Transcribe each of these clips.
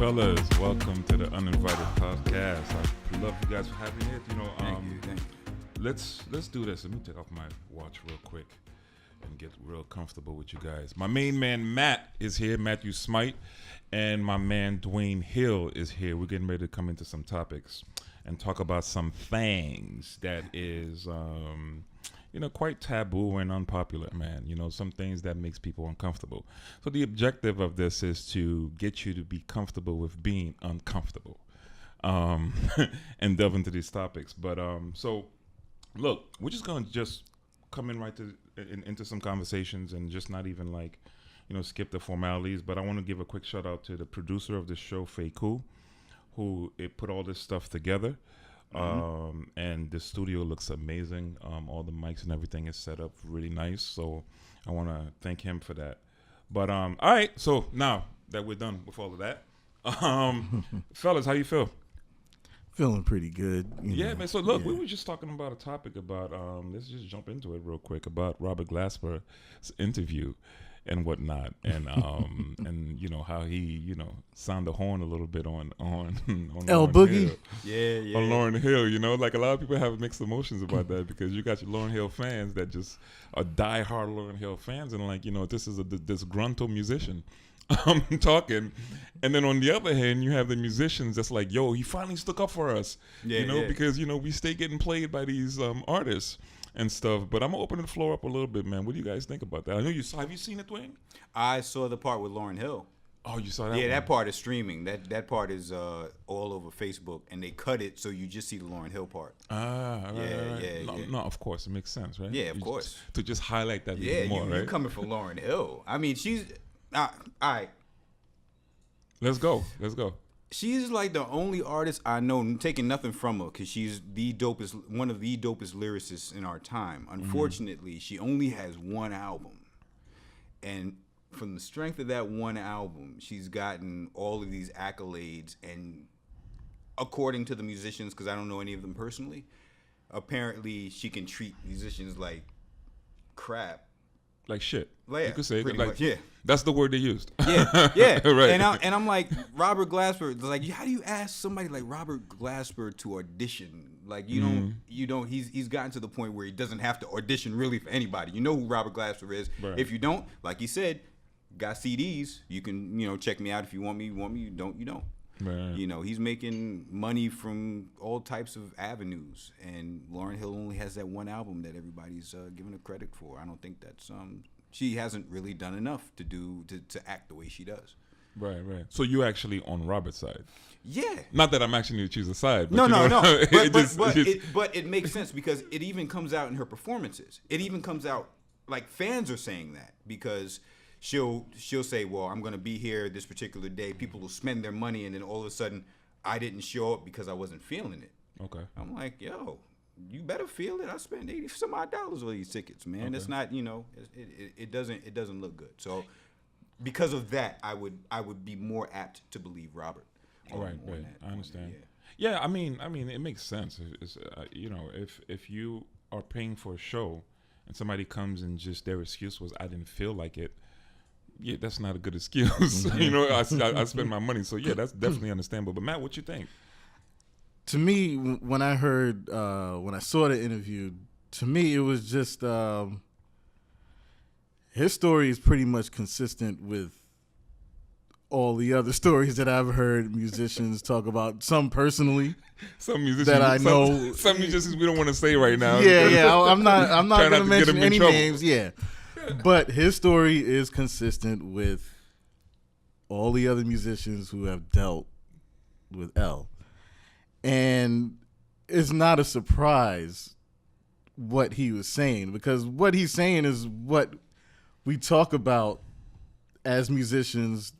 fellas, welcome to the Uninvited podcast. I love you guys for having me here. Thank you. Let's do this. Let me take off my watch real quick and get real comfortable with you guys. My main man Matt is here, Matthew Smythe, and my man Dwayne Hill is here. We're getting ready to come into some topics and talk about some things that is quite taboo and unpopular, man. Some things that makes people uncomfortable. So the objective of this is to get you to be comfortable with being uncomfortable, and delve into these topics. But so look, we're just gonna come in right into some conversations and just not even skip the formalities. But I want to give a quick shout out to the producer of this show, Faye Koo, who put all this stuff together. And the studio looks amazing. All the mics and everything is set up really nice. So I want to thank him for that. But all right. So now that we're done with all of that, fellas, how you feel? Feeling pretty good. Man. So look, we were just talking about a topic about let's just jump into it real quick about Robert Glasper's interview and whatnot, and and how he sound the horn a little bit on El Boogie, on Lauryn Hill. Like a lot of people have mixed emotions about that because you got your Lauryn Hill fans that just are diehard Lauryn Hill fans, and this is a disgruntled musician talking, and then on the other hand you have the musicians that's like, yo, he finally stuck up for us, because we stay getting played by these artists and stuff. But I'm gonna open the floor up a little bit, man. What do you guys think about that? I know you saw. Have you seen it, Dwayne? I saw the part with Lauryn Hill. Oh, you saw that? Yeah, one? that part is streaming. That part is all over Facebook, and they cut it so you just see the Lauryn Hill part. Right. No, of course, it makes sense, right? Yeah, of course. To just highlight that even more, right? You're coming for Lauryn Hill. I mean, she's all right. Let's go. She's like the only artist I know, I'm taking nothing from her, because she's one of the dopest lyricists in our time. Unfortunately, she only has one album. And from the strength of that one album, she's gotten all of these accolades. And according to the musicians, because I don't know any of them personally, apparently she can treat musicians like crap. Like shit. Yeah, you could say pretty like, much, yeah. That's the word they used. Yeah. Right. And I'm like, Robert Glasper, like, how do you ask somebody like Robert Glasper to audition? Like, you don't. He's gotten to the point where he doesn't have to audition really for anybody. You know who Robert Glasper is. Right. If you don't, like he said, got CDs. You can check me out if you want me. You want me. You don't. You don't. Right. He's making money from all types of avenues, and Lauryn Hill only has that one album that everybody's giving her credit for. I don't think that's she hasn't really done enough to act the way she does. Right. So you actually on Robert's side? Yeah. Not that I'm actually to choose a side. But No. But it makes sense because it even comes out in her performances. It even comes out like fans are saying that because she'll say, well, I'm going to be here this particular day. People will spend their money, and then all of a sudden, I didn't show up because I wasn't feeling it. Okay. I'm like, yo, you better feel it. I spent $80-some odd on these tickets, man. Okay. It's not, it doesn't look good. So because of that, I would be more apt to believe Robert. Right. I understand. Yeah, I mean, it makes sense. It's, if you are paying for a show and somebody comes and just their excuse was I didn't feel like it. Yeah, that's not a good excuse. I spend my money, so yeah, that's definitely understandable. But Matt, what you think? To me, when I saw the interview, to me it was just his story is pretty much consistent with all the other stories that I've heard musicians talk about. Some personally, some musicians that I know. Some musicians we don't want to say right now. Yeah. I'm not going to mention any trouble. names. Yeah. But his story is consistent with all the other musicians who have dealt with L. And it's not a surprise what he was saying, because what he's saying is what we talk about as musicians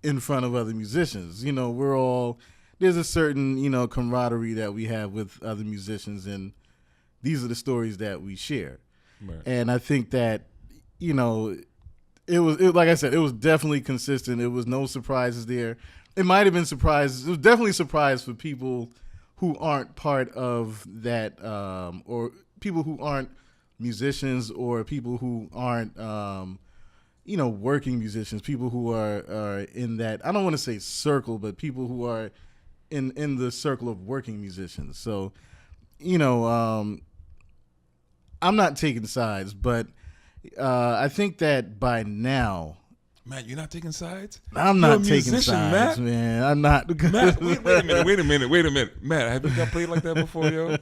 in front of other musicians. There's a certain, camaraderie that we have with other musicians, and these are the stories that we share. Right. And I think that, it was like I said, it was definitely consistent. It was no surprises there. It might have been surprises. It was definitely a surprise for people who aren't part of that, or people who aren't musicians, or people who aren't working musicians, people who are in that, I don't want to say circle, but people who are in the circle of working musicians. So, I'm not taking sides, but I think that by now, Matt, you're not taking sides? I'm You're not a taking musician, sides, Matt. man. I'm not. Matt, wait a minute. Matt, have you got played like that before, yo?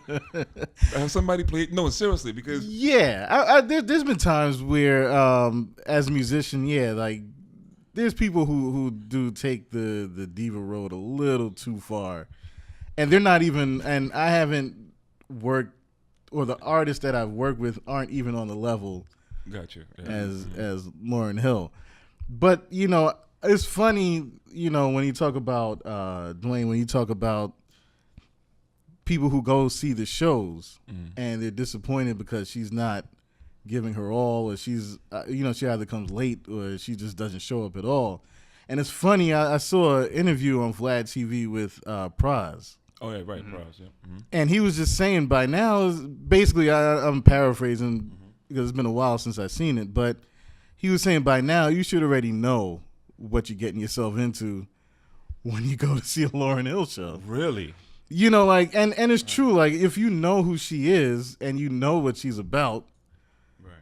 Have somebody played? No, seriously, because Yeah, there's been times where, as a musician, like there's people who do take the diva road a little too far, and they're not even. And I haven't worked, or the artists that I've worked with aren't even on the level gotcha. Yeah. as Lauryn Hill. But it's funny, when you talk about Dwayne, when you talk about people who go see the shows and they're disappointed because she's not giving her all, or she's she either comes late or she just doesn't show up at all. And it's funny, I saw an interview on Vlad TV with Praz. Oh yeah, right, Praz. Yeah. Mm-hmm. And he was just saying by now, basically, I'm paraphrasing because it's been a while since I've seen it, but he was saying by now you should already know what you're getting yourself into when you go to see a Lauryn Hill show. Really? And it's true. Like, if you know who she is and you know what she's about, right?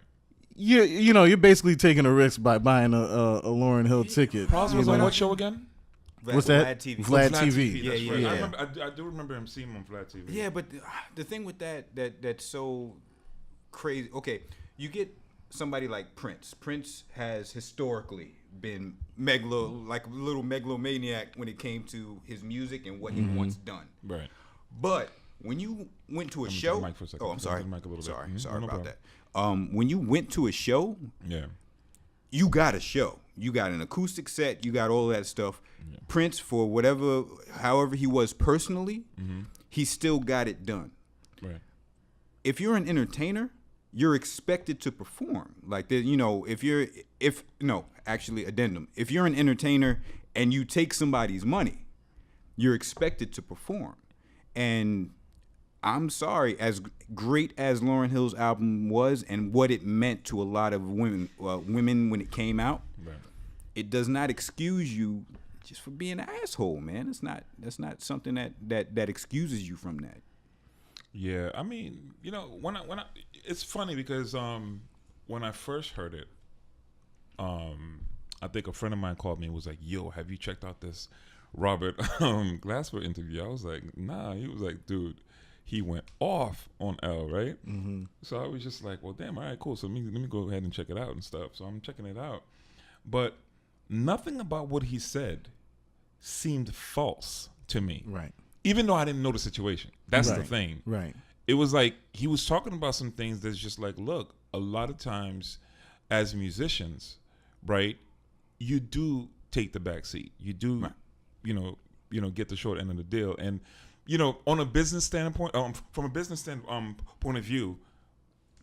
You're basically taking a risk by buying a Lauryn Hill ticket. Praz was on what show again? What's that? Vlad TV. Vlad TV. That's Yeah, right. yeah. I do remember him seeing him on Vlad TV. Yeah, but the thing with that's so crazy. Okay, you get somebody like Prince. Prince has historically been like a little megalomaniac when it came to his music and what he wants done. Right. But when you went to a show, the mic for a second. oh, I'm sorry, The mic a little bit. sorry, Mhm. sorry No about problem. that. When you went to a show, Yeah. you got a show. You got an acoustic set. You got all that stuff. Yeah. Prince, for however he was personally, he still got it done. Right. If you're an entertainer, you're expected to perform. Like, addendum. If you're an entertainer and you take somebody's money, you're expected to perform. And I'm sorry, as great as Lauryn Hill's album was and what it meant to a lot of women when it came out, Right. it does not excuse you just for being an asshole, man. That's not something that excuses you from that. Yeah, I mean, when I it's funny because when I first heard it, I think a friend of mine called me and was like, "Yo, have you checked out this Robert Glasper interview?" I was like, "Nah." He was like, "Dude, he went off on L, right?" Mm-hmm. So I was just like, "Well, damn, all right, cool. So let me go ahead and check it out and stuff." So I'm checking it out, but nothing about what he said seemed false to me. Right. Even though I didn't know the situation. That's the thing. Right. It was like he was talking about some things that's just like, look, a lot of times as musicians, right, you do take the back seat. You do, get the short end of the deal. And, on a business standpoint, from a business point of view,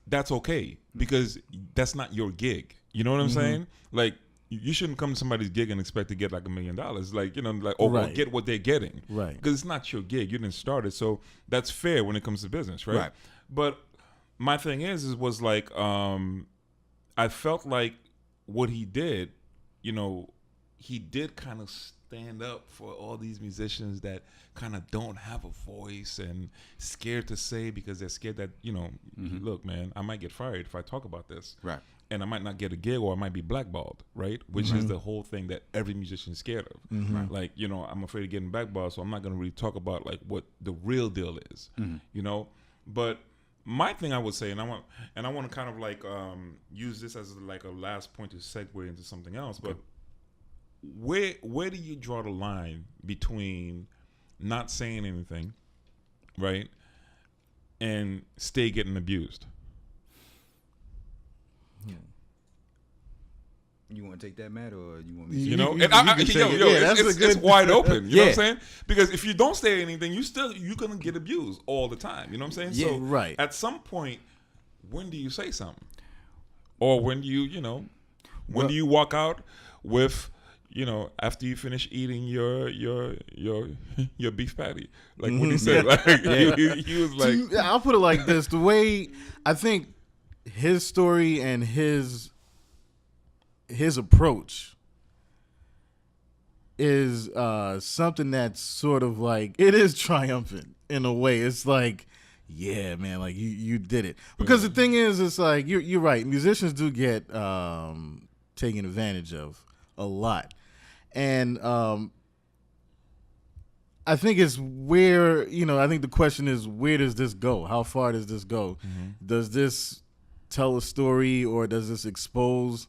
that's okay because that's not your gig. You know what I'm saying? Like, you shouldn't come to somebody's gig and expect to get like $1 million, or get what they're getting, right? Because it's not your gig. You didn't start it, so that's fair when it comes to business, right? But my thing was like, I felt like what he did, he did kind of stand up for all these musicians that kind of don't have a voice and scared to say because they're scared that look, man, I might get fired if I talk about this, right? And I might not get a gig or I might be blackballed, right? Which is the whole thing that every musician is scared of. Mm-hmm. Like, I'm afraid of getting blackballed, so I'm not going to really talk about like what the real deal is, But my thing I would say, and I want to kind of like use this as like a last point to segue into something else, but where do you draw the line between not saying anything, right, and stay getting abused? You want to take that, Matt, or you want me? It's wide open. You know what I'm saying? Because if you don't say anything, you're gonna get abused all the time. You know what I'm saying? Yeah, so right. At some point, when do you say something, or when do you, when do you walk out with, after you finish eating your beef patty, like what he said, like he was like, I'll put it like this: the way I think his story and his his approach is something that's sort of like, it is triumphant in a way. It's like, yeah, man, like you did it. Because the thing is, it's like you're right. Musicians do get taken advantage of a lot, and I think it's where, I think the question is, where does this go? How far does this go? Mm-hmm. Does this tell a story, or does this expose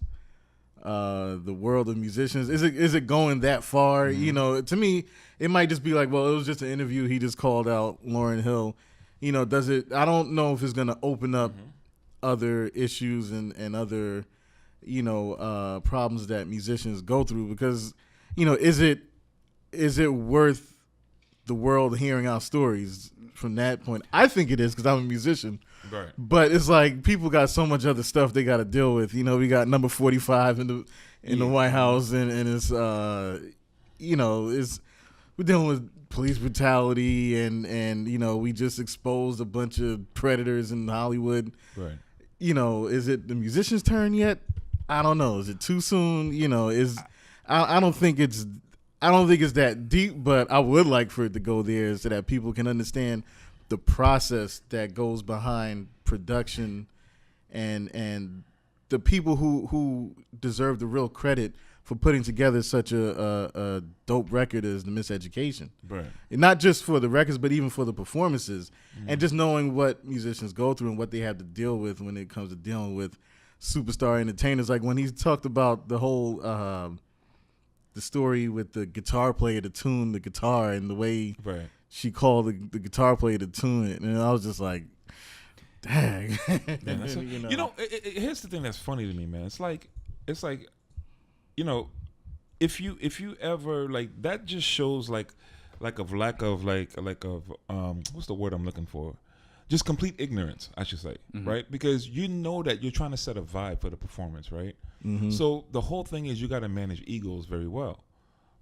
the world of musicians? Is it going that far? Mm-hmm. To me, it might just be like, well, it was just an interview. He just called out Lauryn Hill. Does it? I don't know if it's going to open up other issues and other, problems that musicians go through, because, is it worth the world hearing our stories from that point? I think it is, because I'm a musician. Right. But it's like people got so much other stuff they got to deal with. We got number 45 in the White House, and it's we're dealing with police brutality, and we just exposed a bunch of predators in Hollywood. Right. Is it the musician's turn yet? I don't know. Is it too soon? I don't think it's that deep, but I would like for it to go there so that people can understand the process that goes behind production, and the people who deserve the real credit for putting together such a dope record as The Miseducation. Right. And not just for the records, but even for the performances, and just knowing what musicians go through and what they have to deal with when it comes to dealing with superstar entertainers. Like when he talked about the whole the story with the guitar player to tune the guitar, and the way she called the guitar player to tune it, and I was just like, dang. Here's the thing that's funny to me, man. It's like if you ever, like, that just shows like a lack of what's the word I'm looking for? Just complete ignorance, I should say, right? Because that you're trying to set a vibe for the performance, right? Mm-hmm. So the whole thing is you got to manage egos very well,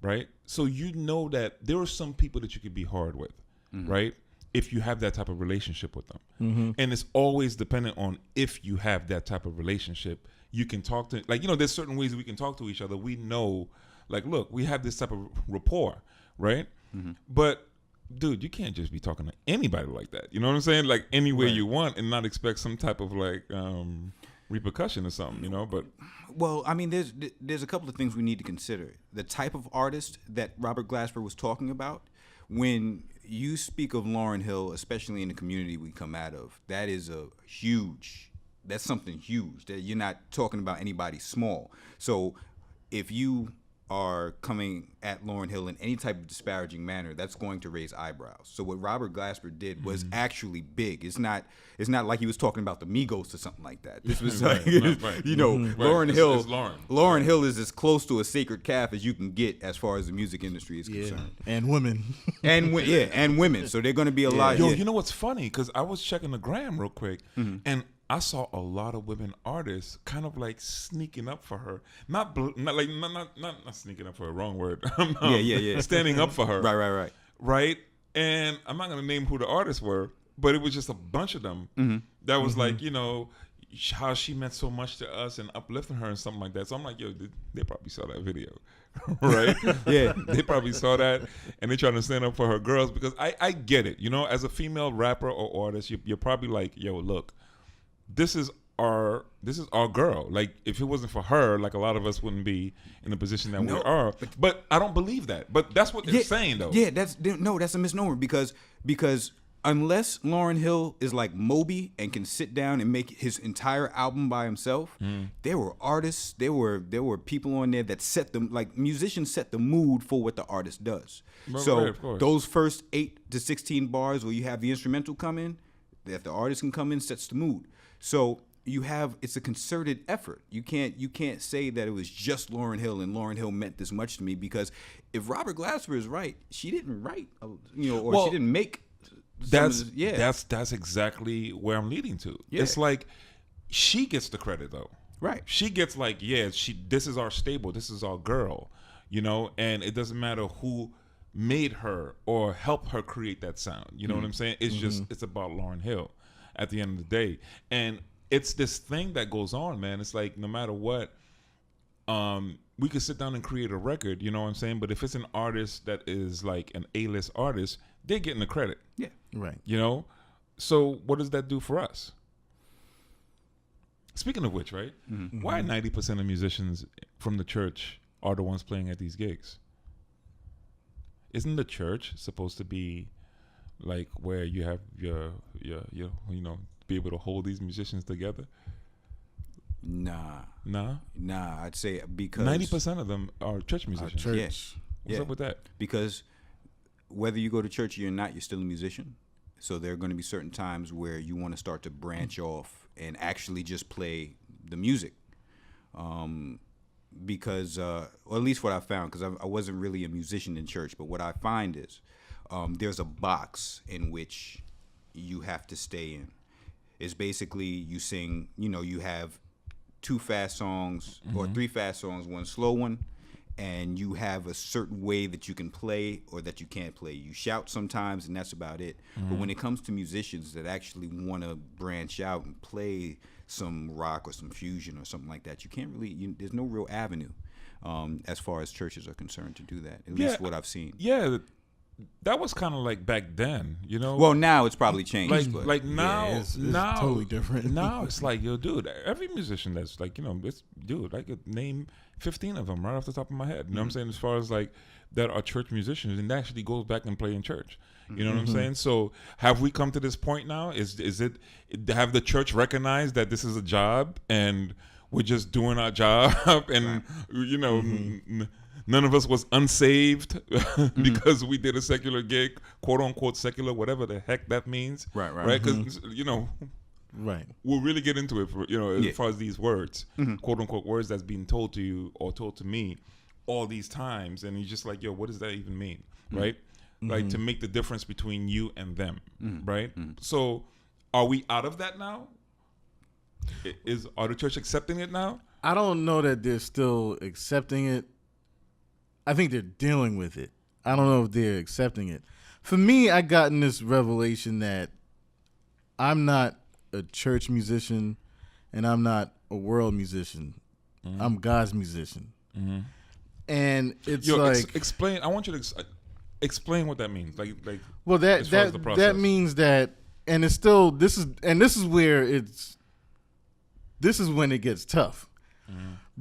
right? So that there are some people that you could be hard with, right? If you have that type of relationship with them. Mm-hmm. And it's always dependent on if you have that type of relationship. You can talk to, there's certain ways that we can talk to each other. We know, like, look, we have this type of rapport, right? Mm-hmm. But dude, you can't just be talking to anybody like that. You know what I'm saying? Like any way you want, and not expect some type of repercussion or something. But well, I mean, there's a couple of things we need to consider. The type of artist that Robert Glasper was talking about. When you speak of Lauryn Hill, especially in the community we come out of, that's something huge. That you're not talking about anybody small. So if you are coming at Lauryn Hill in any type of disparaging manner, that's going to raise eyebrows. So what Robert Glasper did was actually big. It's not like he was talking about the Migos or something like that. This was Lauryn Hill. It's Lauryn. Lauryn Hill is as close to a sacred calf as you can get as far as the music industry is concerned. And women. and women. So they're going to be a lot. Yo, you know what's funny? Because I was checking the gram real quick, and I saw a lot of women artists kind of like sneaking up for her, not sneaking up for her. Wrong word. Standing up for her. Right. And I'm not gonna name who the artists were, but it was just a bunch of them that was like, how she meant so much to us and uplifting her and something like that. So I'm like, yo, they probably saw that video, right? Yeah, they probably saw that, and they trying to stand up for her girls, because I get it. As a female rapper or artist, you're probably like, yo, look. This is our girl. Like, if it wasn't for her, like, a lot of us wouldn't be in the position that we are. But I don't believe that. But that's what they're saying, though. Yeah, that's a misnomer, because unless Lauryn Hill is like Moby and can sit down and make his entire album by himself, there were artists, there were people on there that musicians set the mood for what the artist does. So those first 8 to 16 bars where you have the instrumental come in, if the artist can come in, sets the mood. So it's a concerted effort. You can't say that it was just Lauryn Hill and Lauryn Hill meant this much to me, because if Robert Glasper is right, she didn't write, she didn't make. That's exactly where I'm leading to. Yeah. It's like she gets the credit though. Right. She gets like, this is our stable, this is our girl, and it doesn't matter who made her or helped her create that sound. You know what I'm saying? It's just, it's about Lauryn Hill at the end of the day. And it's this thing that goes on, man. It's like, no matter what, we could sit down and create a record, you know what I'm saying? But if it's an artist that is like an A-list artist, they're getting the credit. Yeah. Right. You know? So what does that do for us? Speaking of which, right? Mm-hmm. Why 90% of musicians from the church are the ones playing at these gigs? Isn't the church supposed to be like where you have your you know, be able to hold these musicians together? Nah. Nah? I'd say because 90% of them are church musicians. church. Yes. What's up with that? Because whether you go to church or you're not, you're still a musician. So there are going to be certain times where you want to start to branch off and actually just play the music. Because, or at least what I found, because I wasn't really a musician in church, but what I find is there's a box in which you have to stay in. It's basically you sing, you know, you have 2 fast songs or 3 fast songs, 1 slow one, and you have a certain way that you can play or that you can't play. You shout sometimes, and that's about it. But when it comes to musicians that actually want to branch out and play some rock or some fusion or something like that, you can't really. There's no real avenue as far as churches are concerned to do that. At least what I've seen. Yeah, that was kind of like back then, you know. Well, now it's probably changed. Like now, it's now totally different. Now it's like, yo, dude, every musician that's like, you know, this dude, I could name 15 of them right off the top of my head. You know what I'm saying? As far as like that are church musicians and actually goes back and play in church. You know what I'm saying? So have we come to this point now? Is it have the church recognized that this is a job and we're just doing our job and you know none of us was unsaved because we did a secular gig, quote unquote secular, whatever the heck that means. Right. Because you know, Right. we'll really get into it for, you know, as far as these words, quote unquote words that's being told to you or told to me all these times, and you're just like, yo, what does that even mean, right? Like to make the difference between you and them, right? So, are we out of that now? Are the church accepting it now? I don't know that they're still accepting it. I think they're dealing with it. I don't know if they're accepting it. For me, I gotten this revelation that I'm not a church musician and I'm not a world musician. I'm God's musician. And it's like explain. I want you to explain what that means. Like well, as far as the that process. means that, and it's still this is where this is when it gets tough.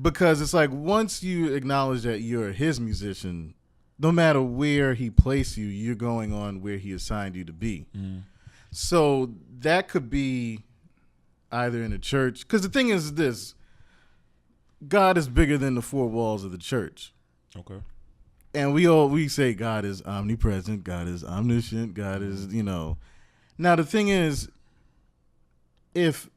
Because it's like once you acknowledge that you're his musician, no matter where he placed you, you're going on where he assigned you to be. So that could be either in a church. Because the thing is this, God is bigger than the 4 walls of the church. Okay. And we say God is omnipresent, God is omniscient, God is, you know. Now the thing is, if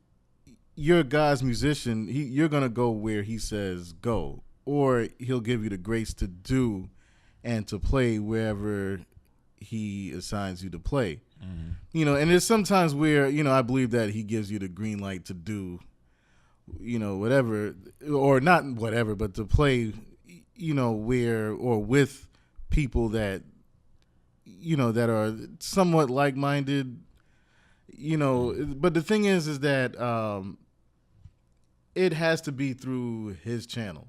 you're God's musician, you're going to go where he says go, or he'll give you the grace to do and to play wherever he assigns you to play. You know, and there's sometimes where, you know, I believe that he gives you the green light to do, you know, whatever, or not whatever, but to play, you know, where or with people that, you know, that are somewhat like-minded, you know. But the thing is that it has to be through his channel.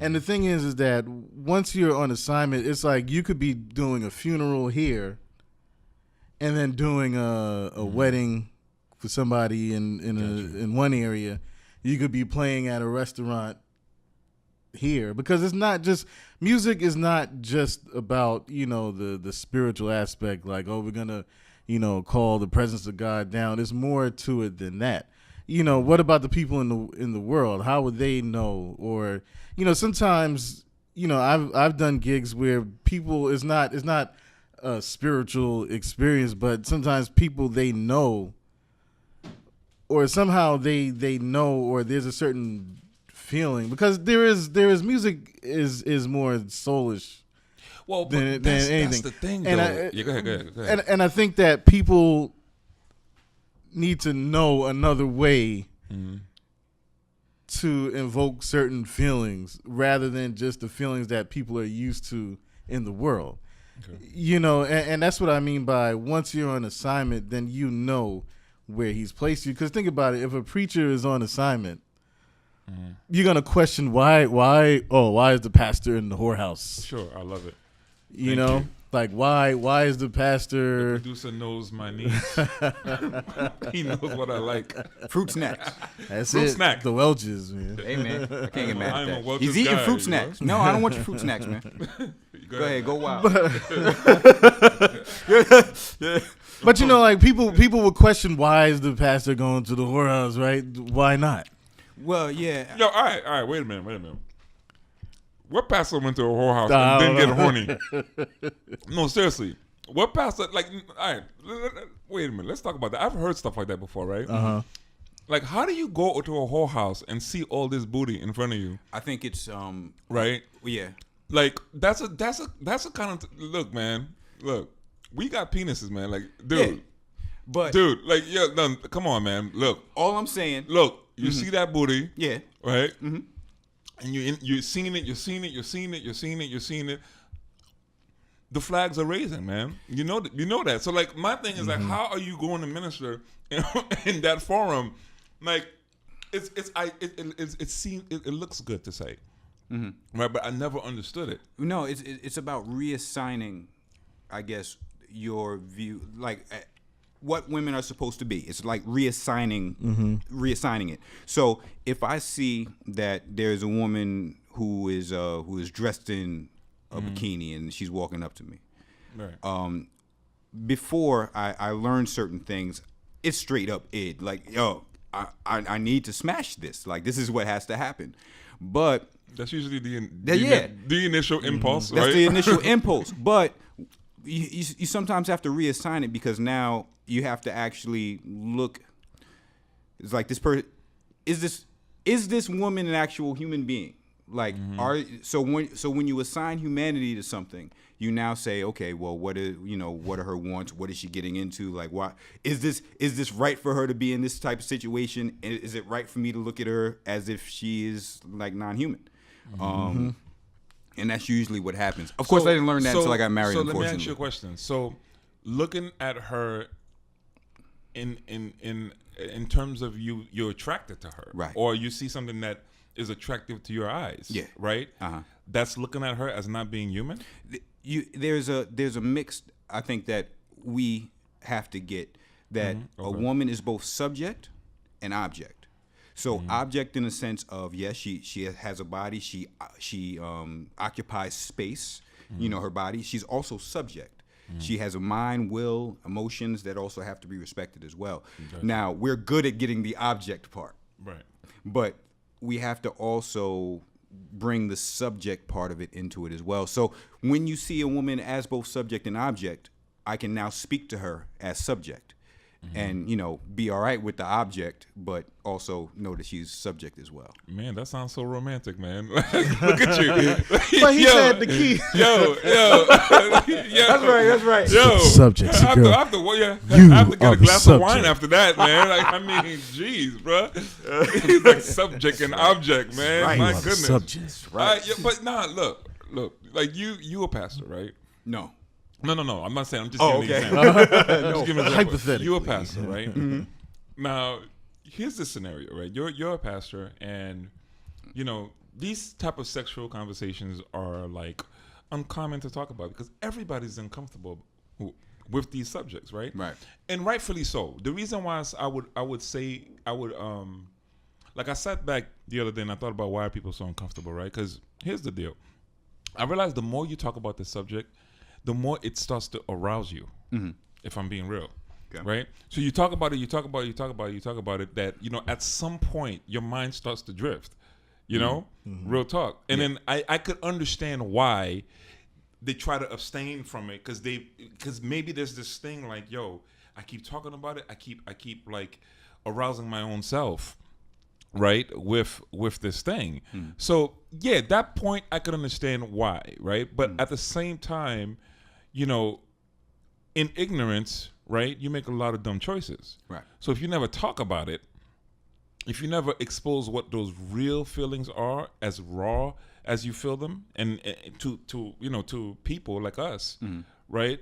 And the thing is that once you're on assignment, it's like you could be doing a funeral here and then doing a wedding for somebody in one area. You could be playing at a restaurant here, because it's not just music is not just about, you know, the spiritual aspect, like, oh, we're gonna, you know, call the presence of God down. There's more to it than that. You know, what about the people in the world? How would they know? Or, you know, sometimes, you know, I've done gigs where people it's not a spiritual experience, but sometimes people they know, or somehow they know, or there's a certain feeling, because there is music is more soulish. Well, than that's anything. the thing, And though. Go ahead. And I think that people need to know another way to invoke certain feelings rather than just the feelings that people are used to in the world. Okay. You know, and that's what I mean by once you're on assignment, then you know where he's placed you. Because think about it, if a preacher is on assignment, you're gonna question why is the pastor in the whorehouse? Sure, I love it. You know, like why is the pastor? The producer knows my needs. He knows what I like. Fruit snacks. That's Fruit it. snack. The Welch's, man. Hey man, I can't get mad I'm a at that. Welch's He's eating guy, fruit you snacks. know? No, I don't want your fruit snacks, man. Go ahead, go wild. But you know, like people would question why is the pastor going to the whorehouse, right? Why not? Well, yeah. Yo, all right. Wait a minute. What pastor went to a whorehouse I and don't didn't get horny? No, seriously. What pastor, like, all right, wait a minute. Let's talk about that. I've heard stuff like that before, right? Uh-huh. Like, how do you go to a whorehouse and see all this booty in front of you? I think it's Right? yeah. Like, that's a kind of, look, man. Look, we got penises, man. Like, dude. Yeah. But Dude, like, yeah, no, come on, man. Look. all I'm saying, Look, you see that booty. yeah. Right? Mm-hmm. And you're seeing it. The flags are raising, man. You know that. So like my thing is like, how are you going to minister in that forum? Like, it looks good to say, right? But I never understood it. No, it's about reassigning, I guess, your view, like what women are supposed to be. It's like reassigning it. So if I see that there's a woman who is dressed in a bikini and she's walking up to me, Right. Before I learn certain things, it's straight up id. Like, yo, I need to smash this. Like, this is what has to happen. But That's usually the initial impulse, that's right? the initial impulse. But you sometimes have to reassign it because now you have to actually look. It's like this person is this woman an actual human being? Like so when you assign humanity to something, you now say, okay, well, what are her wants? What is she getting into? Like, why is this right for her to be in this type of situation? Is it right for me to look at her as if she is like non-human? And that's usually what happens. Of course, I didn't learn that until I got married. So unfortunately. let me ask you a question. So, looking at her, in terms of you're attracted to her, right? Or you see something that is attractive to your eyes, yeah, right? That's looking at her as not being human. There's a mix. I think that we have to get that a woman is both subject and object. So object in the sense of, yes, she has a body, she occupies space, her body. She's also subject. She has a mind, will, emotions that also have to be respected as well. Okay. Now, we're good at getting the object part. Right. But we have to also bring the subject part of it into it as well. So when you see a woman as both subject and object, I can now speak to her as subject. And be all right with the object, but also know that she's subject as well. Man, that sounds so romantic, man. Look at you. But he said the key. Yo. That's right. Yo, subject. I have to get a glass of wine after that, man. Like, I mean, jeez, bro. He's like subject and object, man. Right. My goodness. Subject. Right. But nah, look. Like you a pastor, right? No. No. I'm not saying. I'm just giving okay. an example. Just giving an example. Hypothetically. You're a pastor, right? Now, here's the scenario, right? You're a pastor, and these type of sexual conversations are like uncommon to talk about because everybody's uncomfortable with these subjects, right? Right. And rightfully so. The reason why I would like I sat back the other day and I thought about why are people so uncomfortable, right? Because here's the deal. I realized the more you talk about the subject, the more it starts to arouse you, if I'm being real, right? So you talk about it, that, at some point your mind starts to drift, real talk. And then I could understand why they try to abstain from it because maybe there's this thing like, yo, I keep talking about it. I keep like arousing my own self, right, with this thing. So yeah, at that point I could understand why, right? But at the same time, in ignorance, right, you make a lot of dumb choices. Right. So if you never talk about it, if you never expose what those real feelings are as raw as you feel them, and to people like us, right?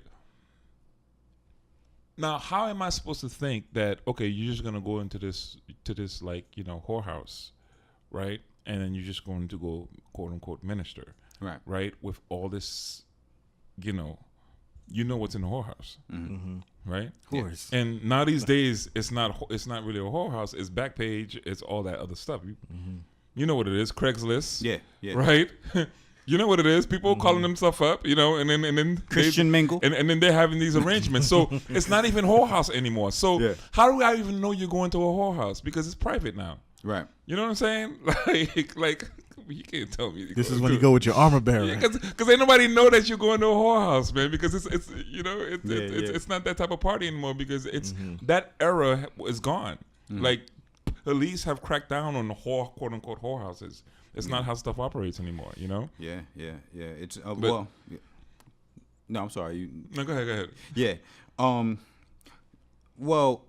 Now, how am I supposed to think that, okay, you're just gonna go into this like, whorehouse, right? And then you're just going to go quote unquote minister, right? With all this, you know what's in the whorehouse, right? Of course. And now these days, it's not really a whorehouse. It's Backpage. It's all that other stuff. You know what it is? Craigslist. Yeah. Right. You know what it is? People calling themselves up, and then Christian mingle, and then they're having these arrangements. So it's not even whorehouse anymore. So how do I even know you're going to a whorehouse? Because it's private now. Right. You know what I'm saying? Like you can't tell me. This is when you go with your armor bearer. Because ain't nobody know that you're going to a whorehouse, man. Because it's not that type of party anymore. Because it's that era is gone. Like police have cracked down on the quote unquote whorehouses. It's not how stuff operates anymore. Yeah. It's well. Yeah. No, I'm sorry. No, go ahead. Yeah. Well,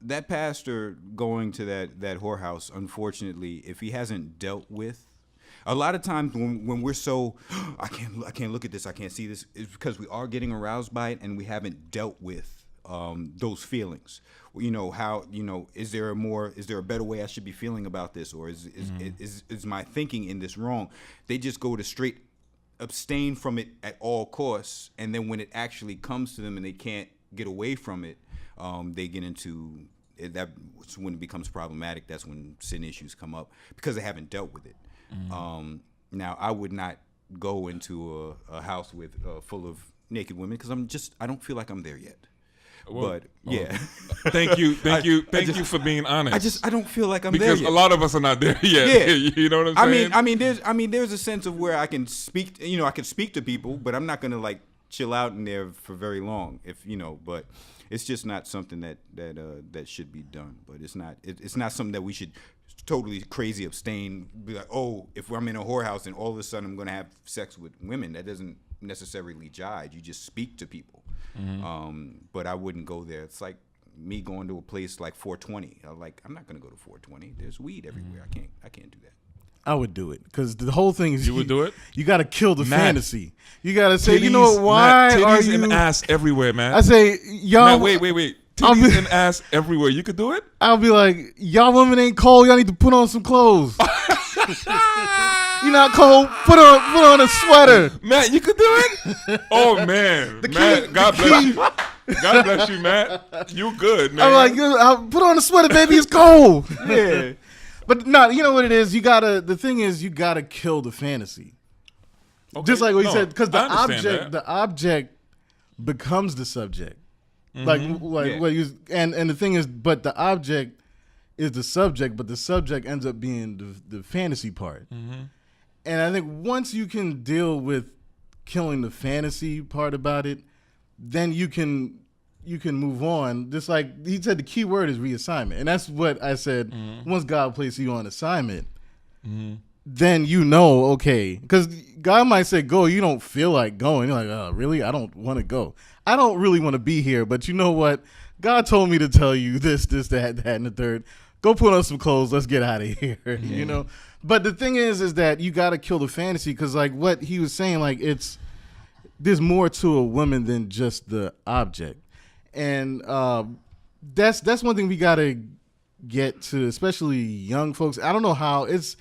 that pastor going to that whorehouse, unfortunately, if he hasn't dealt with, a lot of times when we're so, I can't look at this, I can't see this, it's because we are getting aroused by it and we haven't dealt with those feelings. How is there a better way I should be feeling about this, or is my thinking in this wrong? They just go to straight abstain from it at all costs, and then when it actually comes to them and they can't get away from it, they get into it. That's when it becomes problematic. That's when sin issues come up because they haven't dealt with it. Now, I would not go into a house with full of naked women because I don't feel like I'm there yet. Well, but yeah, thank you for being honest. I don't feel like I'm because there yet. A lot of us are not there yet. Yeah. You know what I'm saying? I mean, there's a sense of where I can speak. I can speak to people, but I'm not gonna like chill out in there for very long. But it's just not something that should be done. But it's not something that we should totally crazy abstain. Be like, oh, if I'm in a whorehouse and all of a sudden I'm gonna have sex with women, that doesn't necessarily jive. You just speak to people. But I wouldn't go there. It's like me going to a place like 420. I'm not gonna go to 420. There's weed everywhere. I can't do that. I would do it because the whole thing is you would do it. You got to kill the fantasy. You got to say, titties, why Matt, are titties you? and ass everywhere, man. I say, y'all. Matt, wait. Titties and ass everywhere. You could do it. I'll be like, y'all women ain't cold. Y'all need to put on some clothes. You're not cold. Put on a sweater. Matt, you could do it. Oh man, Matt, God bless you. God bless you, Matt. You good, man. I'm like, I'll put on a sweater, baby. It's cold. Yeah. But no, you know what it is. The thing is, you gotta kill the fantasy. Okay. Just like what you said, because the object becomes the subject. Like what you and the thing is, but the object is the subject, but the subject ends up being the fantasy part. And I think once you can deal with killing the fantasy part about it, then you can move on. Just like he said, the key word is reassignment, and that's what I said. Once God places you on assignment, then okay, because God might say go, you don't feel like going. You're like, oh, really? I don't want to go. I don't really want to be here, but you know what? God told me to tell you this, that, and the third. Go put on some clothes. Let's get out of here. But the thing is that you got to kill the fantasy because, like what he was saying, like there's more to a woman than just the object, and that's one thing we got to get to, especially young folks. I don't know how it's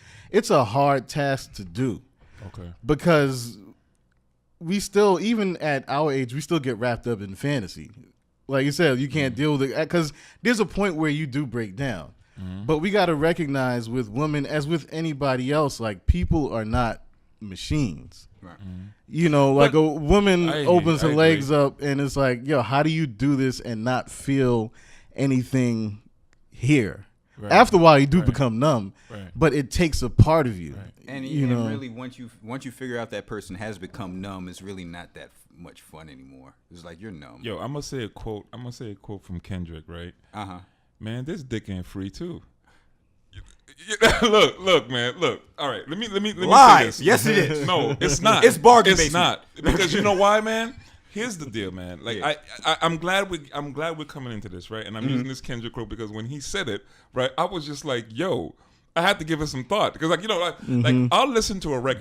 a hard task to do. Okay. Because we still, even at our age, we still get wrapped up in fantasy. Like you said, you can't deal with it because there's a point where you do break down. But we got to recognize with women, as with anybody else, like people are not machines. Right. Like a woman opens her legs up and it's like, yo, how do you do this and not feel anything here? Right. After a while, you do become numb, but it takes a part of you. Right. And really, once you figure out that person has become numb, it's really not that much fun anymore. It's like you're numb. Yo, I'm gonna say a quote from Kendrick, right? Man, this dick ain't free too. Look, man, look. All right, let me say this. Yes, it is. No, it's not. It's bargain. It's not, because you know why, man. Here's the deal, man. Like I'm glad we're coming into this, right? And I'm using this Kendrick quote because when he said it, right, I was just like, yo, I had to give it some thought because, like I'll listen to a rap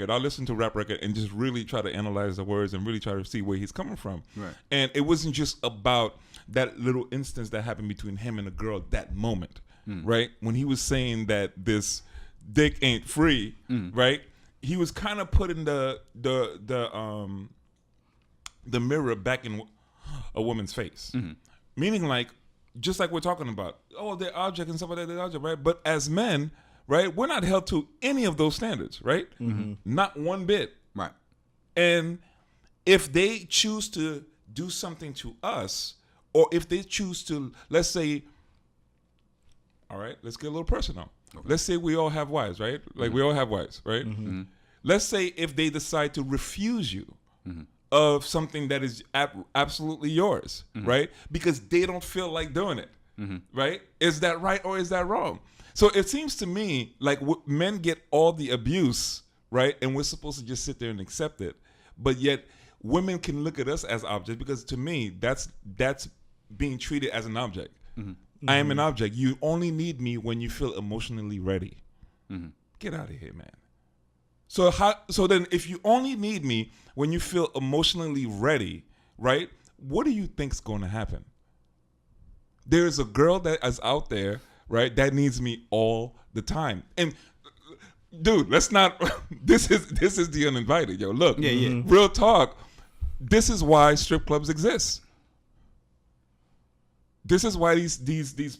record, and just really try to analyze the words and really try to see where he's coming from. Right. And it wasn't just about that little instance that happened between him and the girl that moment, right? When he was saying that this dick ain't free, right? He was kind of putting the mirror back in a woman's face, meaning like just like we're talking about, oh, they're object and stuff like that, they're object, right? But as men, right, we're not held to any of those standards, right? Not one bit, Right. and if they choose to do something to us, or if they choose to, let's say, all right, let's get a little personal. Okay. Let's say we all have wives, right? Like we all have wives, right? Let's say if they decide to refuse you of something that is absolutely yours, right? Because they don't feel like doing it, right? Is that right or is that wrong? So it seems to me like men get all the abuse, right? And we're supposed to just sit there and accept it. But yet women can look at us as objects, because to me, that's being treated as an object. I am an object. You only need me when you feel emotionally ready. Get out of here, man. So then if you only need me when you feel emotionally ready, right? What do you think's going to happen? There's a girl that is out there, right, that needs me all the time. And dude, let's not this is the uninvited. Yo, look. Real talk. This is why strip clubs exist. This is why these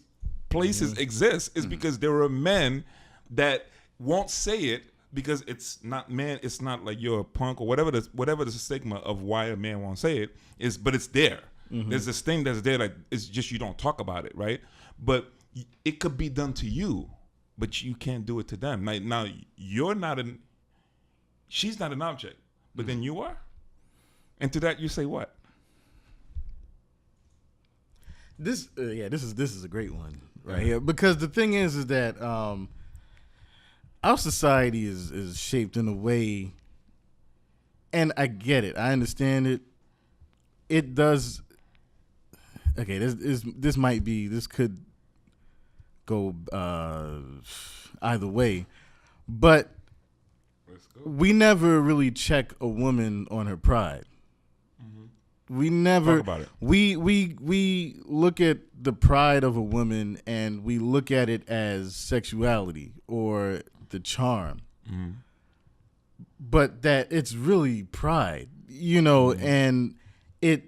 places exist, is because there are men that won't say it because it's not man. It's not like you're a punk or whatever the stigma of why a man won't say it is, but it's there. There's this thing that's there, like it's just you don't talk about it, right? But it could be done to you, but you can't do it to them. Like now she's not an object, but then you are, and to that you say what? This is a great one right here, because the thing is that our society is shaped in a way, and I get it, I understand it. It does. Okay, this could go either way, but we never really check a woman on her pride. We never talk about it. We look at the pride of a woman and we look at it as sexuality or the charm, but that it's really pride, and it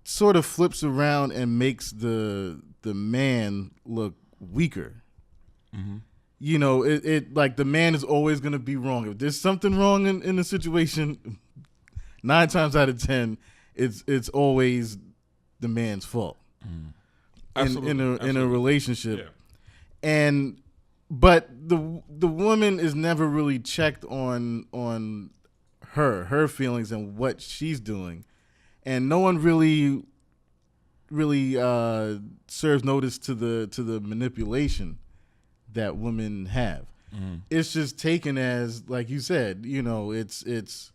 sort of flips around and makes the man look weaker. It like the man is always going to be wrong. If there's something wrong in the situation, 9 times out of 10, it's always the man's fault in a relationship. But the woman is never really checked on her feelings and what she's doing, and no one really serves notice to the manipulation that women have. It's just taken as, like you said, it's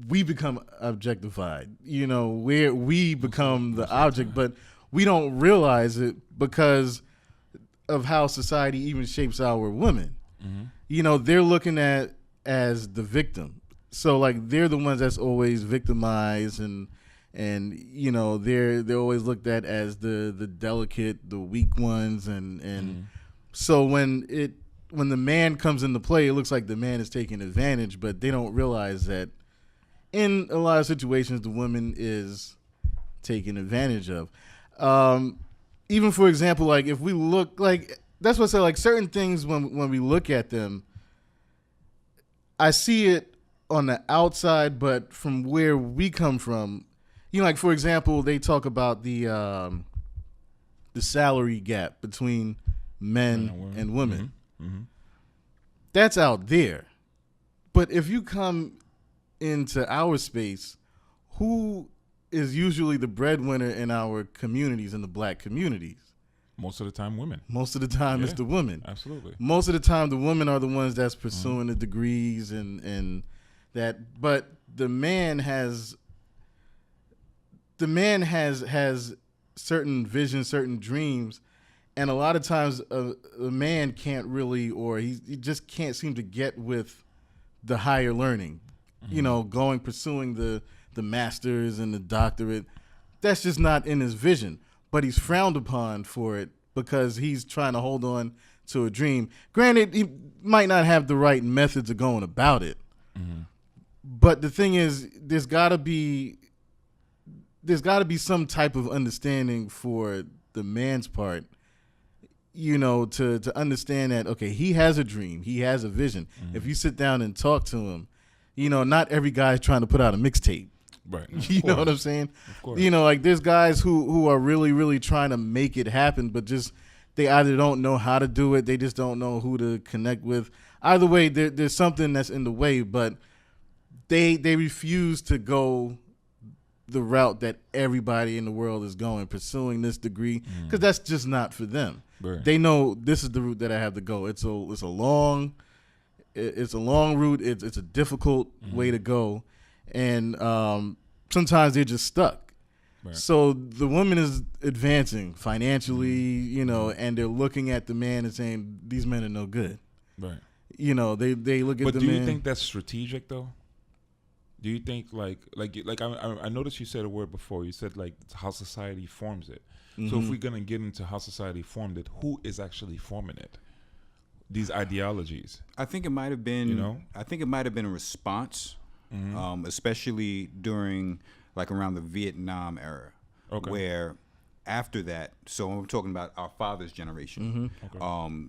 we become objectified, where we become the object, but we don't realize it because of how society even shapes our women. They're looking at as the victim. So like they're the ones that's always victimized, and they're always looked at as the delicate, the weak ones, and so when the man comes into play, it looks like the man is taking advantage, but they don't realize that in a lot of situations, the woman is taken advantage of. Even for example, like if we look, like that's what I said, like certain things when we look at them, I see it on the outside, but from where we come from, like for example, they talk about the salary gap between men and women. That's out there. But if you come into our space, who is usually the breadwinner in our communities, in the black communities? Most of the time, women. Most of the time, it's the women. Absolutely. Most of the time, the women are the ones that's pursuing the degrees and that. But the man has certain visions, certain dreams, and a lot of times a man can't really, or he just can't seem to get with the higher learning. Pursuing the masters and the doctorate, that's just not in his vision. But he's frowned upon for it because he's trying to hold on to a dream. Granted, he might not have the right methods of going about it, but the thing is, there's got to be some type of understanding for the man's part, to understand that, okay, he has a dream, he has a vision. If you sit down and talk to him, not every guy is trying to put out a mixtape. Right. You know what I'm saying? Of course. Like there's guys who are really, really trying to make it happen, but just they either don't know how to do it, they just don't know who to connect with. Either way, there's something that's in the way, but they refuse to go the route that everybody in the world is going, pursuing this degree, because that's just not for them. Right. They know this is the route that I have to go. It's a long route. It's a difficult way to go. And sometimes they're just stuck. Right. So the woman is advancing financially, and they're looking at the man and saying, these men are no good. Right. They look at the man. But do you think that's strategic though? Do you think like I noticed you said a word before. You said like how society forms it. So if we're gonna get into how society formed it, who is actually forming it? These ideologies. I think it might have been. I think it might have been a response. Especially during around the Vietnam era, where after that, so I'm talking about our father's generation,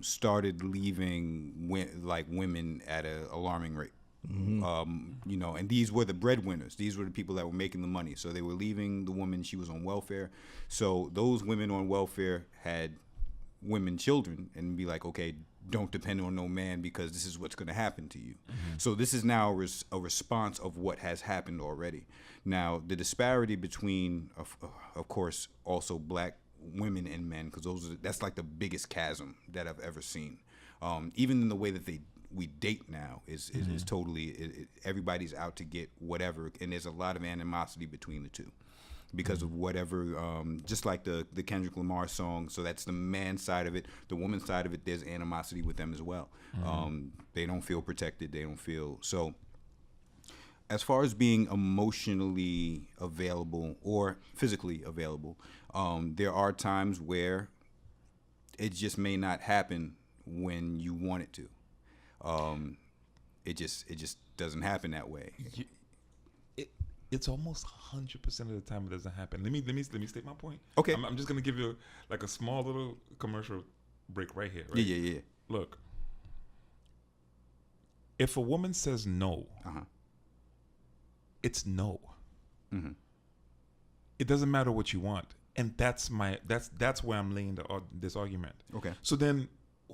started leaving women at an alarming rate. And these were the breadwinners. These were the people that were making the money. So they were leaving the woman. She was on welfare. So those women on welfare had children, and be like, okay, don't depend on no man because this is what's going to happen to you. So this is now a response of what has happened already. Now, the disparity between, of course, also black women and men, because that's like the biggest chasm that I've ever seen. Even in the way that we date now is totally, everybody's out to get whatever, and there's a lot of animosity between the two. Because of whatever, just like the Kendrick Lamar song. So that's the man side of it. The woman side of it, there's animosity with them as well. They don't feel protected. They don't feel so. As far as being emotionally available or physically available, there are times where it just may not happen when you want it to. It just doesn't happen that way. It's almost 100% of the time it doesn't happen. Let me state my point. Okay. I'm just gonna give you a small little commercial break right here. Right? Yeah. Look, if a woman says no, it's no. It doesn't matter what you want, and that's where I'm laying this argument. Okay. So then,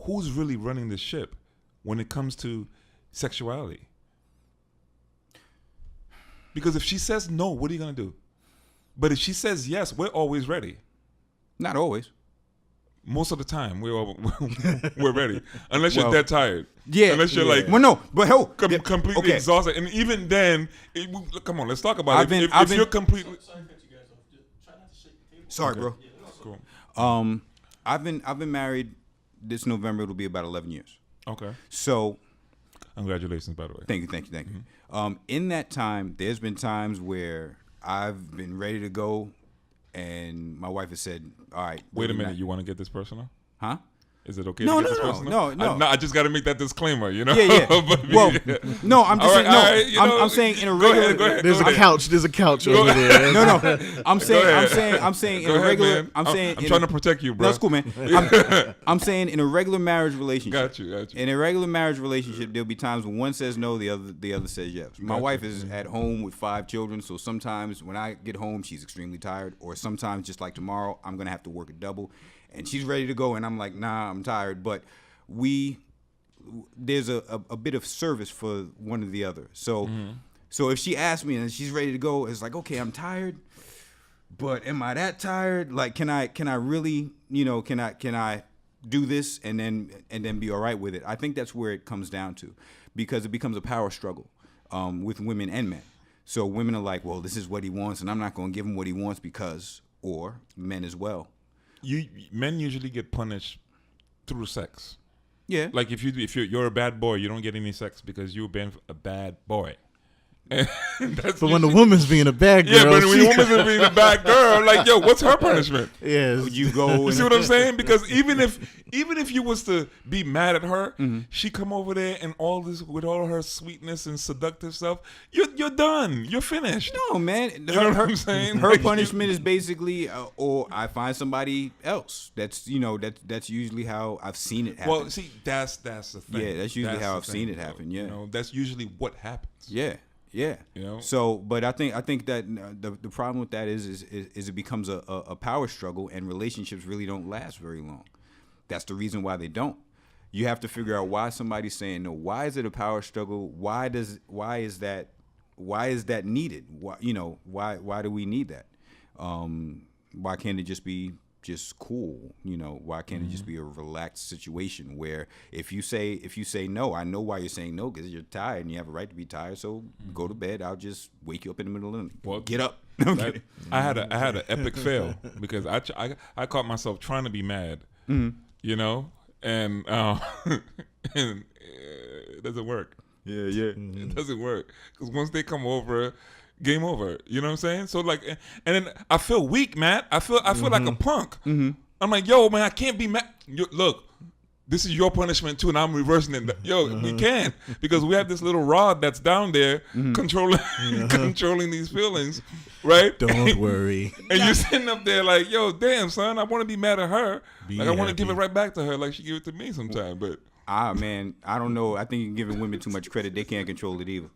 who's really running the ship when it comes to sexuality? Because if she says no, what are you going to do? But if she says yes, we're always ready. Not always. Most of the time, we're ready. Unless you're dead tired. Yeah. Unless you're well, no, but completely exhausted. And even then, come on, let's talk about it. If you're completely... Sorry to cut you guys off. Try not to shake the table. Sorry, bro. Cool. I've been married this November. It'll be about 11 years. Okay. So... Congratulations, by the way. Thank you. In that time, there's been times where I've been ready to go, and my wife has said, "All right, wait a minute, you want to get this personal? Huh? Is it okay to get this personal? No. I just got to make that discllaimer, Yeah. Well, no, I'm just saying. I'm saying in a regular. Go ahead. There's a couch. There's a couch over there. No. I'm saying in a regular. Man. I'm trying to protect you, bro. That's cool, man. I'm saying in a regular marriage relationship. Got you. In a regular marriage relationship, there'll be times when one says no, the other says yes. My wife is at home with 5 children, so sometimes when I get home, she's extremely tired, or sometimes just like tomorrow, I'm gonna have to work a double. And she's ready to go, and I'm like, nah, I'm tired. But there's a bit of service for one or the other. So so if she asks me and she's ready to go, it's like, okay, I'm tired, but am I that tired? Like, can I really, can I do this and then be all right with it? I think that's where it comes down to, because it becomes a power struggle with women and men. So women are like, well, this is what he wants, and I'm not going to give him what he wants because, or men as well. Men usually get punished through sex. Yeah. Like if you're a bad boy, you don't get any sex because you've been a bad boy. And that's But when the usually- woman's being a bad girl, yeah, but when she- the woman's being a bad girl, like, yo, what's her punishment? yeah, You go. You see what I'm saying? Because even if you was to be mad at her, she come over there and all this with all her sweetness and seductive stuff, you're done. You're finished. No, man. You know what I'm saying? Her Like, punishment is basically, or I find somebody else. That's that's usually how I've seen it happen. Well, see, that's the thing. Yeah, that's usually how the I've seen thing, it happen, yeah. you know, that's usually what happens. yeah. You know? So, but I think that the problem with that is it becomes a power struggle, and relationships really don't last very long. That's the reason why they don't. You have to figure out why somebody's saying no. Why is it a power struggle? Why is that needed? Why do we need that? Why can't it just be just cool? Why can't it just be a relaxed situation where if you say no, I know why you're saying no, because you're tired and you have a right to be tired. So go to bed. I'll just wake you up in the middle of the night. Well, Get up. I had an epic fail because I caught myself trying to be mad, and and it doesn't work. Yeah. It doesn't work because once they come over, game over. You know what I'm saying? So like, and then I feel weak, Matt. I feel like a punk. I'm like, yo, man, I can't be mad. Look, this is your punishment too, and I'm reversing it. Yo, we can't because we have this little rod that's down there controlling these feelings, right? don't worry. And you're sitting up there like, yo, damn, son, I want to be mad at her. Be I want to give it happy. right back to her like she gave it to me sometime. But Man, I don't know. I think you're giving women too much credit. They can't control it either.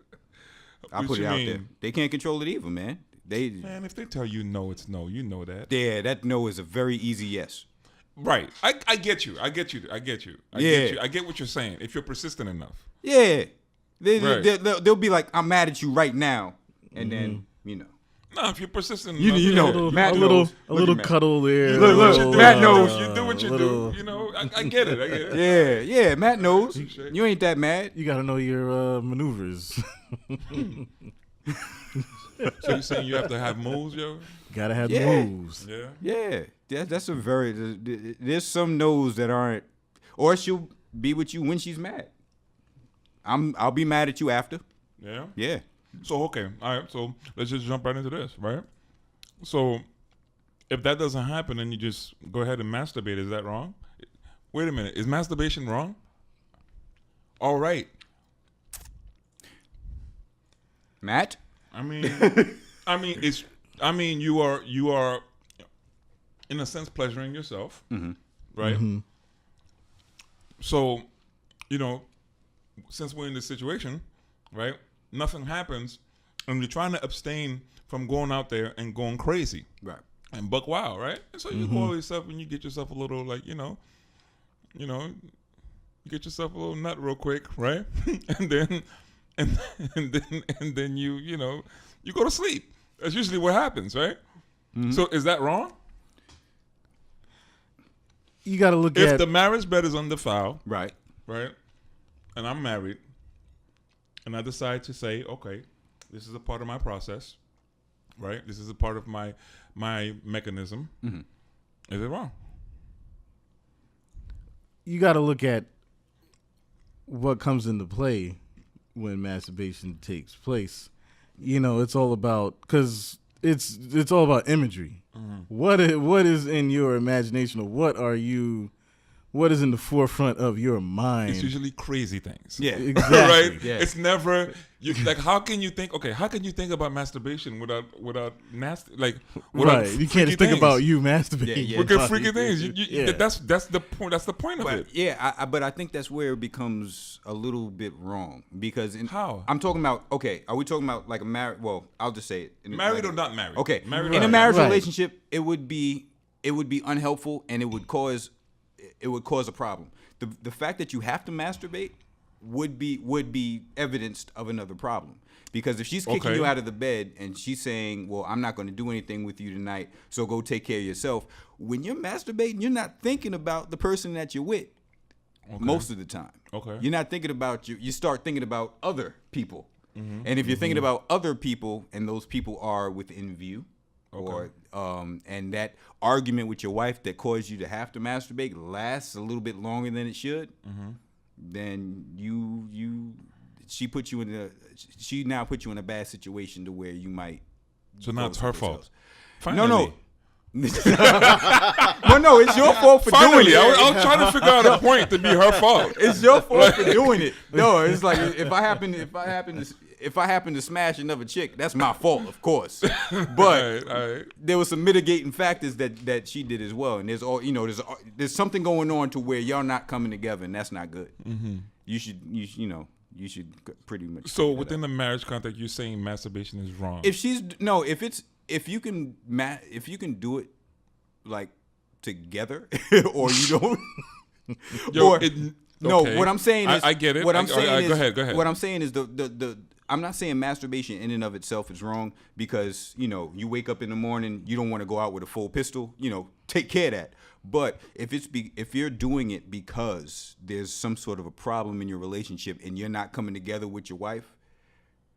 I What put you it out mean? there. They can't control it either, man. man, if they tell you no, it's no. You know that. Yeah, that no is a very easy yes. Right. I get you. I get you. I get what you're saying. If you're persistent enough. Yeah. Right. They'll be like, I'm mad at you right now. And then, No, if you're persistent You- enough. you know, yeah. Matt a little, knows. a Look little at Matt. cuddle there. Look, a look, little, Matt knows. You do what you little- do. You know, I get it. I get it. Yeah, Matt knows. You ain't that mad. You got to know your maneuvers. So you're saying you have to have moves, yo? got to have Yeah. the moves. Yeah. Yeah, that's a very. There's some no's that aren't, or she'll be with you when she's mad. I'll be mad at you after. Yeah. Yeah. So okay, all right. So let's just jump right into this, right? So if that doesn't happen, then you just go ahead and masturbate. Is that wrong? Wait a minute. Is masturbation wrong? All right. Matt. I mean, you are, in a sense, pleasuring yourself, right? So, since we're in this situation, right? Nothing happens, and you're trying to abstain from going out there and going crazy, Right. and buck wild, right? And so you call yourself and you get yourself a little like, you get yourself a little nut real quick, right? and then you go to sleep. That's usually what happens, right? So is that wrong? You got to look If at the marriage bed is undefiled, Right. right? And I'm married, and I decide to say, okay, this is a part of my process, right? This is a part of my mechanism. Is it wrong? you got to look at what comes into play when masturbation takes place. It's all about, because it's all about imagery. What is in your imagination, or what is in the forefront of your mind? It's usually crazy things. Yeah. Exactly. Right? Yeah. It's never like how can you think about masturbation without nasty without Right. You can't freaky just think things? about you masturbating. Yeah. Look at freaky things. Yeah. That's the point. That's the point of it. But yeah, but I think that's where it becomes a little bit wrong because How? I'm talking about. Okay, are we talking about like a married? Well, I'll just say it. Married or not married? Okay, Married or in a not marriage Right. relationship, it would be unhelpful and it would cause a problem. The fact that you have to masturbate would be evidenced of another problem. Because if she's kicking Okay. you out of the bed and she's saying, well, I'm not going to do anything with you tonight, so go take care of yourself. When you're masturbating, you're not thinking about the person that you're with most of the time. Okay. You're not thinking about you start thinking about other people. And if you're thinking about other people and those people are within view, or and that argument with your wife that caused you to have to masturbate lasts a little bit longer than it should, then she now put you in a bad situation to where you might. So now it's her fault. Else. Finally. No. Well, no, it's your fault for doing it. I was trying to figure out a point to be her fault. It's your fault for doing it. No, it's like if I happen to smash another chick, that's my fault, of course. But All right. there was some mitigating factors that she did as well, and there's something going on to where y'all not coming together, and that's not good. Mm-hmm. You should pretty much. So within the marriage context, you're saying masturbation is wrong. If you can do it like together, or you don't. Okay. What I'm saying is I get it. What I'm saying is go ahead. What I'm saying is the I'm not saying masturbation in and of itself is wrong because you wake up in the morning, you don't want to go out with a full pistol. Take care of that. But if you're doing it because there's some sort of a problem in your relationship and you're not coming together with your wife,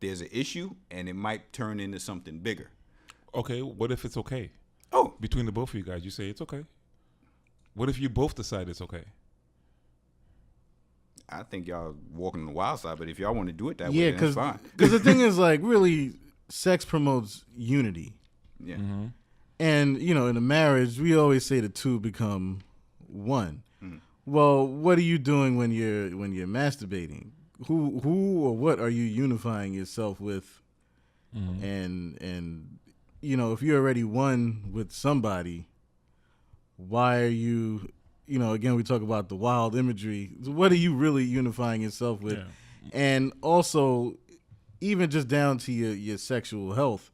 there's an issue and it might turn into something bigger. Okay, what if it's okay? Oh, Between the both of you guys, you say it's okay. What if you both decide it's okay? I think y'all walking on the wild side, but if y'all want to do it that Yeah, way, then it's fine. Because the thing is, like, really, sex promotes unity. Yeah. Mm-hmm. And, in a marriage, we always say the two become one. Mm. Well, what are you doing when you're masturbating? Who or what are you unifying yourself with? Mm-hmm. And if you're already one with somebody, why are you, again, we talk about the wild imagery. What are you really unifying yourself with? Yeah. And also, even just down to your sexual health,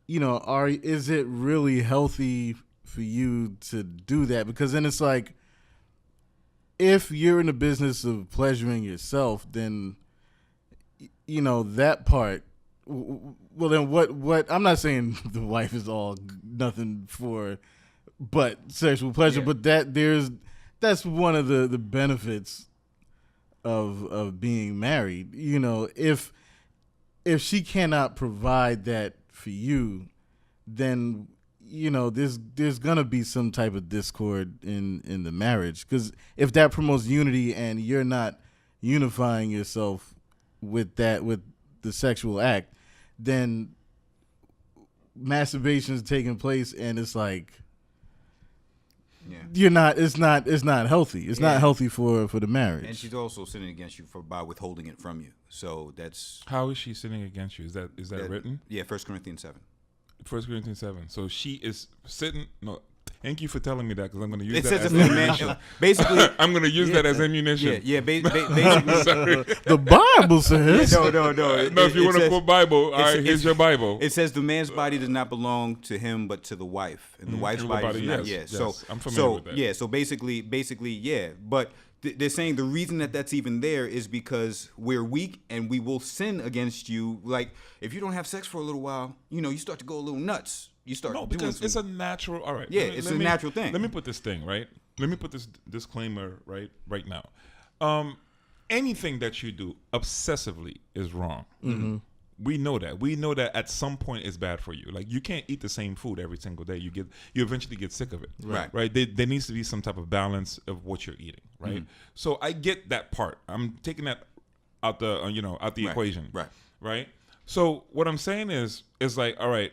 is it really healthy for you to do that? Because then it's like, if you're in the business of pleasuring yourself, then, that part, well, then what? I'm not saying the wife is all nothing for but sexual pleasure, Yeah. but that's one of the benefits of being married. If she cannot provide that for you, then there's gonna be some type of discord in the marriage, because if that promotes unity and you're not unifying yourself with the sexual act, then masturbation is taking place, and it's like it's not healthy. It's not healthy for the marriage. And she's also sinning against you by withholding it from you. So that's How is she sinning against you? Is that written? Yeah, 1 Corinthians 7. 1 Corinthians 7. So she is sitting. No, thank you for telling me that, because I'm going to use It that says as it for man. Basically, I'm going to use that as ammunition. basically. The Bible says. No. No, if you want to quote Bible, all right, here's your Bible. It says the man's body does not belong to him, but to the wife, and the wife's body does not. yes, Yeah, yes. I'm familiar with that. Yeah, so basically, yeah. But they're saying the reason that's even there is because we're weak and we will sin against you. Like if you don't have sex for a little while, you start to go a little nuts. You start No, doing because some, it's a natural. All right. Yeah, it's a natural thing. Let me put this thing right. Let me put this disclaimer right now. Anything that you do obsessively is wrong. Mm-hmm. We know that. We know that at some point it's bad for you. Like you can't eat the same food every single day. You eventually get sick of it. Right. There needs to be some type of balance of what you're eating. Right. Mm-hmm. So I get that part. I'm taking that out the out the equation. Right. Right. So what I'm saying is like, all right,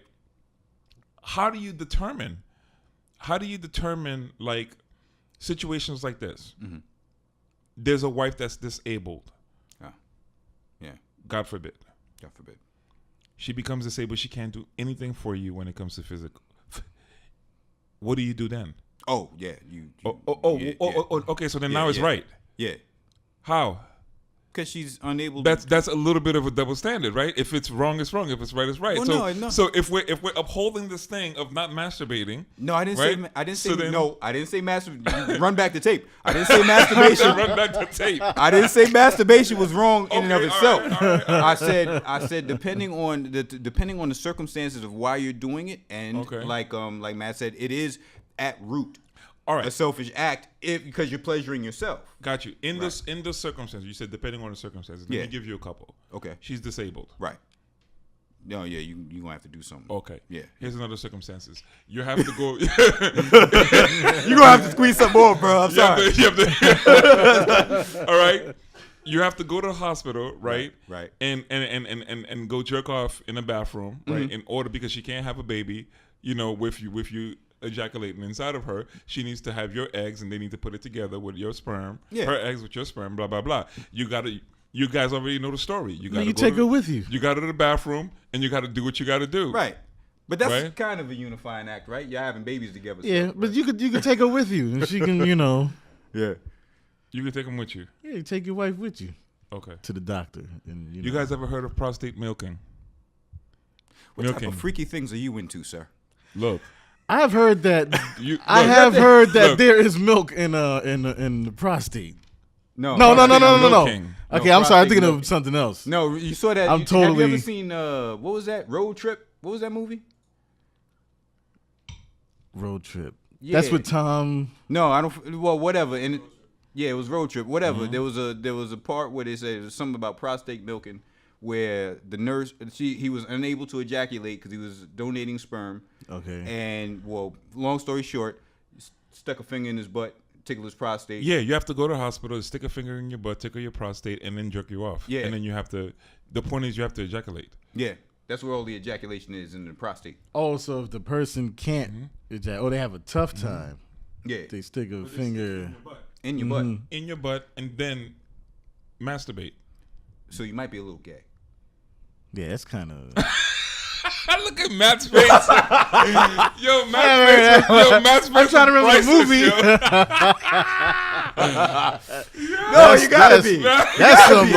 how do you determine like situations like this? Mm-hmm. There's a wife that's disabled. Yeah. God forbid. God forbid. She becomes disabled. She can't do anything for you when it comes to physical. What do you do then? Oh yeah. Okay. So then now it's right. Yeah. How? Because she's unable. That's a little bit of a double standard, right? If it's wrong, it's wrong. If it's right, it's right. Well, no. So if we're upholding this thing of not masturbating, No, I didn't right? say. I didn't say. So then- No, I didn't say masturbation. Run back the tape. I didn't say masturbation. run back to tape. I didn't say masturbation was wrong in and of Okay, itself. all right. I said depending on the circumstances of why you're doing it, and Okay. like Matt said, it is at root All right. a selfish act because you're pleasuring yourself. Got you. In this circumstance, you said depending on the circumstances. Let Yeah. me give you a couple. Okay. She's disabled. Right. No, yeah, you gonna have to do something. Okay. Yeah. Here's another circumstances. You have to go. You gonna have to squeeze some more, bro. I'm sorry. You have to all right. you have to go to the hospital, right? Right. And go jerk off in the bathroom, right? In order, because she can't have a baby, with you ejaculating inside of her. She needs to have your eggs, and they need to put it together with your sperm. Yeah. Her eggs with your sperm. Blah blah blah. You guys already know the story. You take her with you. You got to the bathroom, and you got to do what you got to do. Right. But that's Right? kind of a unifying act, right? You're having babies together. So, Yeah, but you could take her with you, and she can, Yeah. You can take them with you. yeah, you take your wife with you Okay. to the doctor, and You guys ever heard of prostate milking? What type of freaky things are you into, sir? Look. I have heard that. You, I look, have heard that look. there is milk in the prostate. No. No. milking. Okay, No, I'm sorry. I'm prostate thinking milking. of something else. No, you saw that. I'm Have you totally- ever seen, what was that? Road Trip? What was that movie? Road trip. Yeah. That's with Tom. No, I don't. Well, whatever. And it was Road Trip. Whatever. There was a part where they said it was something about prostate milking, where the nurse he was unable to ejaculate because he was donating sperm. Okay. And long story short, stuck a finger in his butt, tickled his prostate. Yeah, you have to go to the hospital, stick a finger in your butt, tickle your prostate, and then jerk you off. Yeah. And then you have to. The point is, you have to ejaculate. Yeah. That's where all the ejaculation is, in the prostate. Oh, so if the person can't ejaculate, they have a tough time. Yeah. They stick a finger. In your butt. In your butt, and then masturbate. So you might be a little gay. Yeah, that's kind of. Look at Matt's face. Yo, Matt's face. I'm trying to remember the movie. No, you gotta be. That's some.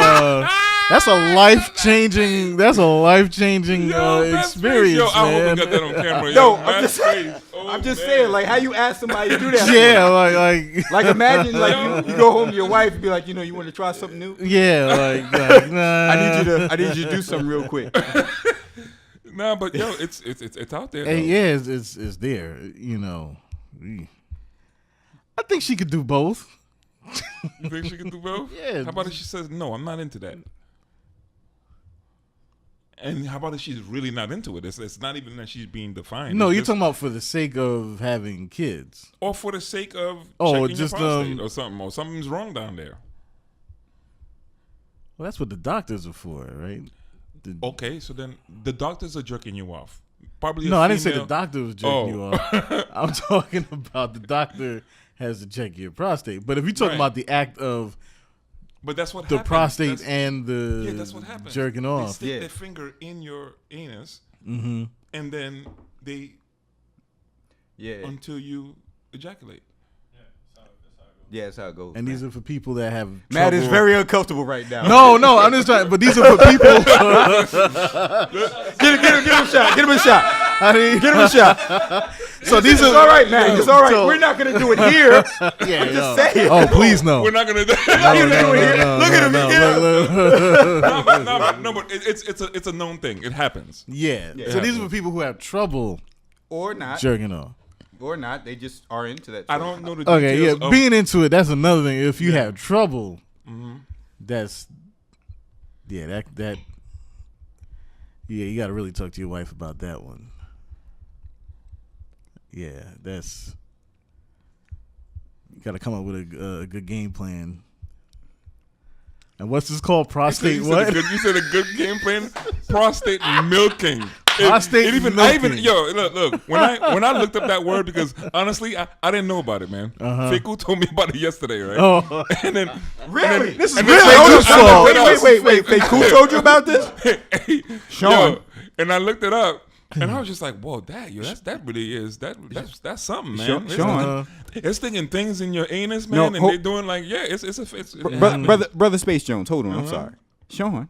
That's a life changing. That's a life changing experience, Yo, I hope we man. got that on camera. No, Yo, I'm Matt's face. Oh, I'm just man. saying, like, how you ask somebody to do that? Yeah, like Like, imagine, like, you go home to your wife and be like, you want to try something new? yeah, like nah. I need you to do something real quick. Nah, but yo, it's out there. Hey, though. yeah, it's there. I think she could do both. You think she can do both? Yeah. How about if she says no? I'm not into that. And how about if she's really not into it? It's not even that she's being defined. No, It's you're just- talking about for the sake of having kids. or for the sake of Oh, checking just, your prostate or something, or something's wrong down there. Well, that's what the doctors are for, right? Okay, so then the doctors are jerking you off. Probably. No, I I didn't say the doctor was jerking you Oh. off. I'm talking about the doctor has to check your prostate. But if you're talking Right. about the act of But that's what the happens. prostate That's- and the that's what happens. jerking They off. stick Yeah. their finger in your anus, Mm-hmm. and then they Yeah. until you ejaculate. Yeah, that's how it goes. And these are for people that have Matt is trouble- very uncomfortable right now. No, I'm just trying. But these are for people. Get him a shot. Get him a shot. I mean, Get him a shot. so these It's are all right, Matt. It's all right. So- We're not going to do it here. Yeah, I'm just saying. Oh, please no. We're not gonna do Look at him. no, but it's a known thing. It happens. Yeah. Yeah. So these are for people who have trouble Or not. jerking off. Or not. They just are into that. I don't know the Okay, yeah. details of- Being into it, that's another thing. If you have trouble, that's that. Yeah, you got to really talk to your wife about that one. Yeah, that's. You got to come up with a good game plan. And what's this called? Prostate You said what? you said a good game plan. Prostate milking. Prostate I milking. yo, look. When I looked up that word, because honestly, I didn't know about it, man. Faku told me about it yesterday, right? Oh, And then Really? this is and really then- good song. Wait. Who told you about this? Sean. Yo, and I looked it up, and I was just like, "Whoa, that really is that's something, man." Sean. It's thinking things in your anus, man, No, and they're doing like, yeah, it's Brother Space Jones, hold on. I'm sorry. Sean.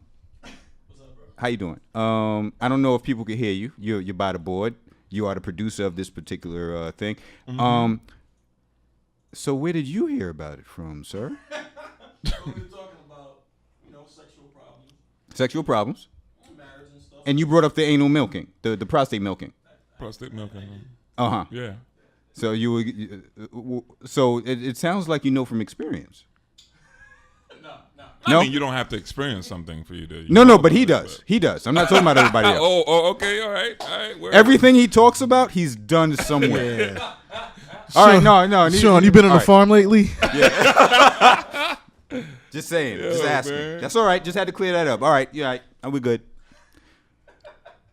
How you doing? I don't know if people can hear you. You're by the board. You are the producer of this particular thing. So where did you hear about it from, sir? We were talking about, sexual problems, Sexual problems. marriage and stuff. And you brought up the anal milking, the prostate milking. prostate milking. Uh-huh. Yeah. So so it sounds like you know from experience. I No? mean, you don't have to experience something for you to. No, but he does. He does. I'm not talking about everybody else. Okay, all right. Word. Everything he talks about, he's done somewhere. Yeah. All right, no. Sean, you been on all the right. farm lately? Just saying. Yo, just asking. man. That's all right. Just had to clear that up. All right. Yeah. All right. We good.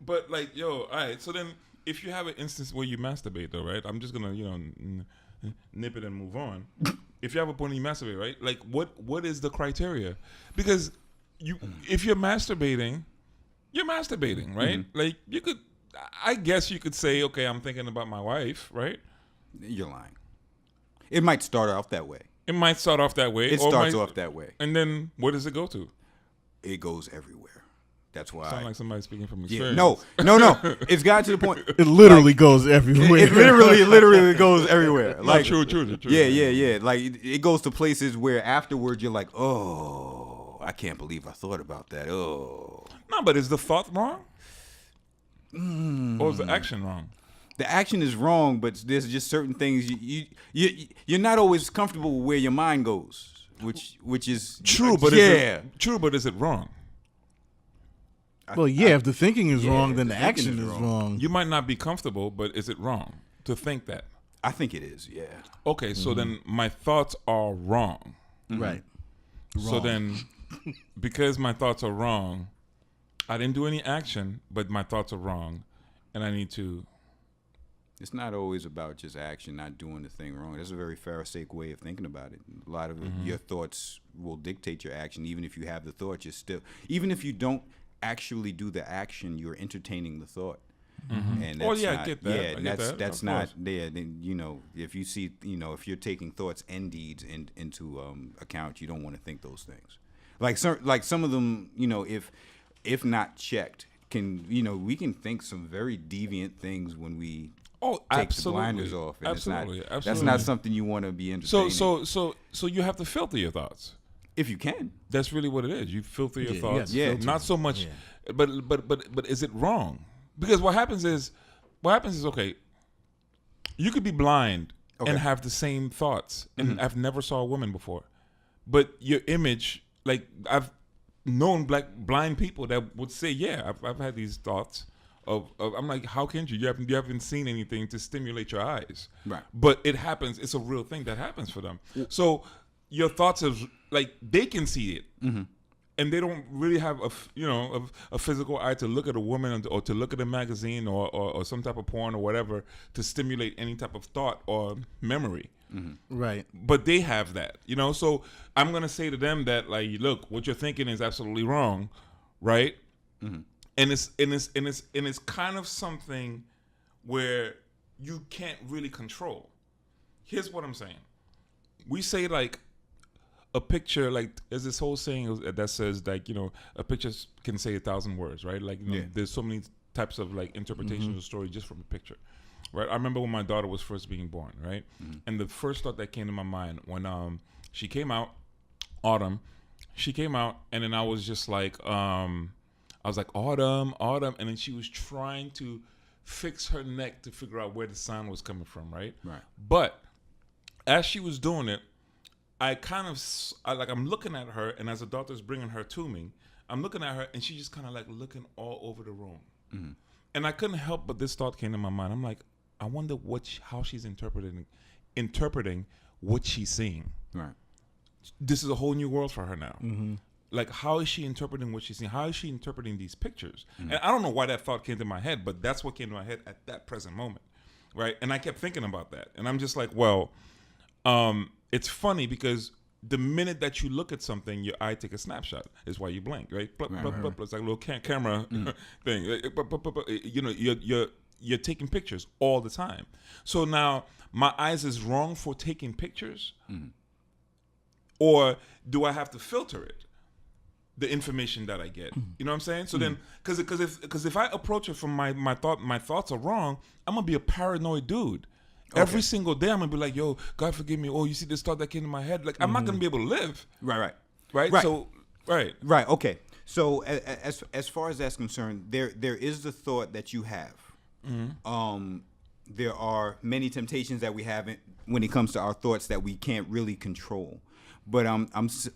But like, yo, all right. So then, if you have an instance where you masturbate, though, right? I'm just gonna, nip it and move on. If you have a point and you masturbate, right? Like, what is the criteria? Because if you're masturbating, right? Like, you could, I guess you could say, okay, I'm thinking about my wife, right? You're lying. It might start off that way. It might start off that way. It starts off that way. And then where does it go to? It goes everywhere. That's why. Sound like somebody speaking from Yeah, experience. no. It's gotten to the point. It literally goes everywhere. It literally goes everywhere. Like, true. Yeah. Like, it goes to places where afterwards you're like, oh, I can't believe I thought about that. Oh. No, but is the thought wrong? Or is the action wrong? The action is wrong, but there's just certain things you're not always comfortable with where your mind goes, which is true. But is it wrong? Well, yeah. If the thinking is wrong, then the action is wrong. You might not be comfortable, but is it wrong to think that? I think it is. Yeah. Okay, so then my thoughts are wrong. Right. So then, because my thoughts are wrong, I didn't do any action, but my thoughts are wrong, and I need to. It's not always about just action, not doing the thing wrong. That's a very Pharisaic way of thinking about it. A lot of your thoughts will dictate your action. Even if you have the thought, even if you don't actually do the action, you're entertaining the thought. And that's I get that. Yeah, I get that, that's of not course. there. Then if you see, if you're taking thoughts and deeds into account, you don't want to think those things. Like some of them, if not checked, we can think some very deviant things when we take the blinders off. And Absolutely. That's not something you want to be entertaining. So you have to filter your thoughts. If you can. That's really what it is. You filter your thoughts. Yeah. Not so much, but is it wrong? Because what happens is, okay, you could be blind and have the same thoughts, and I've never saw a woman before, but your image, like I've known blind people that would say, yeah, I've had these thoughts of I'm like, how can you? You haven't seen anything to stimulate your eyes, right? But it happens. It's a real thing that happens for them. So your thoughts is like they can see it. And they don't really have a physical eye to look at a woman or to look at a magazine or some type of porn or whatever to stimulate any type of thought or memory. Right. But they have that, So I'm gonna say to them that, like, look, what you're thinking is absolutely wrong, right? And it's kind of something where you can't really control. Here's what I'm saying. We say, like, a picture, like, there's this whole saying that says, like, a picture can say 1,000 words, right? Like, there's so many types of, like, interpretations of the story just from a picture, right? I remember when my daughter was first being born, right? And the first thought that came to my mind when she came out, Autumn, and then I was just like, Autumn, and then she was trying to fix her neck to figure out where the sound was coming from, right? Right. But as she was doing it, I'm looking at her, and as the doctor's bringing her to me, I'm looking at her, and she's just kind of like looking all over the room. And I couldn't help but this thought came to my mind. I'm like, I wonder how she's interpreting what she's seeing. Right. This is a whole new world for her now. Like, how is she interpreting what she's seeing? How is she interpreting these pictures? And I don't know why that thought came to my head, but that's what came to my head at that present moment, right? And I kept thinking about that, and I'm just like, well, it's funny because the minute that you look at something, your eye take a snapshot. Is why you blink, right? It's like a little camera thing. You're taking pictures all the time. So now my eyes is wrong for taking pictures, or do I have to filter it? The information that I get, you know what I'm saying? So then, because if I approach it from my thoughts are wrong, I'm gonna be a paranoid dude. Every single day, I'm gonna be like, "Yo, God forgive me." Oh, you see this thought that came to my head? Like, I'm not gonna be able to live. Right. So, right. Okay. So, as far as that's concerned, there is the thought that you have. There are many temptations that we have when it comes to our thoughts that we can't really control. But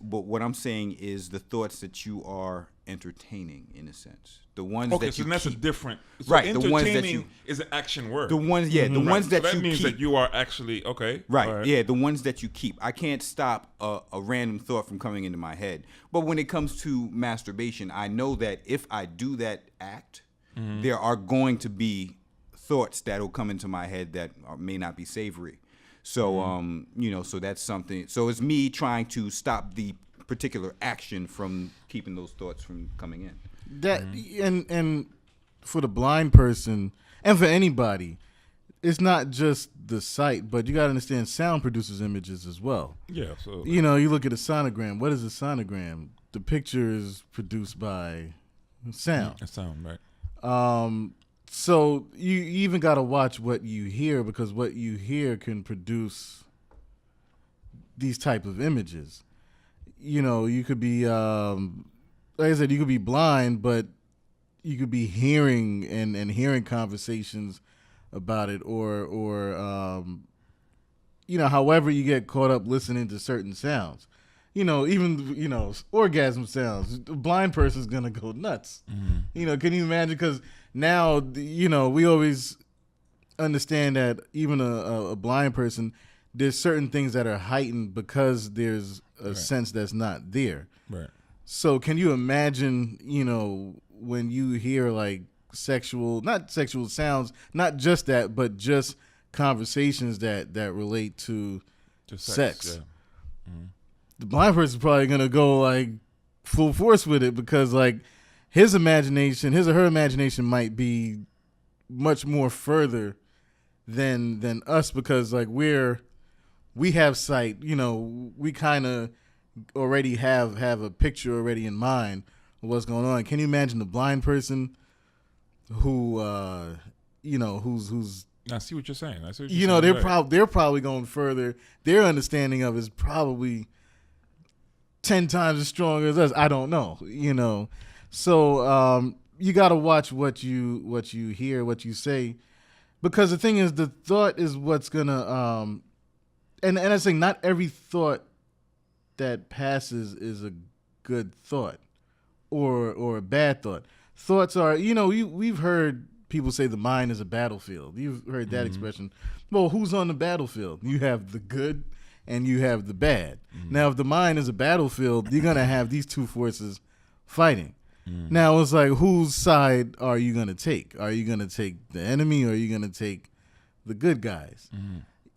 but what I'm saying is the thoughts that you are entertaining, in a sense, the ones Okay, that so you that's a keep. different. So Right, the ones that entertaining you- is an action word. The ones, yeah, the ones that so that you means keep. that you are actually okay. Right. all Yeah, the ones that you keep. I can't stop a random thought from coming into my head. But when it comes to masturbation, I know that if I do that act, there are going to be thoughts that will come into my head that may not be savory. So, so that's something. So it's me trying to stop the particular action from keeping those thoughts from coming in. That and for the blind person and for anybody, it's not just the sight, but you got to understand sound produces images as well. Yeah. So You know, you look at a sonogram. What is a sonogram? The picture is produced by sound. a sound, right? So you even got to watch what you hear, because what you hear can produce these type of images. You know, you could be, like I said, you could be blind, but you could be hearing and hearing conversations about it, or however you get caught up listening to certain sounds. You know, even, orgasm sounds. A blind person's going to go nuts. Can you imagine? Because now, we always understand that even a blind person, there's certain things that are heightened because there's a sense that's not there. Right. So can you imagine, when you hear like not sexual sounds, not just that, but just conversations that relate to sex. Yeah. The blind person's probably going to go like full force with it, because like his or her imagination might be much more further than us, because like we have sight, we kind of already have a picture already in mind of what's going on. Can you imagine the blind person who who's I see what you're saying. I see what you you're know saying. they're probably going further. Their understanding of it is probably 10 times as strong as us. I don't know, So you got to watch what you hear, what you say, because the thing is, the thought is what's gonna and I say not every thought that passes is a good thought or a bad thought. Thoughts are, we've heard people say the mind is a battlefield. You've heard that expression. Well, who's on the battlefield? You have the good and you have the bad. Now, if the mind is a battlefield, you're going to have these two forces fighting. Now, it's like, whose side are you going to take? Are you going to take the enemy, or are you going to take the good guys?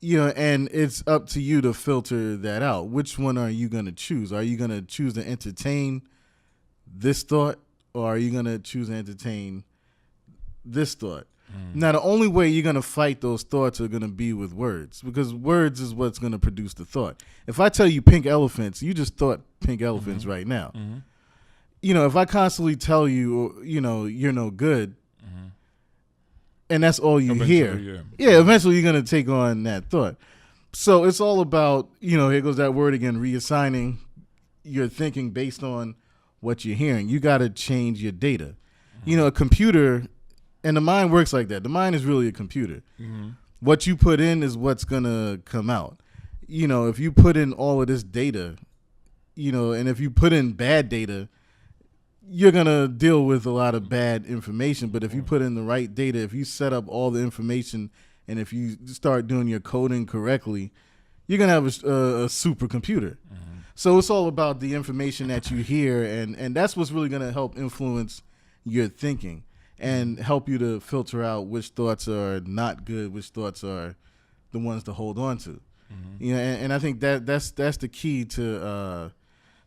And it's up to you to filter that out. Which one are you going to choose? Are you going to choose to entertain this thought, or are you going to choose to entertain this thought? Now, the only way you're going to fight those thoughts are going to be with words, because words is what's going to produce the thought. If I tell you pink elephants, you just thought pink elephants right now. If I constantly tell you, you're no good, and that's all you hear. Yeah, eventually you're going to take on that thought. So it's all about, here goes that word again, reassigning your thinking based on what you're hearing. You got to change your data. A computer, and the mind works like that. The mind is really a computer. What you put in is what's going to come out. If you put in all of this data, and if you put in bad data, you're going to deal with a lot of bad information. But if you put in the right data, if you set up all the information, and if you start doing your coding correctly, you're going to have a supercomputer. So it's all about the information that you hear, and that's what's really going to help influence your thinking and help you to filter out which thoughts are not good, which thoughts are the ones to hold on to. And I think that's the key to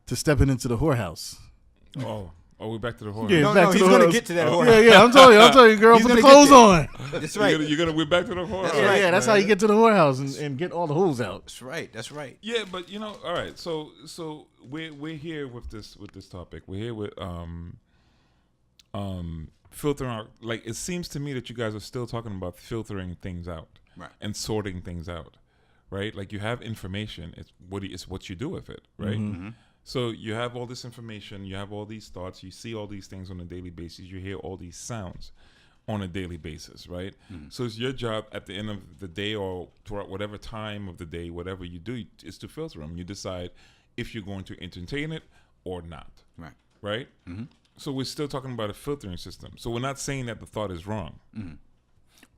stepping into the whorehouse. Oh, we're back to the horror. Yeah, No, back to he's the going to whorehouse. get to that horror. Yeah, I'm telling you, girl, He's put the gonna get clothes there. on. That's right. We're back to the horror. That's All right. Yeah, that's how you get to the whorehouse and get all the holes out. That's right. That's right. Yeah, but all right. So we're here with this topic. We're here with filtering out. Like, it seems to me that you guys are still talking about filtering things out, Right. and sorting things out, right? Like, you have information. It's what you do with it, right? So you have all this information, you have all these thoughts, you see all these things on a daily basis, you hear all these sounds on a daily basis, right? So it's your job at the end of the day, or throughout whatever time of the day, whatever you do, is to filter them. You decide, if you're going to entertain it or not. Right. Right? Mm-hmm. So we're still talking about a filtering system. So we're not saying that the thought is wrong. Mm-hmm.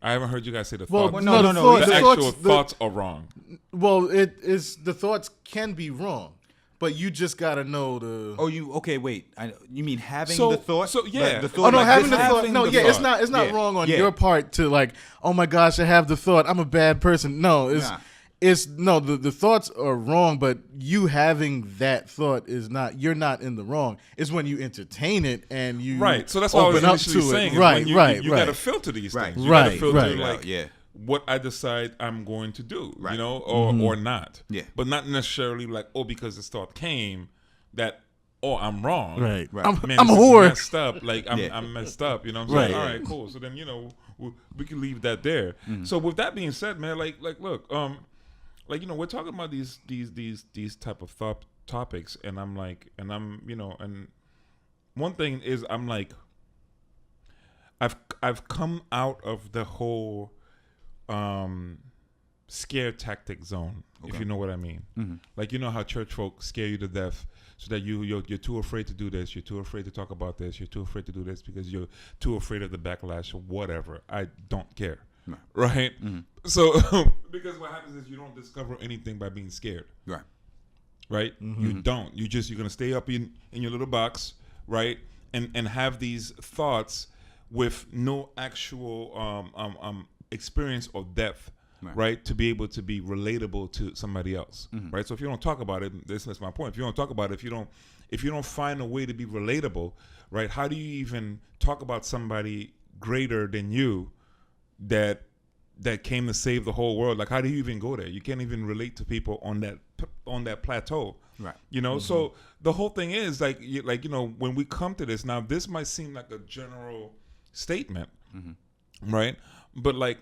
I haven't heard you guys say the Well, thoughts. no, The the actual thoughts, thoughts are wrong. Well, it is the thoughts can be wrong, but you just gotta know the. Oh, you wait? You mean having So- the thought? so, yeah. the Oh, thought Oh no, like having this the happened? thought. No, the yeah, thought. it's not Yeah. wrong on Yeah. your part to like, oh my gosh, I have the thought. I'm a bad person. No, Nah. the thoughts are wrong, but you having that thought is not. You're not in the wrong. It's when you entertain it and you Right. So that's what I was open up initially to saying. it. is Right, when you, right, You right. got to filter these Right. things. You got to Right, filter right. like Yeah. what I decide I'm going to do, Right. you know, or not. Yeah. But not necessarily like, because this thought came that, I'm wrong. Right. Right. I'm Man, a this is whore. messed up. Like I'm, Yeah. I'm messed up. You know what I'm saying? Right. All right, cool. So then we can leave that there. So with that being said, man, like look, we're talking about these type of topics, and I'm like, and one thing is I'm like, I've come out of the whole scare tactic zone, if you know what I mean. Mm-hmm. Like, you know how church folk scare you to death so that you're too afraid to do this, you're too afraid to talk about this, you're too afraid to do this because you're too afraid of the backlash or whatever. I don't care. No. Right? Mm-hmm. So, because what happens is you don't discover anything by being scared. Right. Right? Mm-hmm. You don't. You're going to stay up in your little box, right? And have these thoughts with no actual experience or depth, right? To be able to be relatable to somebody else, right? So if you don't talk about it, that's my point. If you don't talk about it, if you don't find a way to be relatable, right? How do you even talk about somebody greater than you that came to save the whole world? Like, how do you even go there? You can't even relate to people on that plateau, right? You know. Mm-hmm. So the whole thing is like when we come to this now, this might seem like a general statement, right? But like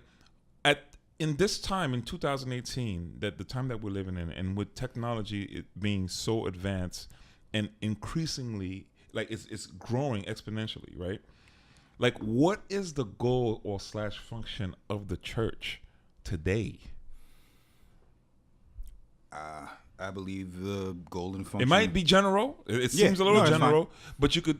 in this time in 2018, that the time that we're living in, and with technology it being so advanced and increasingly like it's growing exponentially, right? Like, what is the goal or / function of the church today? I believe the golden function. It might be general. It seems a little general, but you could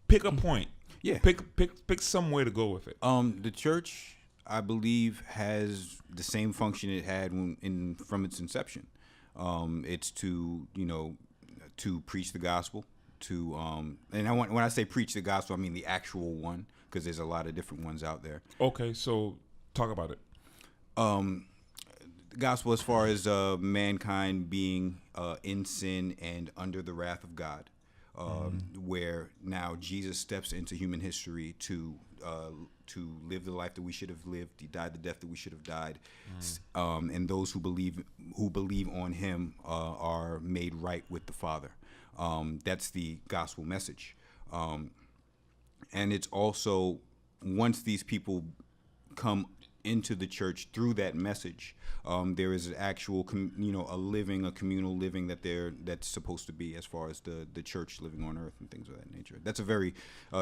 pick a point. Yeah. Pick some way to go with it. The church, I believe, has the same function it had from its inception. It's to preach the gospel. And when I say preach the gospel, I mean the actual one, because there's a lot of different ones out there. Okay, so talk about it. The gospel, as far as mankind being in sin and under the wrath of God, where now Jesus steps into human history to live the life that we should have lived. He died the death that we should have died, and those who believe on Him are made right with the Father. That's the gospel message. And it's also, once these people come into the church through that message, there is an actual, a communal living that's supposed to be, as far as the church living on earth and things of that nature. That's a very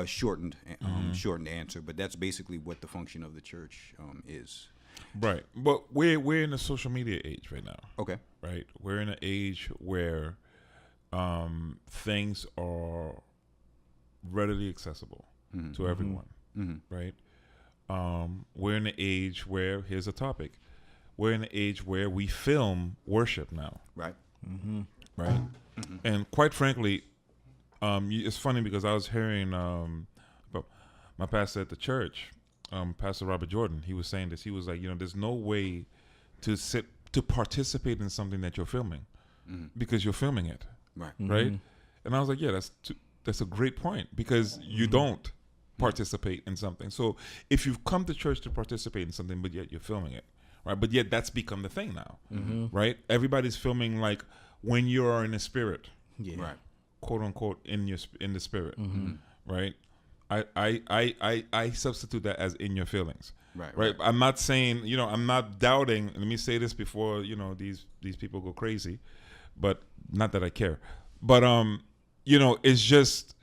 shortened answer, but that's basically what the function of the church is. Right, but we're in a social media age right now. Okay. Right, we're in an age where things are readily accessible to everyone, right? We're in an age where, here's a topic, we're in an age where we film worship now. Right. Right. And quite frankly, it's funny because I was hearing about my pastor at the church, Pastor Robert Jordan. He was saying this. He was like, there's no way to participate in something that you're filming because you're filming it. Right. Right. And I was like, yeah, that's a great point, because you don't participate in something. So if you've come to church to participate in something, but yet you're filming it, right? But yet that's become the thing now, right? Everybody's filming like when you are in the spirit, right? Quote unquote in the spirit, right? I substitute that as in your feelings, right? I'm not saying, I'm not doubting. Let me say this before these people go crazy, but not that I care. But it's just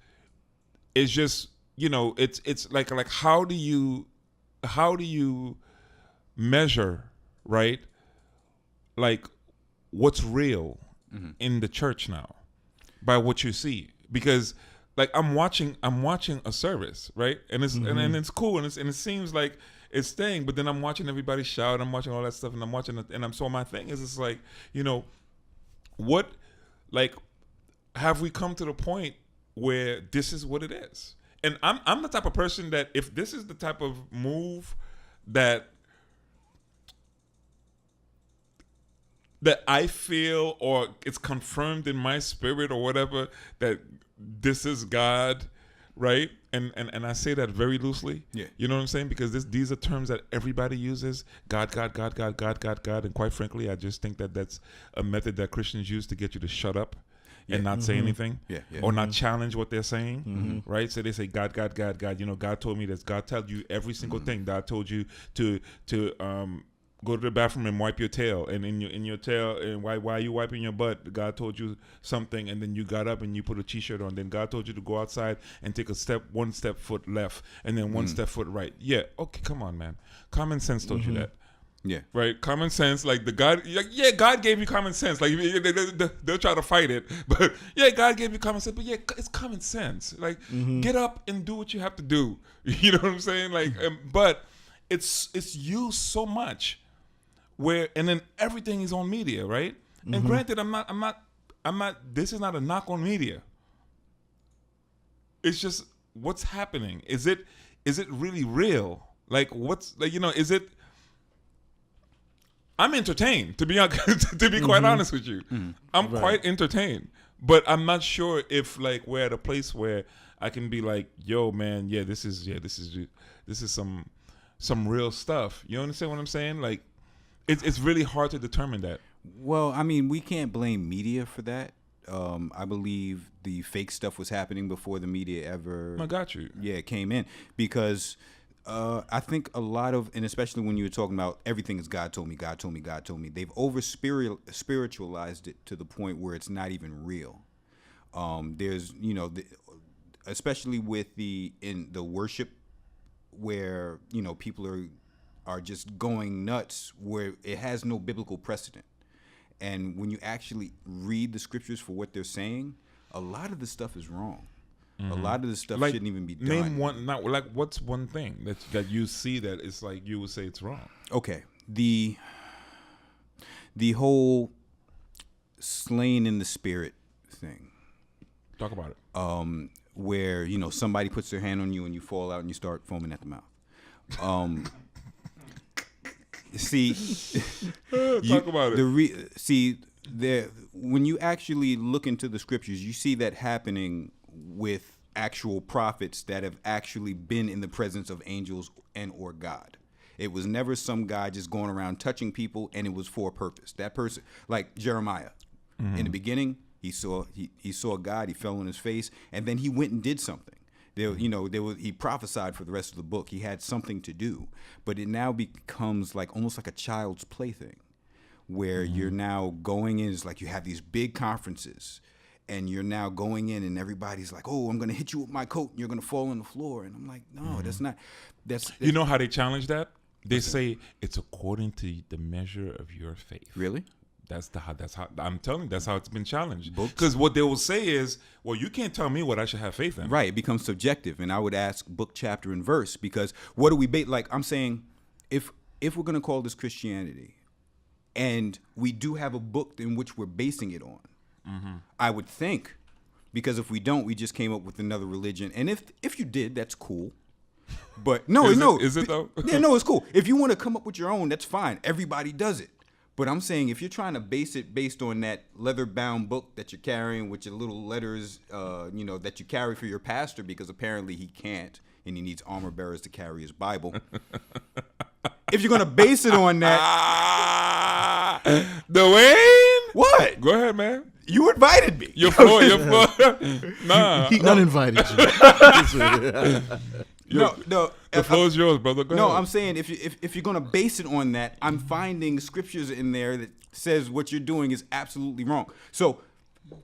it's like how do you measure, right? Like what's real in the church now by what you see, because like I'm watching a service, right, and it's and it's cool, and it seems like it's staying, but then I'm watching everybody shout, I'm watching all that stuff, and I'm watching it, and I'm so my thing is it's like, you know, what, like, have we come to the point where this is what it is? And I'm the type of person that if this is the type of move that I feel, or it's confirmed in my spirit or whatever, that this is God, right? And I say that very loosely. Yeah. You know what I'm saying? Because these are terms that everybody uses. God. And quite frankly, I just think that that's a method that Christians use to get you to shut up and not say anything. Yeah. Or not challenge what they're saying. Right? So they say God. You know, God told me this. God tells you every single thing. God told you to go to the bathroom and wipe your tail, and in your tail, and why are you wiping your butt? God told you something, and then you got up and you put a t-shirt on. Then God told you to go outside and take one step foot left, and then one step foot right. Yeah, okay, come on, man. Common sense told you that. Yeah. Right? Common sense, like God gave you common sense. Like they'll try to fight it, but yeah, God gave you common sense. But yeah, it's common sense. Like get up and do what you have to do. You know what I'm saying? Like, but it's used so much. And then everything is on media, right? And granted, I'm not. This is not a knock on media. It's just what's happening. Is it really real? Like what's like, you know? Is it? I'm entertained, to be quite honest with you. I'm quite entertained, but I'm not sure if like we're at a place where I can be like, yo, man, this is some real stuff. You understand what I'm saying? Like. It's really hard to determine that. Well, I mean, we can't blame media for that. I believe the fake stuff was happening before the media ever. I got you. Yeah, came in, because I think a lot of, and especially when you were talking about everything is God told me, they've over spiritualized it to the point where it's not even real. There's, you know, especially with in the worship, where, you know, people are just going nuts, where it has no biblical precedent. And when you actually read the scriptures for what they're saying, a lot of the stuff is wrong. A lot of the stuff shouldn't even be done. Name one, not like what's one thing that you see that it's like you would say it's wrong. Okay, the whole slain in the spirit thing. Talk about it. Where, you know, somebody puts their hand on you and you fall out and you start foaming at the mouth. See, talk about it. When you actually look into the scriptures, you see that happening with actual prophets that have actually been in the presence of angels and or God. It was never some guy just going around touching people, and it was for a purpose. That person, like Jeremiah, in the beginning, he saw God, he fell on his face, and then he went and did something. He prophesied for the rest of the book. He had something to do, but it now becomes like almost like a child's plaything, where you're now going in. It's like you have these big conferences, and you're now going in, and everybody's like, "Oh, I'm going to hit you with my coat, and you're going to fall on the floor." And I'm like, "No, that's not." That's you know how they challenge that? They say it's according to the measure of your faith. Really? That's how I'm telling you. That's how it's been challenged. Because what they will say is, well, you can't tell me what I should have faith in. Right. It becomes subjective, and I would ask book, chapter, and verse, because what do we like? I'm saying, if we're going to call this Christianity, and we do have a book in which we're basing it on, I would think, because if we don't, we just came up with another religion. And if you did, that's cool. But is it though? Yeah, no, it's cool. If you want to come up with your own, that's fine. Everybody does it. But I'm saying, if you're trying to base it based on that leather-bound book that you're carrying with your little letters, that you carry for your pastor, because apparently he can't, and he needs armor bearers to carry his Bible. If you're going to base it on that... Dwayne? What? Go ahead, man. You invited me. Your floor. Nah. He uninvited you. No. The floor is yours, brother. Go ahead. I'm saying, if you're gonna base it on that, I'm finding scriptures in there that says what you're doing is absolutely wrong. So,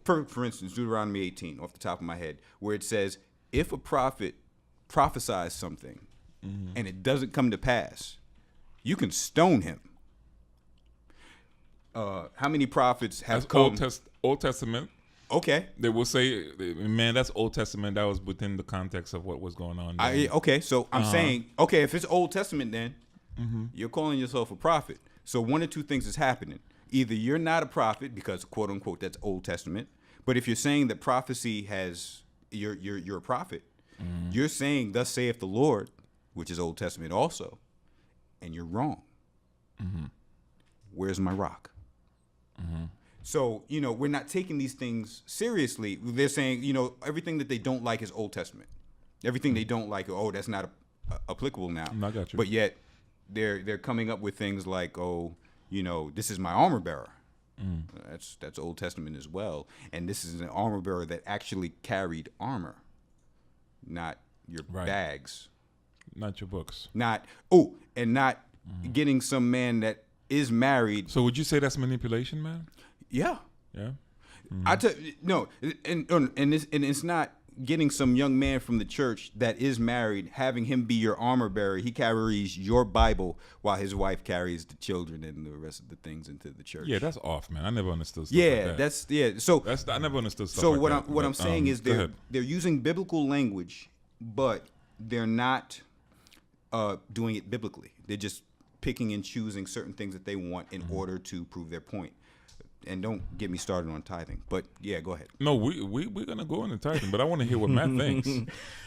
for instance, Deuteronomy 18, off the top of my head, where it says, if a prophet prophesies something and it doesn't come to pass, you can stone him. How many prophets have come? Old Testament. Okay. They will say, man, that's Old Testament. That was within the context of what was going on. Okay, so I'm saying, okay, if it's Old Testament, then you're calling yourself a prophet. So one or two things is happening. Either you're not a prophet because, quote unquote, that's Old Testament. But if you're saying that prophecy has, you're a prophet, you're saying, thus saith the Lord, which is Old Testament also, and you're wrong. Where's my rock? So, we're not taking these things seriously. They're saying, everything that they don't like is Old Testament. Everything they don't like, that's not applicable now. I got you. But yet, they're coming up with things like, this is my armor bearer. That's Old Testament as well. And this is an armor bearer that actually carried armor, not your bags. Not your books. Not getting some man that is married. So would you say that's manipulation, man? Yeah. Yeah. No, and it's not getting some young man from the church that is married, having him be your armor bearer. He carries your Bible while his wife carries the children and the rest of the things into the church. Yeah, that's off, man. I never understood stuff like that. So I never understood stuff so like that. what I'm saying is they're using biblical language, but they're not doing it biblically. They're just picking and choosing certain things that they want in order to prove their point. And don't get me started on tithing. But yeah, go ahead. No, we're gonna go into tithing, but I want to hear what Matt thinks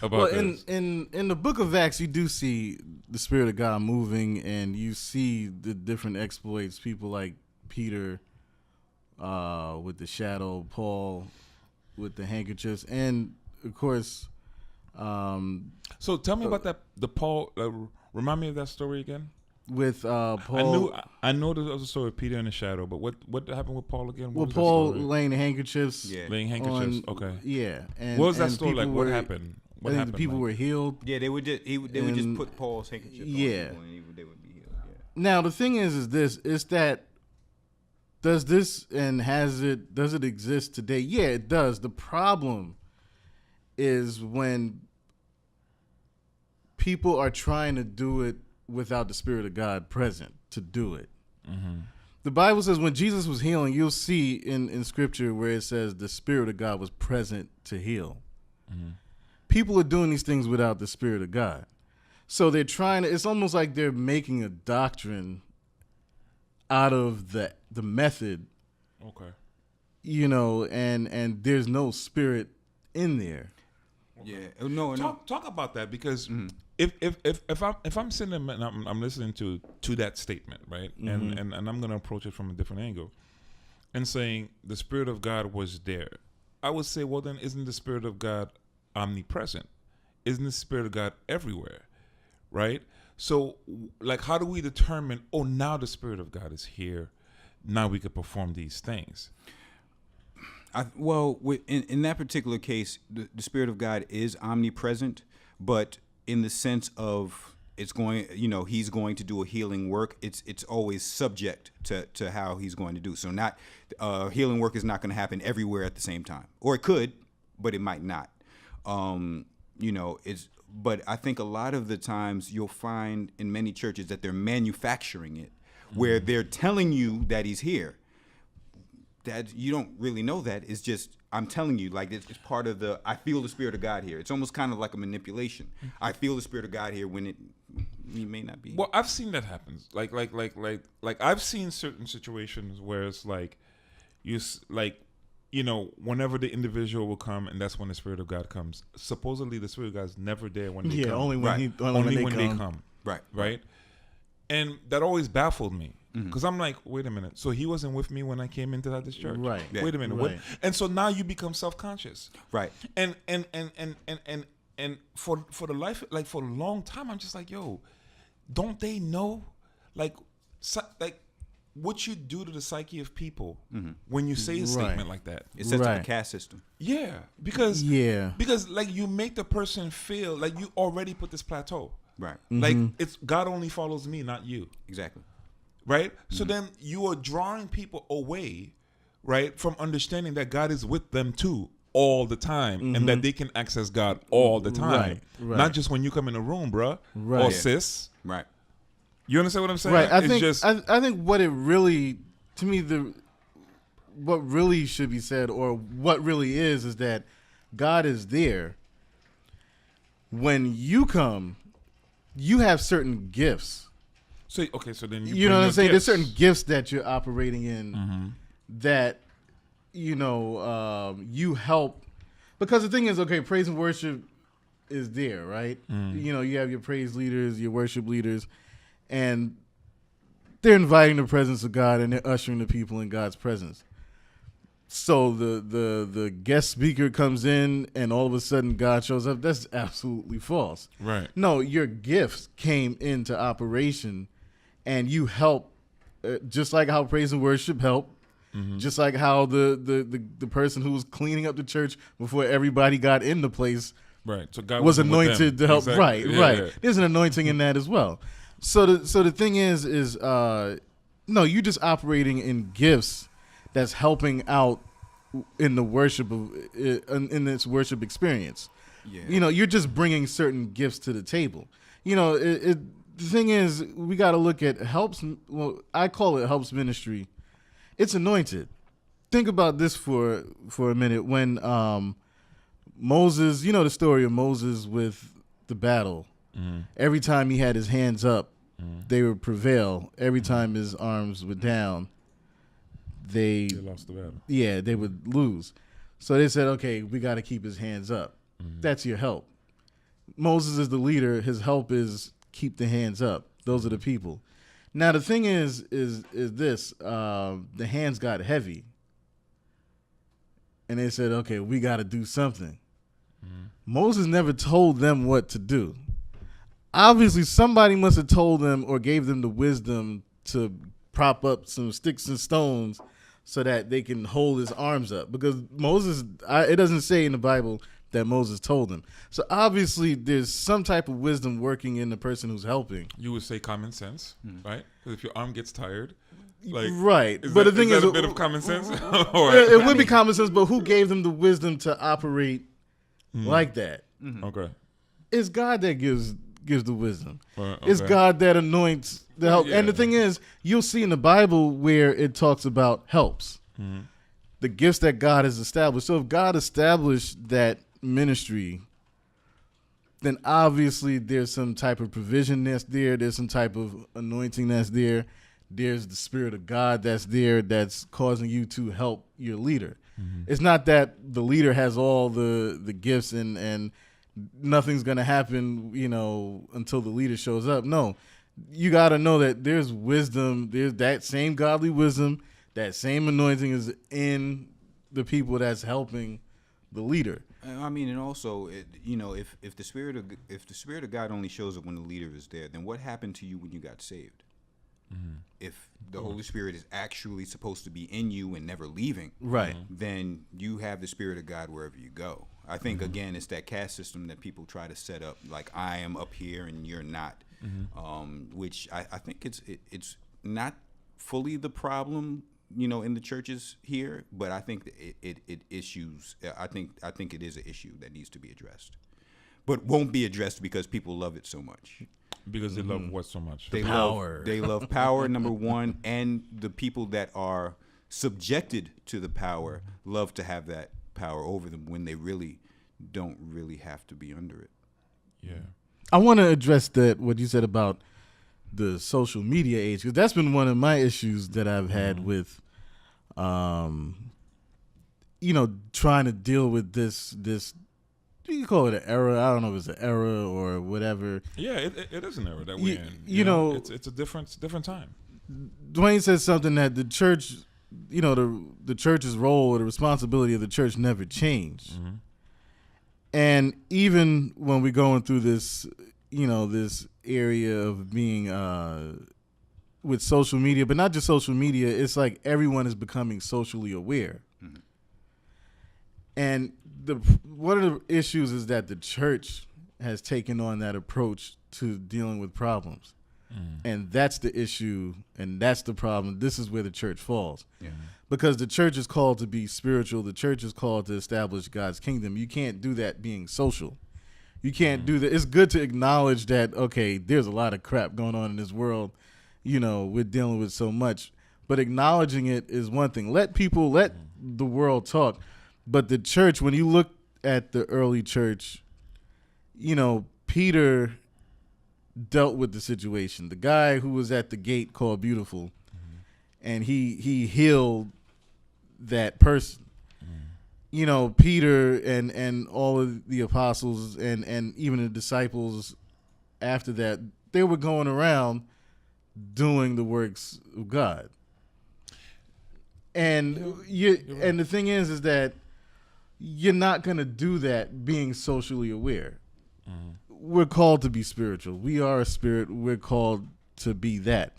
about this. In the book of Acts, you do see the Spirit of God moving, and you see the different exploits. People like Peter with the shadow, Paul with the handkerchiefs, and of course. So tell me about that. The Paul. Remind me of that story again. With Paul, I know there was a story of Peter in the shadow, but what happened with Paul again? Well, Paul laying the handkerchiefs. Yeah. Laying handkerchiefs. Okay. Yeah. And, what was that story like? What happened? What happened? The people were healed. Yeah, they would just put Paul's handkerchief on people and they would be healed. Yeah. Now the thing is that does it exist today? Yeah, it does. The problem is when people are trying to do it without the Spirit of God present to do it. The Bible says when Jesus was healing, you'll see in Scripture where it says the Spirit of God was present to heal. People are doing these things without the Spirit of God. So they're trying to, it's almost like they're making a doctrine out of the method. Okay. And there's no Spirit in there. Yeah. No. Talk about that because if I'm sitting there and I'm listening to that statement, right, and I'm gonna approach it from a different angle, and saying the Spirit of God was there, I would say, well, then isn't the Spirit of God omnipresent? Isn't the Spirit of God everywhere, right? So, like, how do we determine? Oh, now the Spirit of God is here. Now we can perform these things. In that particular case, the Spirit of God is omnipresent, but in the sense of he's going to do a healing work. It's always subject to how he's going to do. So not healing work is not going to happen everywhere at the same time, or it could, but it might not. But I think a lot of the times you'll find in many churches that they're manufacturing it, where they're telling you that he's here. That you don't really know that. It's just, I'm telling you, like, it's part of I feel the Spirit of God here. It's almost kind of like a manipulation. I feel the Spirit of God here when he may not be. Well, I've seen that happen. Like I've seen certain situations where it's like, whenever the individual will come, and that's when the Spirit of God comes. Supposedly, the Spirit of God is never there when they come. Only when they come. Right. And that always baffled me. Because I'm like, wait a minute. So he wasn't with me when I came into this church. Right. Yeah. Wait a minute. Right. What? And so now you become self-conscious. Right. And for the life, like, for a long time, I'm just like, yo, don't they know, like what you do to the psyche of people when you say a statement like that? It sets up a caste system. Yeah. Because like you make the person feel like you already put this plateau. Right. Like it's God only follows me, not you. Exactly. Right? So then you are drawing people away, right, from understanding that God is with them too all the time and that they can access God all the time. Right. Not just when you come in the room, bruh, or sis. Right. You understand what I'm saying? Right. I think what it really, to me, really should be said, or what really is that God is there. When you come, you have certain gifts. So then You know what I'm saying? There's certain gifts that you're operating in that, you help. Because the thing is, praise and worship is there, right? You have your praise leaders, your worship leaders, and they're inviting the presence of God and they're ushering the people in God's presence. So the guest speaker comes in and all of a sudden God shows up. That's absolutely false. Right. No, your gifts came into operation and you help, just like how praise and worship help, just like how the person who was cleaning up the church before everybody got in the place so God was wasn't with anointed them. to help. Exactly. Right. Yeah. There's an anointing in that as well. So the thing is no, you're just operating in gifts that's helping out in the worship of in this worship experience. Yeah. You're just bringing certain gifts to the table. The thing is, we got to look at helps. Well, I call it helps ministry. It's anointed. Think about this for a minute. When Moses, the story of Moses with the battle. Every time he had his hands up, they would prevail. Every time his arms were down, they lost the battle. Yeah, they would lose. So they said, okay, we got to keep his hands up. That's your help. Moses is the leader. His help is keep the hands up. Those are the people. Now the thing is this: the hands got heavy, and they said, okay, we got to do something. Moses never told them what to do. Obviously, somebody must have told them or gave them the wisdom to prop up some sticks and stones so that they can hold his arms up. Because Moses, it doesn't say in the Bible that Moses told them. So obviously, there's some type of wisdom working in the person who's helping. You would say common sense, right? Because if your arm gets tired, right. But the thing is, a bit of common sense. It would be common sense, but who gave them the wisdom to operate like that? Okay. It's God that gives the wisdom. Okay. It's God that anoints the help. Yeah. And the thing is, you'll see in the Bible where it talks about helps. The gifts that God has established. So if God established that ministry, then obviously there's some type of provision that's there. There's some type of anointing that's there. There's the Spirit of God that's there that's causing you to help your leader. It's not that the leader has all the gifts and nothing's going to happen, until the leader shows up. No, you got to know that there's wisdom. There's that same godly wisdom, that same anointing is in the people that's helping the leader. I mean, and also, if the Spirit of God only shows up when the leader is there, then what happened to you when you got saved? If the Holy Spirit is actually supposed to be in you and never leaving, right? Then you have the Spirit of God wherever you go. I think again, it's that caste system that people try to set up, like I am up here and you're not, which I think it's not fully the problem, in the churches here, but I think it issues. I think it is an issue that needs to be addressed, but won't be addressed because people love it so much. Because they love what so much? They power. They love power, number one, and the people that are subjected to the power love to have that power over them when they really don't really have to be under it. Yeah. I want to address what you said about the social media age, because that's been one of my issues that I've had with, trying to deal with this. You can call it an era. I don't know if it's an era or whatever. Yeah, it is an era that we're in. It's a different time. Dwayne said something that the church, the church's role or the responsibility of the church never changed. And even when we're going through this, this area of being with social media, but not just social media, it's like everyone is becoming socially aware. And one of the issues is that the church has taken on that approach to dealing with problems. And that's the issue, and that's the problem. This is where the church falls. Yeah. Because the church is called to be spiritual. The church is called to establish God's kingdom. You can't do that being social. You can't do that. It's good to acknowledge that, okay, there's a lot of crap going on in this world. We're dealing with so much. but acknowledging it is one thing. Let the world talk. But the church, when you look at the early church, Peter dealt with the situation. The guy who was at the gate called Beautiful, and he healed that person. Peter and all of the apostles and even the disciples after that, they were going around doing the works of God. And the thing is that you're not going to do that being socially aware. We're called to be spiritual. We are a spirit. We're called to be that.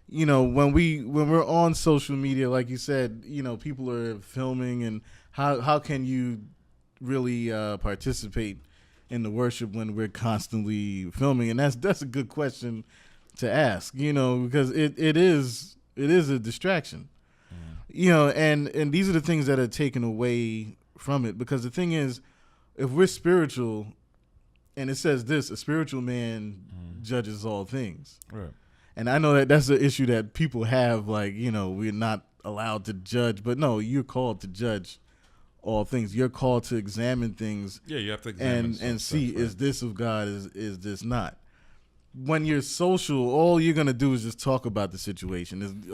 When we're on social media, like you said, people are filming, and how can you really participate in the worship when we're constantly filming? And that's a good question to ask, because it is a distraction. And these are the things that are taken away from it, because the thing is, if we're spiritual, and it says this, a spiritual man judges all things. Right. And I know that that's an issue that people have, like, we're not allowed to judge, but no, you're called to judge all things. You're called to examine things. Yeah, you have to examine and see, stuff, right? Is this of God? Is this not? When you're social, all you're gonna do is just talk about the situation.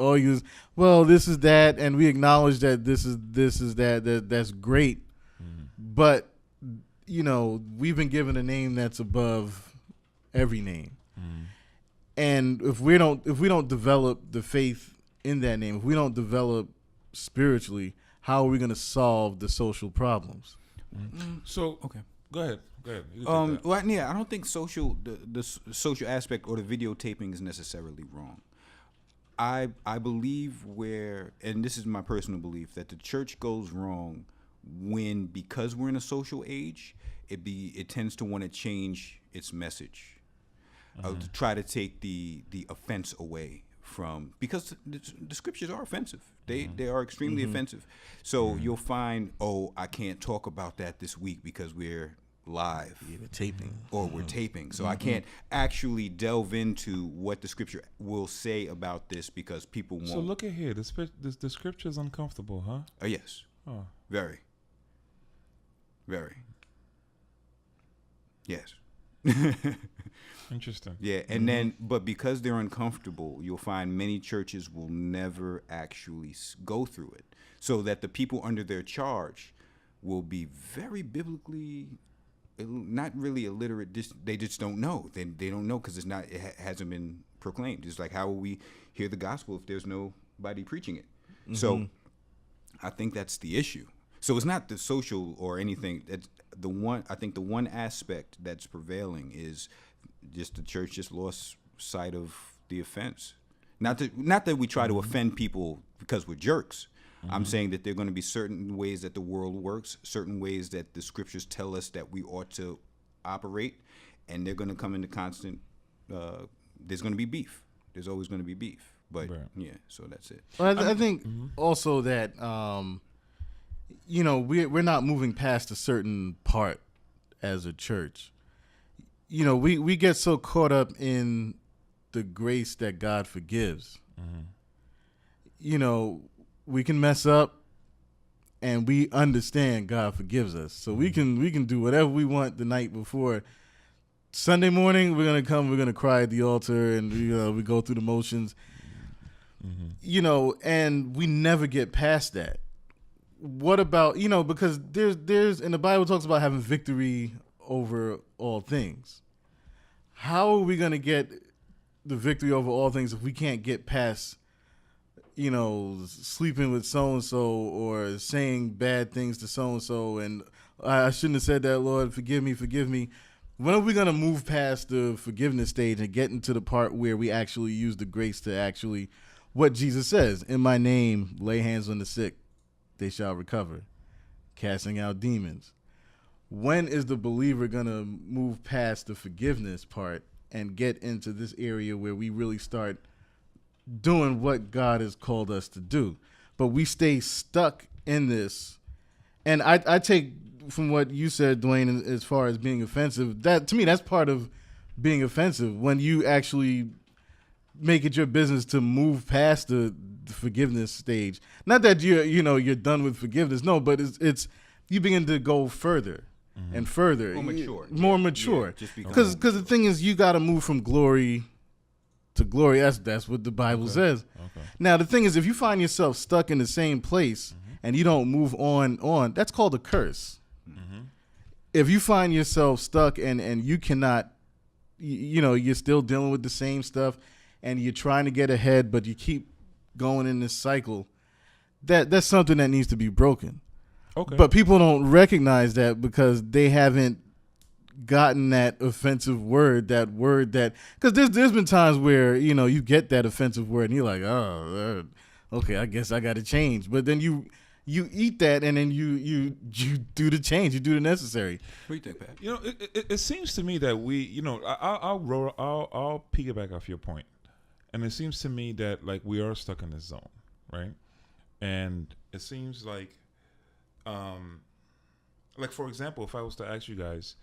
Well, this is that, and we acknowledge that this is that's great, but we've been given a name that's above every name. And if we don't develop the faith in that name, if we don't develop spiritually, how are we going to solve the social problems? So Okay. Go ahead. You take that. Well, yeah, I don't think the social aspect or the videotaping is necessarily wrong. I believe and this is my personal belief, that the church goes wrong because we're in a social age, it tends to want to change its message, to try to take the offense away from, because the scriptures are offensive. They are extremely offensive. So you'll find, I can't talk about that this week because we're live, We're taping, or we're taping, so I can't actually delve into what the scripture will say about this because people won't. So look at here. The scripture is uncomfortable, huh? Yes. Oh. Very. Yes. Interesting. Yeah, and then, but because they're uncomfortable, you'll find many churches will never actually go through it, so that the people under their charge will be very biblically, not really illiterate. They just don't know. They don't know because it hasn't been proclaimed. It's like, how will we hear the gospel if there's nobody preaching it? So I think that's the issue. So it's not the social or anything. I think the one aspect that's prevailing is just the church just lost sight of the offense. Not that we try to offend people because we're jerks. I'm saying that there are going to be certain ways that the world works, certain ways that the scriptures tell us that we ought to operate, and they're going to come into constant. There's going to be beef. There's always going to be beef. But yeah, so that's it. Well, I think also that we're not moving past a certain part as a church. We get so caught up in the grace that God forgives. We can mess up, and we understand God forgives us. So we can do whatever we want the night before. Sunday morning, we're gonna cry at the altar, and we go through the motions. And we never get past that. What about, because there's and the Bible talks about having victory over all things. How are we going to get the victory over all things if we can't get past, sleeping with so-and-so or saying bad things to so-and-so, and I shouldn't have said that, Lord, forgive me. When are we going to move past the forgiveness stage and get into the part where we actually use the grace to actually, what Jesus says, in my name, lay hands on the sick, they shall recover, casting out demons. When is the believer going to move past the forgiveness part and get into this area where we really start doing what God has called us to do? But we stay stuck in this. And I take from what you said, Dwayne, as far as being offensive, that to me, that's part of being offensive, when you actually make it your business to move past the forgiveness stage. Not that you're done with forgiveness. No, but it's you begin to go further and further, more mature. Because the thing is, you got to move from glory to glory. That's what the Bible says. Okay. Now the thing is, if you find yourself stuck in the same place and you don't move on, that's called a curse. If you find yourself stuck and you cannot, you're still dealing with the same stuff and you're trying to get ahead, but you keep going in this cycle, that's something that needs to be broken. Okay. But people don't recognize that because they haven't gotten that offensive word, because there's been times where, you get that offensive word and you're like, oh, okay, I guess I got to change. But then you eat that and then you do the change, you do the necessary. What do you think, Pat? It seems to me that I'll piggyback off your point, and it seems to me that like we are stuck in this zone, right? And it seems like for example, if I was to ask you guys,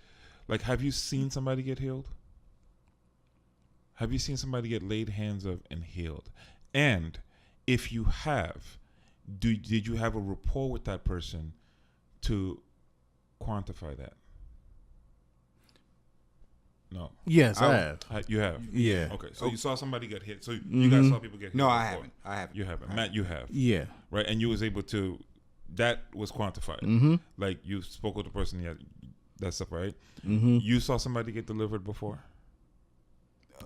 like, have you seen somebody get healed? Have you seen somebody get laid hands of and healed? And if you have, did you have a rapport with that person to quantify that? No. Yes, I have. You have? Yeah. Okay, so you saw somebody get hit. So you guys saw people get hit. No, I before. haven't. You haven't. Matt, you have. Yeah. Right, and you was able to, that was quantified. Like you spoke with the person, that stuff, right? You saw somebody get delivered before?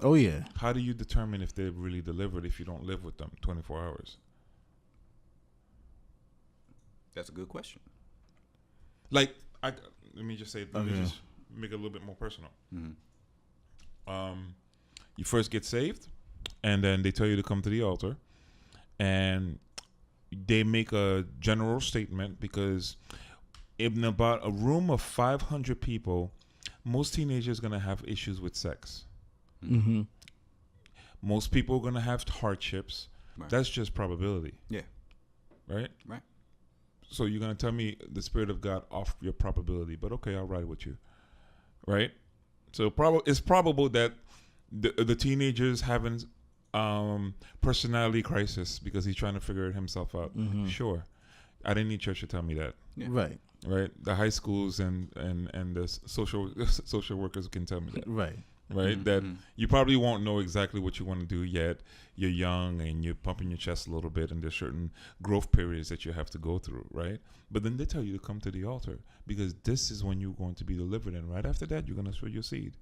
Oh, yeah. How do you determine if they're really delivered if you don't live with them 24 hours? That's a good question. Like, let me just say, let me just make it a little bit more personal. You first get saved, and then they tell you to come to the altar, and they make a general statement because in about a room of 500 people, most teenagers are going to have issues with sex. Most people are going to have hardships. Right. That's just probability. Yeah. Right? Right. So you're going to tell me the Spirit of God off your probability, but okay, I'll ride with you. Right? So it's probable that the teenager's having personality crisis because he's trying to figure himself out. Sure. I didn't need church to tell me that. Yeah. Right. Right. The high schools and the social workers can tell me that. Right. Right. That you probably won't know exactly what you want to do yet. You're young and you're pumping your chest a little bit, and there's certain growth periods that you have to go through. Right. But then they tell you to come to the altar because this is when you're going to be delivered, and right after that, you're going to sow your seed.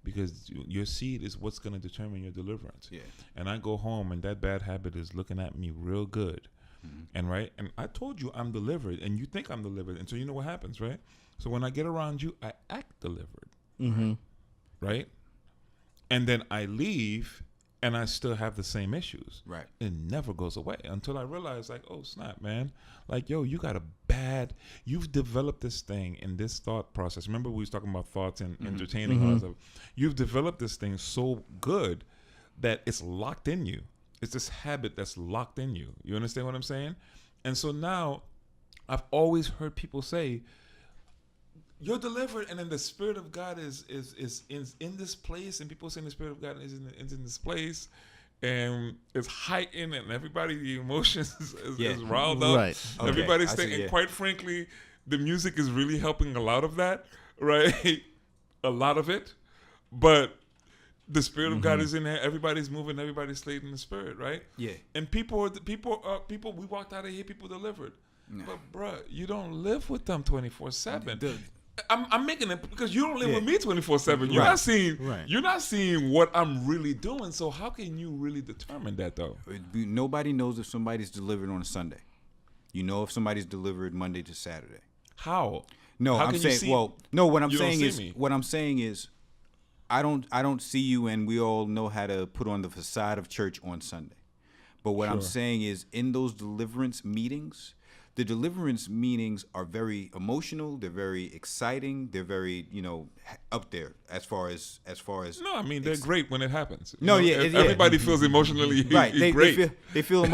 Because your seed is what's going to determine your deliverance. Yeah. And I go home and that bad habit is looking at me real good. And and I told you I'm delivered, and you think I'm delivered, and so you know what happens, right? So when I get around you, I act delivered, right? And then I leave, and I still have the same issues. Right. It never goes away until I realize, like, oh snap, man! Like, yo, you've developed this thing in this thought process. Remember we was talking about thoughts and entertaining all that stuff. You've developed this thing so good that it's locked in you. It's this habit that's locked in you. You understand what I'm saying? And so now I've always heard people say, you're delivered, and then the Spirit of God is in this place, and people saying the Spirit of God is in this place, and it's heightened, and everybody, the emotions is riled up. Right. Okay. Everybody's thinking, and quite frankly, the music is really helping a lot of that, right? A lot of it. But the Spirit of God is in there. Everybody's moving. Everybody's slated in the Spirit, right? Yeah. And people. We walked out of here. People delivered. No. But bruh, you don't live with them 24/7. I'm making it because you don't live with me 24/7. You're not seeing what I'm really doing. So how can you really determine that though? Nobody knows if somebody's delivered on a Sunday. You know if somebody's delivered Monday to Saturday. How? No, I'm saying. What I'm saying is. I don't see you, and we all know how to put on the facade of church on Sunday. But what I'm saying is, in those deliverance meetings, the deliverance meetings are very emotional. They're very exciting. They're very, up there as far as. No, I mean they're great when it happens. Everybody feels emotionally right. great. They feel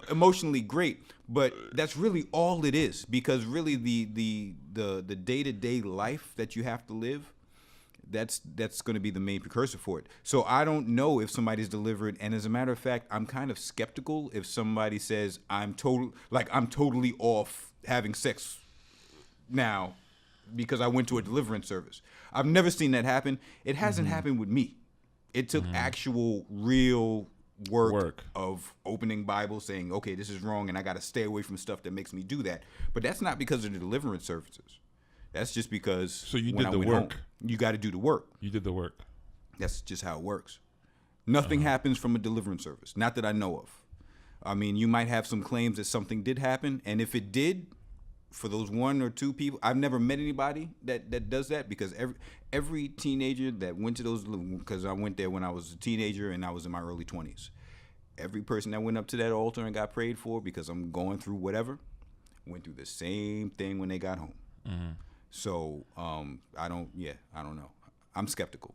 emotionally great. But that's really all it is, because really the day-to-day life that you have to live. that's going to be the main precursor for it. So I don't know if somebody's delivered, and as a matter of fact, I'm kind of skeptical if somebody says I'm totally off having sex now because I went to a deliverance service. I've never seen that happen. It hasn't happened with me. It took actual real work of opening Bible, saying, okay, this is wrong, and I got to stay away from stuff that makes me do that. But that's not because of the deliverance services. That's just because So you when did I the went work. home, you got to do the work. You did the work. That's just how it works. Nothing happens from a deliverance service, not that I know of. I mean, you might have some claims that something did happen, and if it did, for those one or two people, I've never met anybody that does that, because every teenager that went to those, because I went there when I was a teenager and I was in my early 20s. Every person that went up to that altar and got prayed for, because I'm going through whatever, went through the same thing when they got home. So I don't know. I'm skeptical.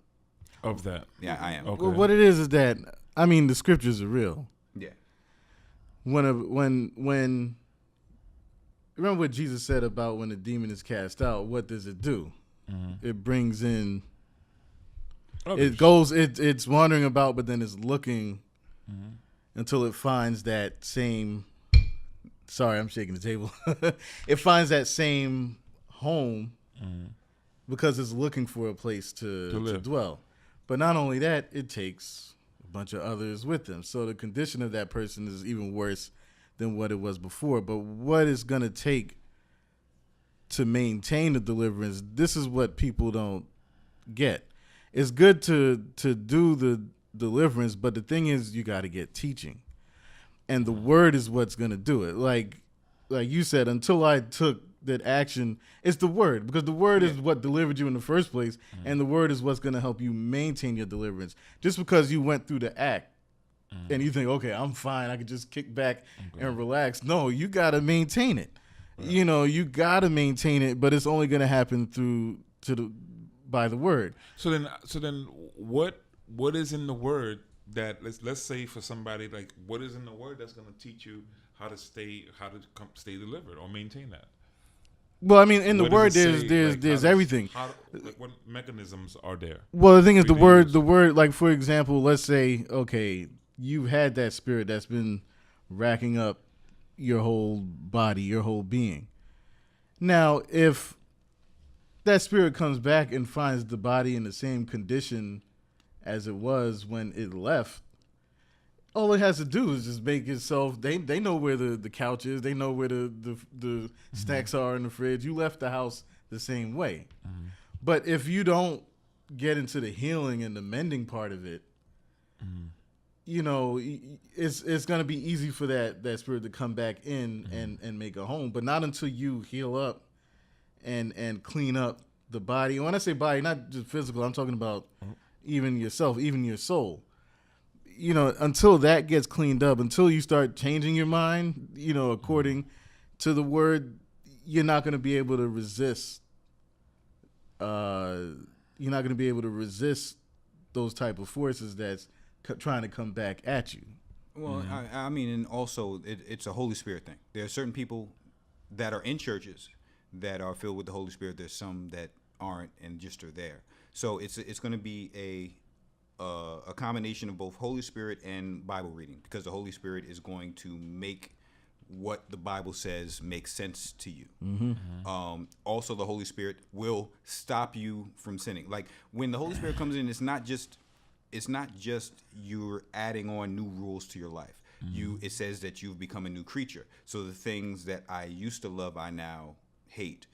Of that. Yeah, I am. Okay. Well, what it is that, I mean, the scriptures are real. Yeah. When remember what Jesus said about when the demon is cast out, what does it do? It brings in, it's wandering about, but then it's looking until it finds that same, sorry, I'm shaking the table. It finds that same home because it's looking for a place to dwell. But not only that, it takes a bunch of others with them. So the condition of that person is even worse than what it was before. But what it's going to take to maintain the deliverance, this is what people don't get. It's good to do the deliverance, but the thing is, you got to get teaching. And the word is what's going to do it. Like you said, until I took that action, it's the word, because the word is what delivered you in the first place, and the word is what's going to help you maintain your deliverance. Just because you went through the act and you think, okay, I'm fine, I can just kick back and relax. No, you got to maintain it. Right. You know, you got to maintain it, but it's only going to happen by the word. So then what is in the word that, let's say for somebody, like, what is in the word that's going to teach you how to stay delivered or maintain that? Well, I mean, in the word, there's there's everything. What mechanisms are there? Well, the thing is, the word, like, for example, let's say, okay, you've had that spirit that's been racking up your whole body, your whole being. Now, if that spirit comes back and finds the body in the same condition as it was when it left, all it has to do is just make itself. They know where the couch is. They know where the snacks are in the fridge. You left the house the same way. But if you don't get into the healing and the mending part of it, you know, it's going to be easy for that spirit to come back in and make a home. But not until you heal up and clean up the body. And when I say body, not just physical, I'm talking about even yourself, even your soul. You know, until that gets cleaned up, until you start changing your mind, you know, according to the word, you're not going to be able to resist. You're not going to be able to resist those type of forces that's trying to come back at you. Well, I mean, and also it's a Holy Spirit thing. There are certain people that are in churches that are filled with the Holy Spirit. There's some that aren't and just are there. So it's going to be a combination of both Holy Spirit and Bible reading, because the Holy Spirit is going to make what the Bible says make sense to you. Also, the Holy Spirit will stop you from sinning. Like, when the Holy Spirit comes in, it's not just you're adding on new rules to your life. It says that you've become a new creature. So the things that I used to love, I now hate.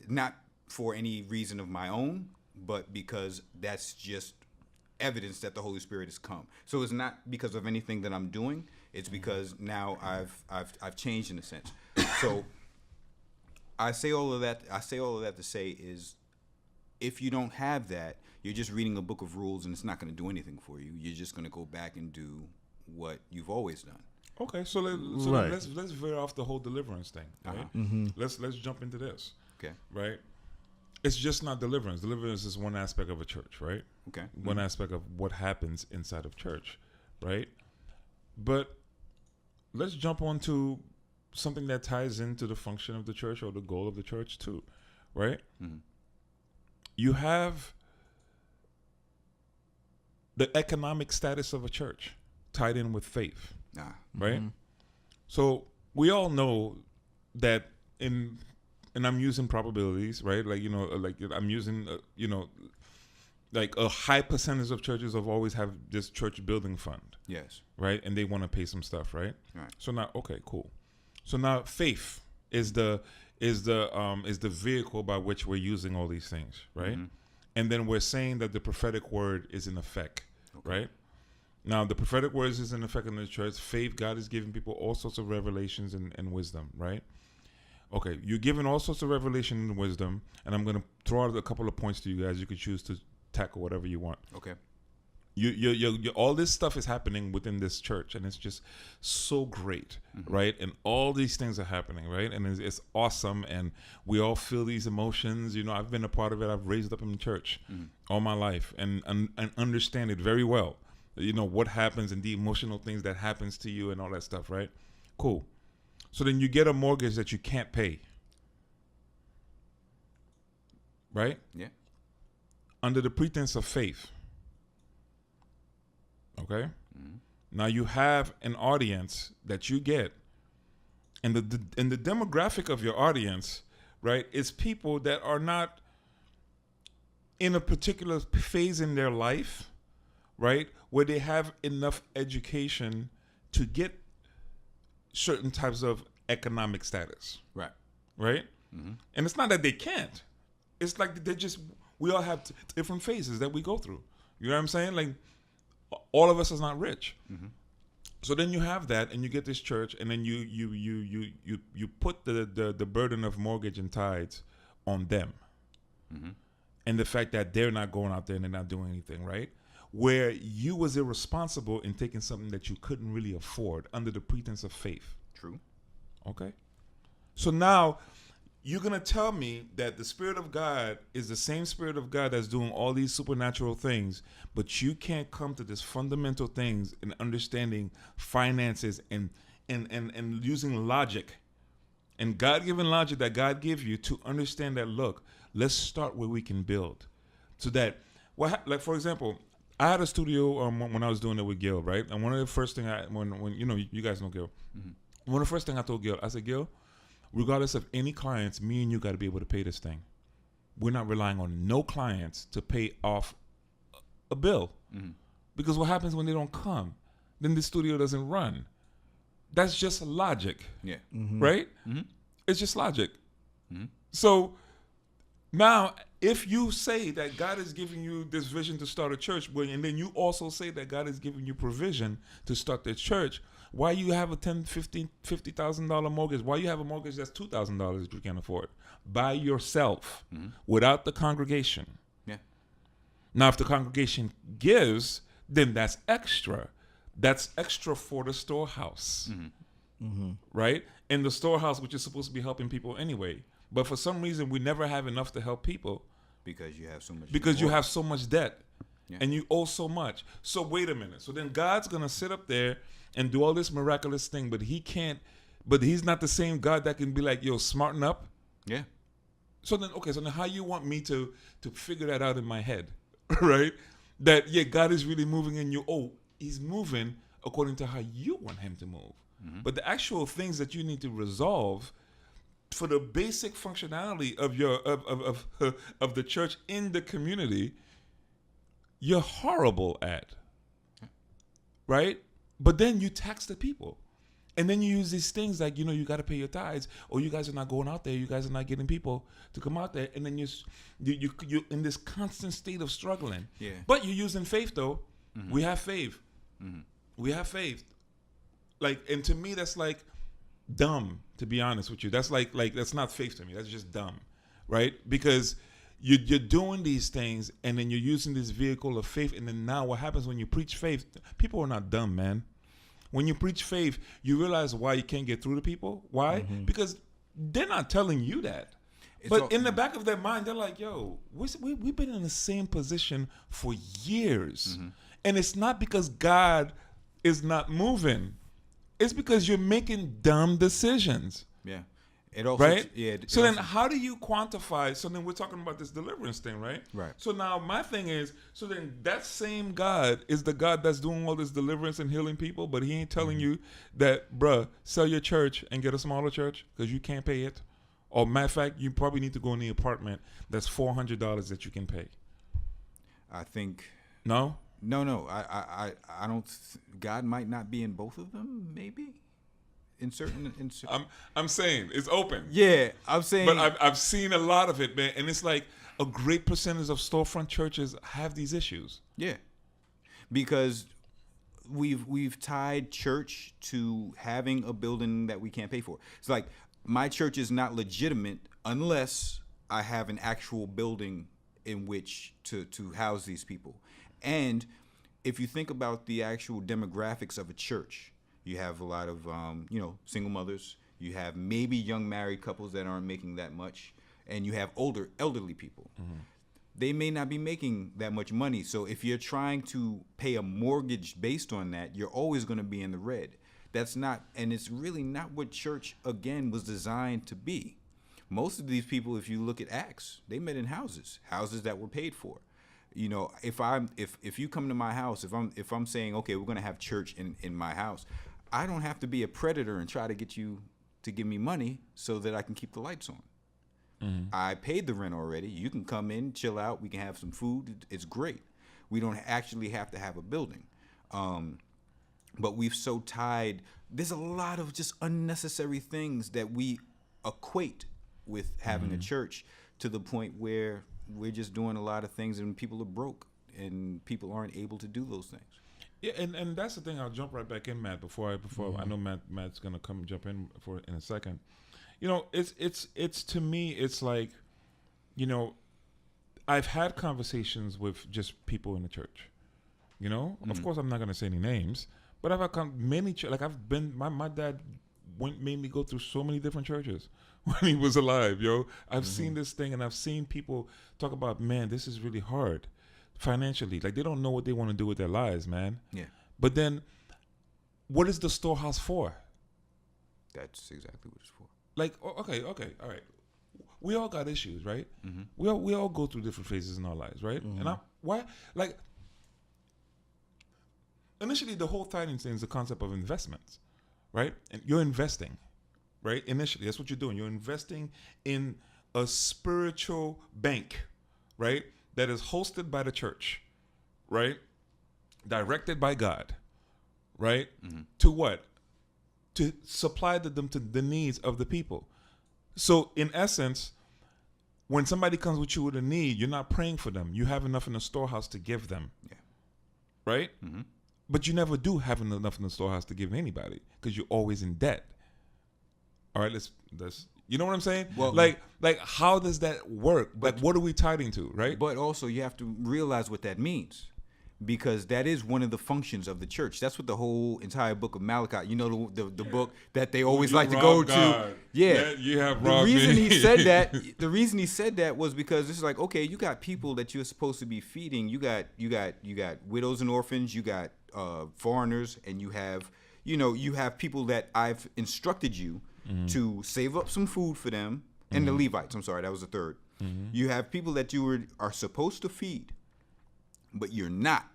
Not for any reason of my own, but because that's just evidence that the Holy Spirit has come. So it's not because of anything that I'm doing. It's because now I've changed in a sense. So I say all of that to say is, if you don't have that, you're just reading a book of rules and it's not going to do anything for you. You're just going to go back and do what you've always done. Okay, so let's veer off the whole deliverance thing, right? Let's jump into this. Okay. Right? It's just not deliverance. Deliverance is one aspect of a church, right? Okay. One aspect of what happens inside of church, right? But let's jump on to something that ties into the function of the church or the goal of the church too, right? You have the economic status of a church tied in with faith, Nah. right? So we all know that and I'm using probabilities, right? Like, like I'm using, like a high percentage of churches have always have this church building fund, Yes. right? And they want to pay some stuff, right? Right. So now, okay, cool. So now faith is the vehicle by which we're using all these things, right? And then we're saying that the prophetic word is in effect, right? Now, the prophetic word is in effect in the church. Faith, God is giving people all sorts of revelations and wisdom, right? Okay, you're given all sorts of revelation and wisdom, and I'm going to throw out a couple of points to you guys. You could choose to tackle whatever you want. Okay. You all this stuff is happening within this church, and it's just so great, right? And all these things are happening, right? And it's awesome, and we all feel these emotions. I've been a part of it. I've raised up in the church all my life, and understand it very well. What happens and the emotional things that happens to you and all that stuff, right? Cool. So then you get a mortgage that you can't pay, right? Yeah. Under the pretense of faith. Okay? Now you have an audience that you get, and the demographic of your audience, right, is people that are not in a particular phase in their life, right, where they have enough education to get certain types of economic status. Right. Right? And it's not that they can't. It's like we all have different phases that we go through. You know what I'm saying? Like, all of us is not rich. So then you have that, and you get this church, and then you put the burden of mortgage and tithes on them. And the fact that they're not going out there and they're not doing anything, right? Where you was irresponsible in taking something that you couldn't really afford under the pretense of faith. True. Okay? So now you're going to tell me that the Spirit of God is the same Spirit of God that's doing all these supernatural things, but you can't come to this fundamental things in understanding finances and using logic and God-given logic that God gave you to understand that, look, let's start where we can build. So that, like for example, I had a studio when I was doing it with Gil, right? And one of the first things when you guys know Gil, one of the first things I told Gil, I said, Gil, regardless of any clients, me and you got to be able to pay this thing. We're not relying on no clients to pay off a bill. Because what happens when they don't come? Then the studio doesn't run. That's just logic. Yeah. Right? It's just logic. So now, if you say that God is giving you this vision to start a church, and then you also say that God is giving you provision to start the church, why you have a $50,000 mortgage? Why you have a mortgage that's $2,000 that you can't afford by yourself without the congregation? Yeah. Now, if the congregation gives, then that's extra. That's extra for the storehouse, right? And the storehouse, which is supposed to be helping people anyway. But for some reason, we never have enough to help people. Because you have so much. Because you have so much debt. Yeah. And you owe so much. So wait a minute. So then God's going to sit up there and do all this miraculous thing, but he can't, but he's not the same God that can be like, yo, smarten up. Yeah. So then, okay, so then how you want me to figure that out in my head, right? That, yeah, God is really moving in you. Oh, he's moving according to how you want him to move. But the actual things that you need to resolve for the basic functionality of your of the church in the community, you're horrible at, right? But then you tax the people, and then you use these things like, you got to pay your tithes, or you guys are not going out there, you guys are not getting people to come out there, and then you're in this constant state of struggling. Yeah. But you're using faith though. We have faith. We have faith. Like, and to me, that's like dumb, to be honest with you. That's like that's not faith to me. That's just dumb, right? Because you're doing these things, and then you're using this vehicle of faith, and then now what happens when you preach faith? People are not dumb, man. When you preach faith, you realize why you can't get through to people. Why? Because they're not telling you that. But in the back of their mind, they're like, yo, we've been in the same position for years. And it's not because God is not moving. It's because you're making dumb decisions. Yeah. It also, right? yeah. it So then, also- how do you quantify? So then, we're talking about this deliverance thing, right? Right. So now, my thing is, so then that same God is the God that's doing all this deliverance and healing people, but He ain't telling you that, bruh, sell your church and get a smaller church because you can't pay it. Or matter of fact, you probably need to go in the apartment that's $400 that you can pay. I think No. no. I don't. God might not be in both of them. Maybe in certain. I'm saying it's open. Yeah, I'm saying. But I've seen a lot of it, man, and it's like a great percentage of storefront churches have these issues. Yeah, because we've tied church to having a building that we can't pay for. It's like my church is not legitimate unless I have an actual building in which to house these people. And if you think about the actual demographics of a church, you have a lot of single mothers. You have maybe young married couples that aren't making that much, and you have older elderly people. They may not be making that much money. So if you're trying to pay a mortgage based on that, you're always going to be in the red. That's not, and it's really not what church, again, was designed to be. Most of these people, if you look at Acts, they met in houses that were paid for. You know, if you come to my house, if I'm saying, okay, we're going to have church in my house, I don't have to be a predator and try to get you to give me money so that I can keep the lights on. I paid the rent already. You can come in, chill out. We can have some food. It's great. We don't actually have to have a building. But we've so tied. There's a lot of just unnecessary things that we equate with having a church, to the point where we're just doing a lot of things and people are broke and people aren't able to do those things. Yeah, and that's the thing. I'll jump right back in, Matt. Before I know Matt's gonna come jump in in a second. You know, it's to me, it's like, you know, I've had conversations with just people in the church. You know, of course, I'm not gonna say any names, but I've had many. I've been. My dad made me go through so many different churches when he was alive. Yo, I've seen this thing, and I've seen people talk about, man, this is really hard financially. Like, they don't know what they want to do with their lives, man. Yeah, But then, what is the storehouse for? that's exactly what it's for. Like, okay, all right. We all got issues, right? We all go through different phases in our lives, right? And initially, the whole tithing thing is the concept of investments, right? And you're investing, right? Initially, that's what you're doing. You're investing in a spiritual bank, right? That is hosted by the church, right? Directed by God, right? To what? To supply them to the needs of the people. So in essence, when somebody comes with you with a need, you're not praying for them. You have enough in the storehouse to give them. Yeah. Right? But you never do have enough in the storehouse to give anybody because you're always in debt. All right, let's you know what I'm saying? Well, like how does that work? Like, what are we tithing to, right? But also, you have to realize what that means, because that is one of the functions of the church. That's what the whole entire book of Malachi, you know, the book that they always like to go to. Yeah, you have the robbed reason me. the reason he said that was because it's like, okay, you got people that you're supposed to be feeding. You got widows and orphans. You got foreigners, and you have people that I've instructed you to save up some food for them, and the Levites. I'm sorry, that was the third. You have people that you are supposed to feed, but you're not.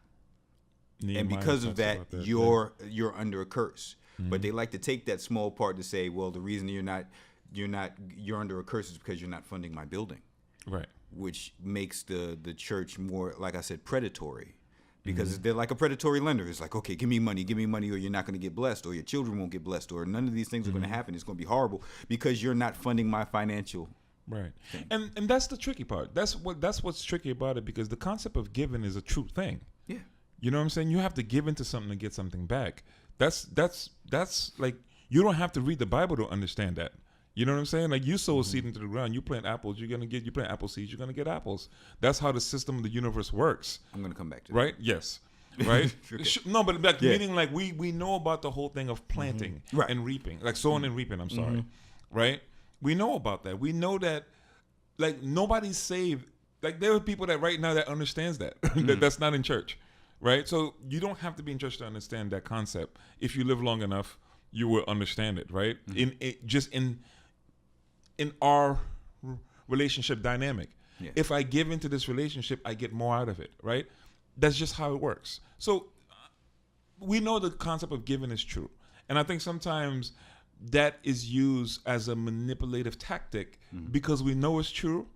And because of that, you're under a curse. But they like to take that small part to say, well, the reason you're under a curse is because you're not funding my building. Right. Which makes the church more, like I said, predatory. Because they're like a predatory lender. It's like, okay, give me money, or you're not going to get blessed, or your children won't get blessed, or none of these things are going to happen. It's going to be horrible because you're not funding my financial. Right. And that's the tricky part. That's what's tricky about it, because the concept of giving is a true thing. Yeah. You know what I'm saying? You have to give into something to get something back. That's like, you don't have to read the Bible to understand that. You know what I'm saying? Like, you sow a seed into the ground, you plant apples, you plant apple seeds, you're gonna get apples. That's how the system of the universe works. I'm gonna come back to right? Yes. Right? Okay. No, but like, meaning like we know about the whole thing of planting and reaping, like sowing and reaping. I'm sorry, right? We know about that. We know that, like, nobody's saved. Like, there are people that right now that understands that that's not in church, right? So you don't have to be in church to understand that concept. If you live long enough, you will understand it, right? in our relationship dynamic. Yeah. If I give into this relationship, I get more out of it, right? That's just how it works. So we know the concept of giving is true. And I think sometimes that is used as a manipulative tactic because we know it's true,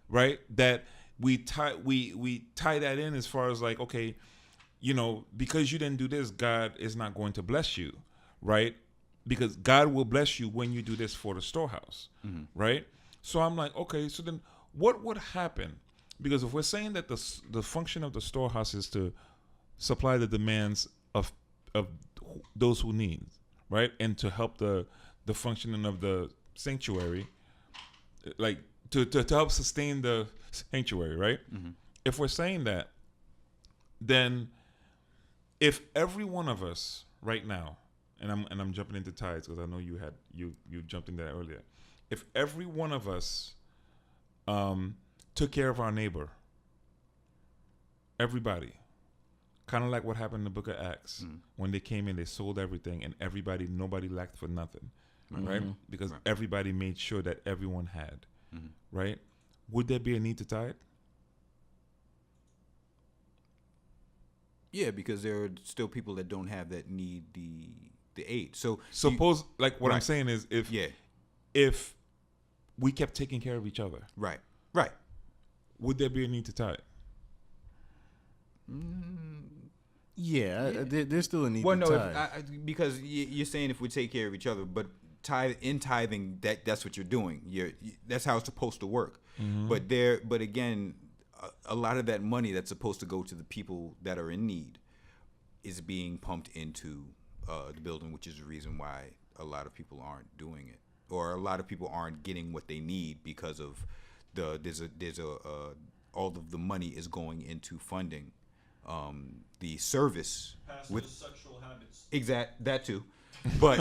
right? That we tie that in as far as like, okay, you know, because you didn't do this, God is not going to bless you, right? Because God will bless you when you do this for the storehouse, right? So I'm like, okay, so then what would happen? Because if we're saying that the function of the storehouse is to supply the demands of those who need, right, and to help the functioning of the sanctuary, like to help sustain the sanctuary, right? If we're saying that, then if every one of us right now, and I'm jumping into tithes because I know you jumped into that earlier. If every one of us took care of our neighbor, everybody, kind of like what happened in the book of Acts when they came in, they sold everything, and nobody lacked for nothing, right? Because everybody made sure that everyone had, right? Would there be a need to tithe? Yeah, because there are still people that don't have that need the aid. So Suppose, like what I'm Right. saying is, if we kept taking care of each other, right. would there be a need to tithe? Yeah, there's still a need Well, to no, tithe. because you're saying if we take care of each other, but tithing, that's what you're doing. That's how it's supposed to work. But again, a lot of that money that's supposed to go to the people that are in need is being pumped into the building, which is the reason why a lot of people aren't doing it, or a lot of people aren't getting what they need because of all of the money is going into funding the service Pastors' with sexual habits. that too. But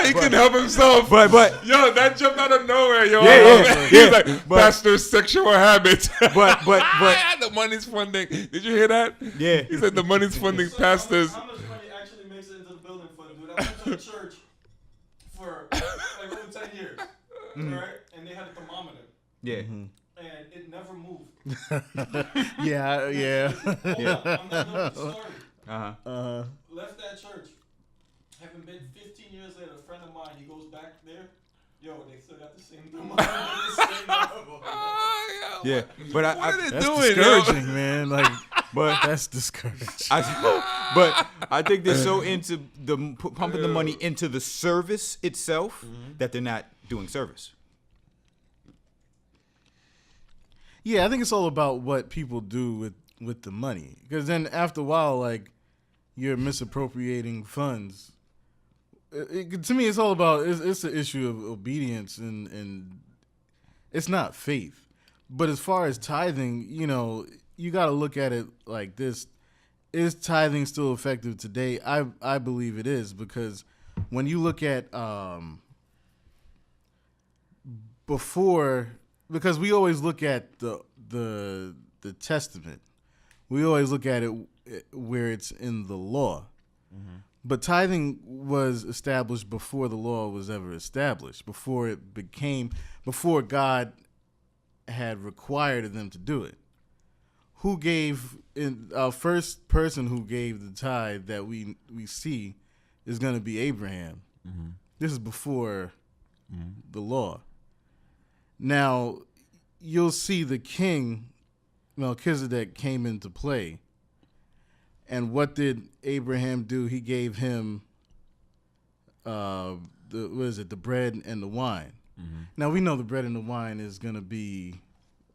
He can help himself. but Yo, that jumped out of nowhere, yo. Yeah. He's like, pastor's sexual habits. but The money's funding. Did you hear that? Yeah. He said the money's funding So pastors. How much money actually makes it into the building fund, dude? I went to a church for like over 10 years, right? And they had a thermometer, yeah. and it never moved. Yeah. Hold on, I'm not done with the story. Uh-huh. Left that church. Having been 15 years later, a friend of mine, he goes back there. Yo, they still got the same thermometer. The same level. Yeah. But What are they That's doing, discouraging, man. Like, but that's discouraging. I think they're so into pumping the money into the service itself that they're not doing service. Yeah, I think it's all about what people do with the money. Because then after a while, like, you're misappropriating funds. To me, it's all about, it's an issue of obedience and it's not faith. But as far as tithing, you know, you got to look at it like this. Is tithing still effective today? I believe it is, because when you look at because we always look at the Testament. We always look at it where it's in the law. But tithing was established before the law was ever established, before God had required of them to do it. Who gave, our first person who gave the tithe that we see is going to be Abraham. This is before the law. Now, you'll see the king, Melchizedek, came into play. And what did Abraham do? He gave him the bread and the wine. Now, we know the bread and the wine is going to be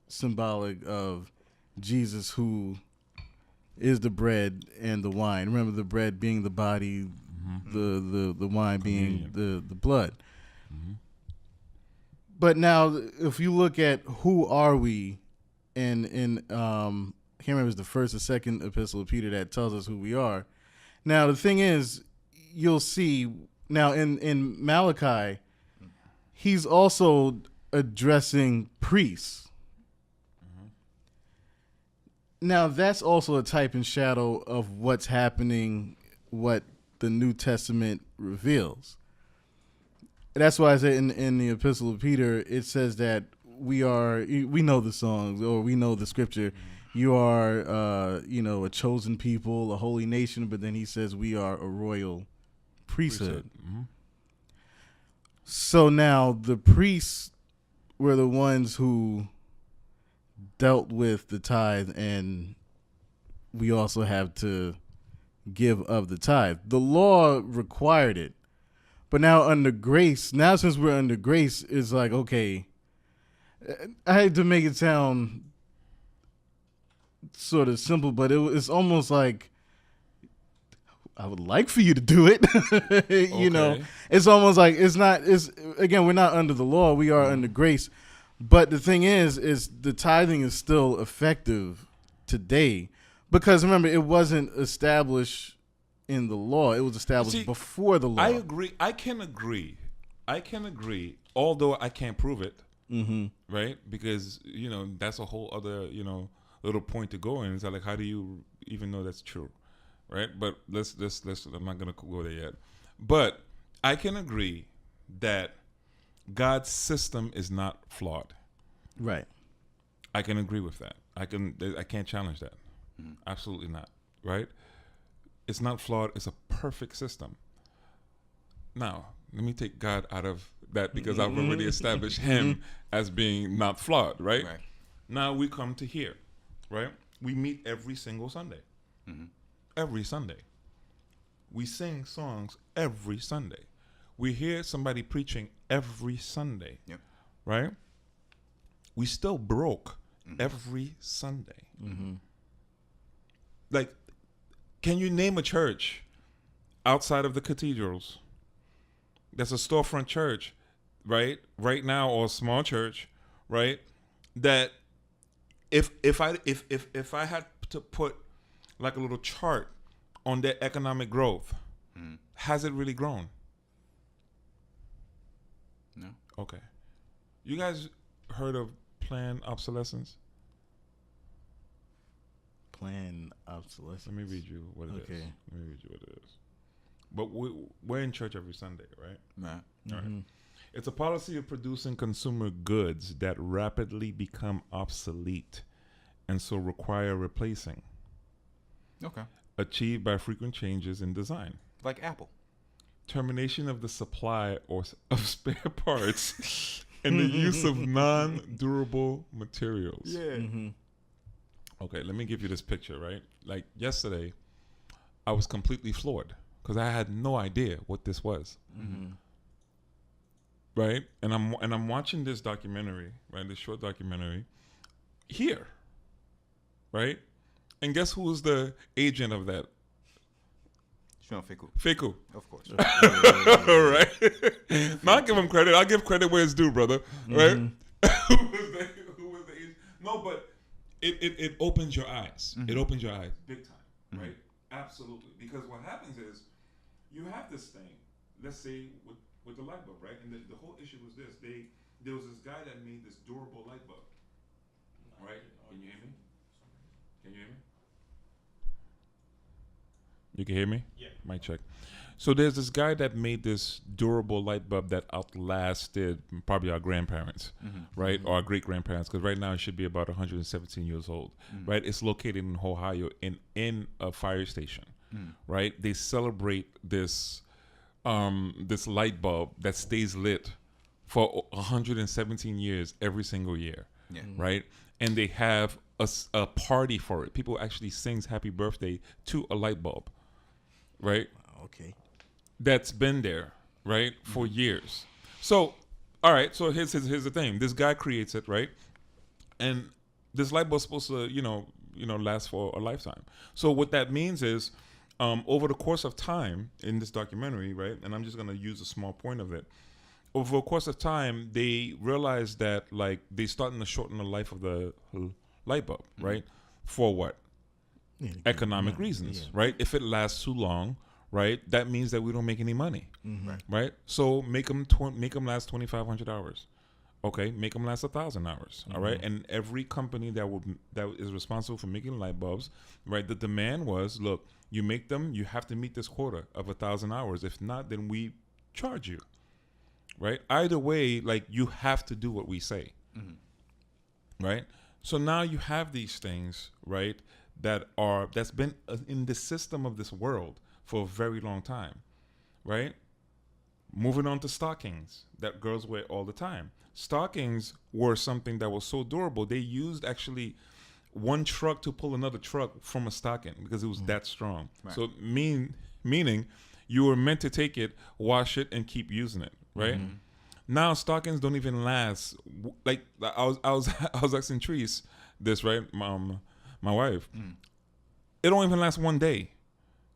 symbolic of Jesus, who is the bread and the wine. Remember, the bread being the body, the wine being the blood. But now, if you look at who are we, and I can't remember if it's the first or second epistle of Peter that tells us who we are. Now, the thing is, you'll see now in Malachi, he's also addressing priests. Now, that's also a type and shadow of what's happening, what the New Testament reveals. that's why I said in the Epistle of Peter, it says that we know the songs, or we know the scripture. You are, a chosen people, a holy nation. But then he says we are a royal priesthood. Mm-hmm. So now the priests were the ones who dealt with the tithe, and we also have to give of the tithe. The law required it. But now under grace, since we're under grace, it's like, okay, I had to make it sound sort of simple, but it's almost like I would like for you to do it. It's almost like again, we're not under the law, we are under grace. But the thing is the tithing is still effective today, because remember, it wasn't established in the law. It was established before the law. I agree. I can agree, although I can't prove it. Mm-hmm. Right? Because, that's a whole other, little point to go in. It's like, how do you even know that's true? Right? But let's I'm not going to go there yet. But I can agree that God's system is not flawed. Right. I can agree with that. I can't challenge that. Absolutely not. Right? It's not flawed. It's a perfect system. Now, let me take God out of that, because I've already established him as being not flawed, right? Now we come to here, right? We meet every single Sunday. Every Sunday. We sing songs every Sunday. We hear somebody preaching every Sunday, right? We still broke every Sunday. Like, can you name a church outside of the cathedrals that's a storefront church, right now, or a small church, right, that if I had to put like a little chart on their economic growth, has it really grown? No. Okay. You guys heard of planned obsolescence? Planned obsolescence. Let me read you what it is. Okay. Let me read you what it is. But we're in church every Sunday, right? Nah. All right. It's a policy of producing consumer goods that rapidly become obsolete and so require replacing. Okay. Achieved by frequent changes in design. Like Apple. Termination of the supply of spare parts and the use of non-durable materials. Yeah. Okay, let me give you this picture, right? Like yesterday, I was completely floored because I had no idea what this was. Right? And I'm watching this documentary, right? This short documentary here. Right? And guess who's the agent of that? Sean Fiku. Fiku. Of course. All right. Now I'll give him credit. I'll give credit where it's due, brother. Right? Who was the agent? No, but it opens your eyes. It opens your eyes big time. Right? Absolutely. Because what happens is you have this thing, let's say with the light bulb, right? And the whole issue was this. There was this guy that made this durable light bulb. Right? Can you hear me? Can you hear me? You can hear me? Yeah. Mic check. So there's this guy that made this durable light bulb that outlasted probably our grandparents, right? Or our great-grandparents, because right now it should be about 117 years old, right? It's located in Ohio in a fire station, right? They celebrate this light bulb that stays lit for 117 years every single year, right? And they have a party for it. People actually sings happy birthday to a light bulb, right? Okay. That's been there, right, for years. So, all right. So here's the thing. This guy creates it, right, and this light bulb's supposed to, last for a lifetime. So what that means is, over the course of time in this documentary, right, and I'm just gonna use a small point of it. Over the course of time, they realize that like they starting to shorten the life of the light bulb, right? For what? Economic reasons, right? If it lasts too long, right, that means that we don't make any money, right? So make them last 2,500 hours, okay? Make them last 1,000 hours, all right? And every company that is responsible for making light bulbs, right? The demand was, look, you make them, you have to meet this quota of 1,000 hours. If not, then we charge you, right? Either way, like you have to do what we say, right? So now you have these things, right? That's been in the system of this world for a very long time, right? Moving on to stockings that girls wear all the time. Stockings were something that was so durable. They used actually one truck to pull another truck from a stocking because it was that strong. Right. So meaning you were meant to take it, wash it, and keep using it, right? Now stockings don't even last. Like I was asking Treese this, right? My wife. It don't even last one day.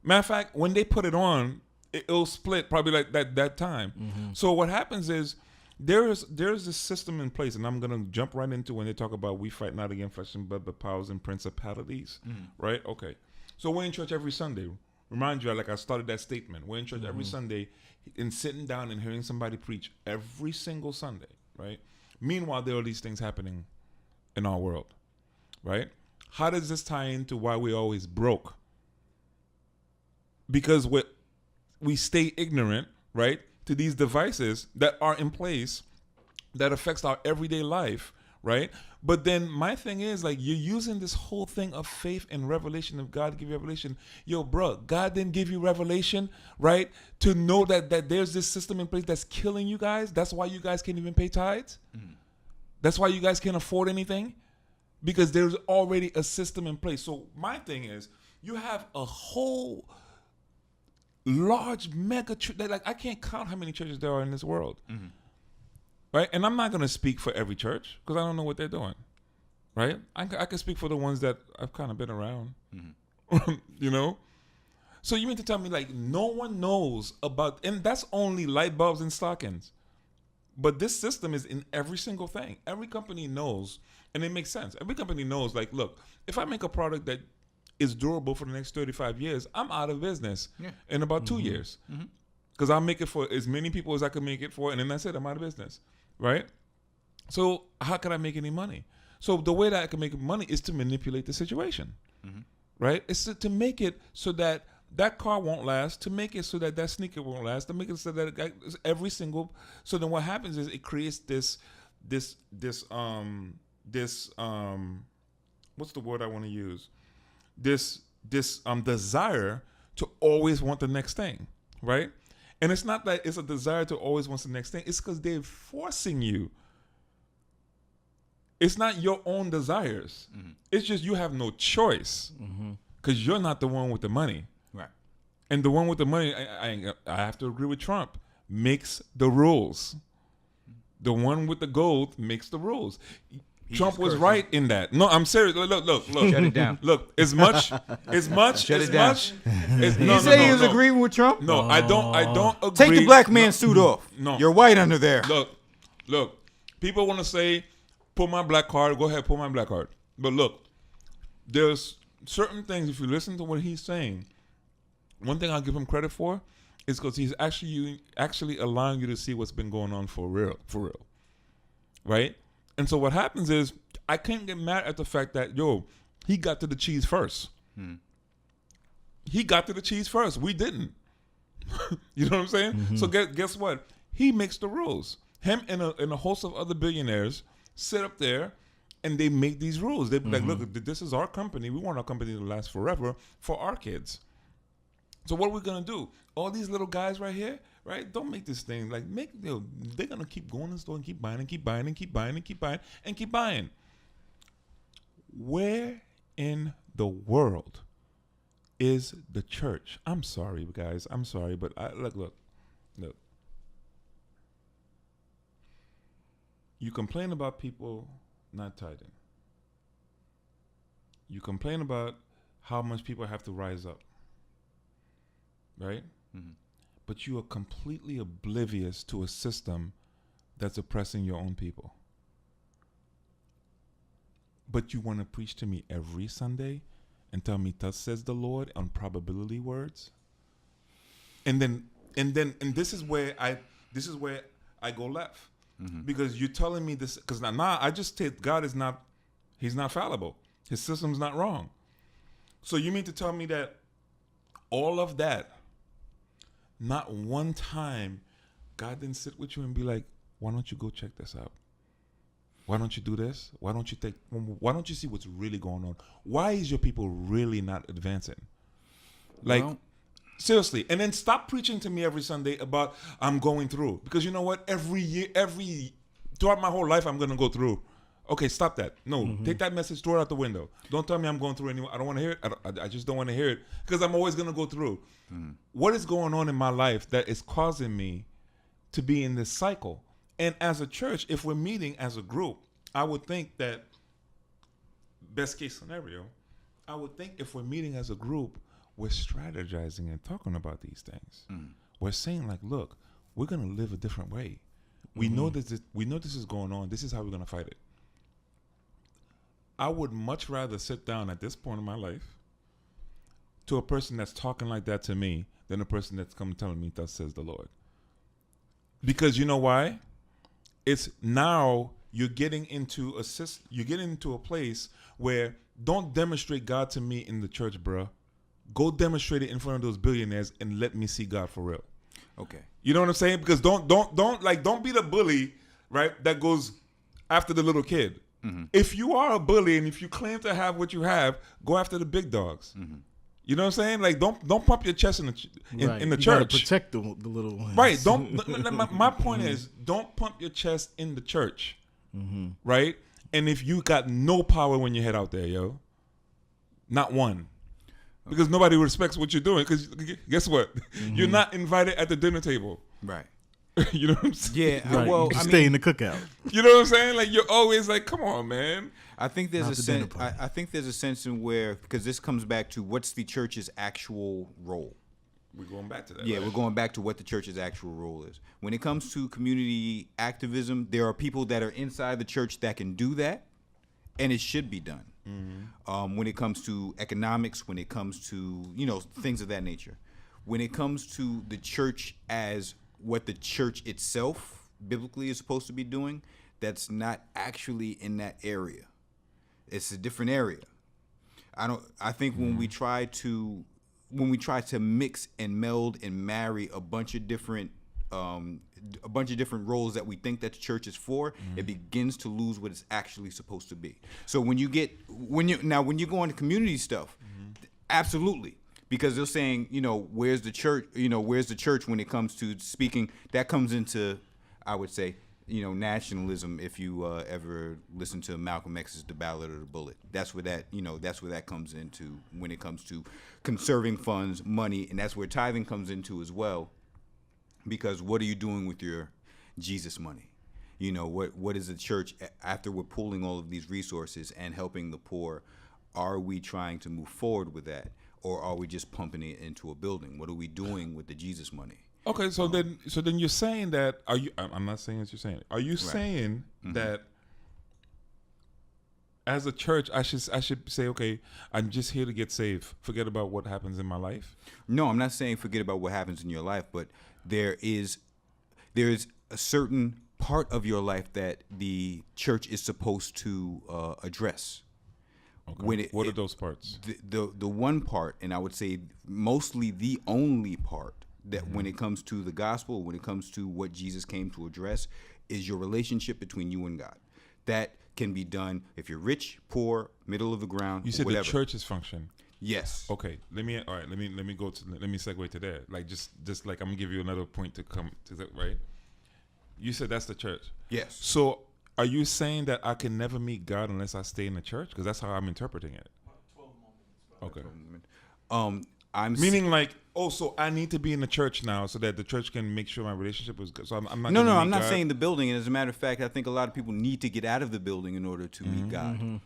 Matter of fact, when they put it on, it'll split probably like that time. So what happens is there's this system in place, and I'm gonna jump right into when they talk about we fight not against flesh and blood, but powers and principalities, right? Okay, so we're in church every Sunday. Remind you, like I started that statement. We're in church every Sunday, and sitting down and hearing somebody preach every single Sunday, right? Meanwhile, there are these things happening in our world, right? How does this tie into why we're always broke? Because we stay ignorant, right, to these devices that are in place that affects our everyday life, right? But then my thing is, like, you're using this whole thing of faith and revelation of God give you revelation. Yo, bro, God didn't give you revelation, right, to know that there's this system in place that's killing you guys. That's why you guys can't even pay tithes. That's why you guys can't afford anything, because there's already a system in place. So my thing is, you have a whole large mega like I can't count how many churches there are in this world, right? And I'm not going to speak for every church because I don't know what they're doing, right? I can speak for the ones that I've kind of been around, you know. So you mean to tell me like no one knows about, and that's only light bulbs and stockings, but this system is in every single thing. Every company knows, and it makes sense. Every company knows, like, look, if I make a product that is durable for the next 35 years, I'm out of business in about 2 years. Because I'll make it for as many people as I can make it for, and then that's it, I'm out of business, right? So how can I make any money? So the way that I can make money is to manipulate the situation, right? It's to make it so that that car won't last, to make it so that that sneaker won't last, to make it so that every single, so then what happens is it creates this what's the word I want to use? This desire to always want the next thing, right? And it's not that it's a desire to always want the next thing. It's because they're forcing you. It's not your own desires. It's just you have no choice because you're not the one with the money. Right. And the one with the money, I have to agree with Trump, makes the rules. The one with the gold makes the rules. Trump was right in that. No, I'm serious. Look. Shut it down. Look, as much. Shut it down. You say he was agreeing with Trump? No, I don't agree. Take the black man suit off. No. You're white under there. Look. People want to say, pull my black card. Go ahead, pull my black card. But look, there's certain things, if you listen to what he's saying, one thing I'll give him credit for is because he's actually allowing you to see what's been going on for real. Right? And so what happens is, I can't get mad at the fact that, he got to the cheese first. He got to the cheese first. We didn't. You know what I'm saying? So guess what? He makes the rules. Him and a host of other billionaires sit up there and they make these rules. They be like, look, this is our company. We want our company to last forever for our kids. So what are we going to do? All these little guys right here, right? Don't make this thing like they're gonna keep going to the store and keep buying and keep buying and keep buying and keep buying and keep buying. Where in the world is the church? I'm sorry, guys. I'm sorry, but look. You complain about people not tithing. You complain about how much people have to rise up, right? But you are completely oblivious to a system that's oppressing your own people. But you want to preach to me every Sunday and tell me thus says the Lord on probability words? And this is where I go left. Because you're telling me this, because now I just take God he's not fallible. His system's not wrong. So you mean to tell me that all of that, not one time God didn't sit with you and be like, why don't you go check this out? Why don't you do this? Why don't you see what's really going on? Why is your people really not advancing? Like, Well, seriously. And then stop preaching to me every Sunday about I'm going through. Because you know what? Throughout my whole life, I'm going to go through. Okay, stop that. No, take that message, throw it out the window. Don't tell me I'm going through anymore. I don't want to hear it. I just don't want to hear it because I'm always going to go through. What is going on in my life that is causing me to be in this cycle? And as a church, if we're meeting as a group, I would think that, best case scenario, I would think if we're meeting as a group, we're strategizing and talking about these things. We're saying like, look, we're going to live a different way. We know this is going on. This is how we're going to fight it. I would much rather sit down at this point in my life to a person that's talking like that to me than a person that's come telling me thus says the Lord. Because you know why? It's now you're getting into a place where don't demonstrate God to me in the church, bruh. Go demonstrate it in front of those billionaires and let me see God for real. Okay. You know what I'm saying? Because don't be the bully, right? That goes after the little kid. If you are a bully and if you claim to have what you have, go after the big dogs. You know what I'm saying? Like don't pump your chest in the You church. gotta protect the little ones. Right. My point is, don't pump your chest in the church. Right. And if you got no power when you head out there, yo, not one, because nobody respects what you're doing. Because guess what? You're not invited at the dinner table. Right. You know what I'm saying? Yeah. Right. Well, you I stay mean, in the cookout. You know what I'm saying? Like you're always like, come on, man. I think there's Not a the dinner sense. party. I think there's a sense in where, because this comes back to what's the church's actual role. We're going back to that. Yeah, right? we're going back to what the church's actual role is. When it comes to community activism, there are people that are inside the church that can do that, and it should be done. When it comes to economics, when it comes to things of that nature, when it comes to the church as what the church itself biblically is supposed to be doing, that's not actually in that area. It's a different area. I think when we try to mix and meld and marry a bunch of different roles that we think that the church is for, it begins to lose what it's actually supposed to be. So when you go into community stuff, absolutely. Because they're saying, where's the church? Where's the church when it comes to speaking? That comes into, I would say, nationalism. If you ever listen to Malcolm X's "The Ballad of the Bullet," that's where that comes into when it comes to conserving funds, money, and that's where tithing comes into as well. Because what are you doing with your Jesus money? What is the church after we're pooling all of these resources and helping the poor? Are we trying to move forward with that? Or are we just pumping it into a building? What are we doing with the Jesus money? Okay, so then you're saying that I'm not saying what you're saying. Are you saying that as a church I should say, okay, I'm just here to get saved. Forget about what happens in my life? No, I'm not saying forget about what happens in your life, but there is a certain part of your life that the church is supposed to address. Okay. What are those parts? The one part, and I would say mostly the only part that when it comes to the gospel, when it comes to what Jesus came to address, is your relationship between you and God. That can be done if you're rich, poor, middle of the ground. You said whatever. the church's function. Yes. Okay. Let me segue to that. Like just like I'm gonna give you another point to come to that, right? You said that's the church. Yes. So are you saying that I can never meet God unless I stay in the church? Because that's how I'm interpreting it. 12 moments. Okay. I'm meaning like, so I need to be in the church now so that the church can make sure my relationship is good. So I'm not. No, gonna I'm meet not God. saying the building. And as a matter of fact, I think a lot of people need to get out of the building in order to meet God.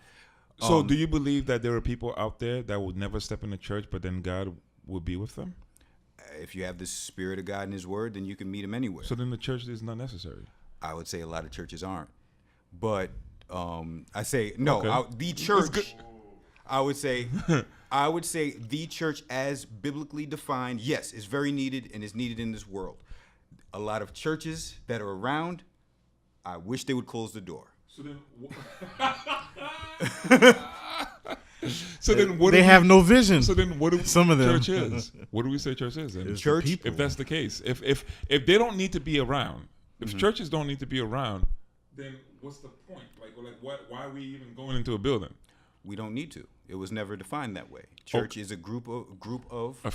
So do you believe that there are people out there that would never step in the church, but then God will be with them? If you have the Spirit of God in His Word, then you can meet Him anywhere. So then the church is not necessary. I would say a lot of churches aren't. But I say no. Okay. The church. I would say the church, as biblically defined, yes, is very needed and is needed in this world. A lot of churches that are around, I wish they would close the door. So then, So then, what They have no vision. So then, what do Some of them. church is? What do we say church is? Then? It's the Church- people. If that's the case, if they don't need to be around, if churches don't need to be around, then what's the point? Like why are we even going into a building? We don't need to. It was never defined that way. Church is a group of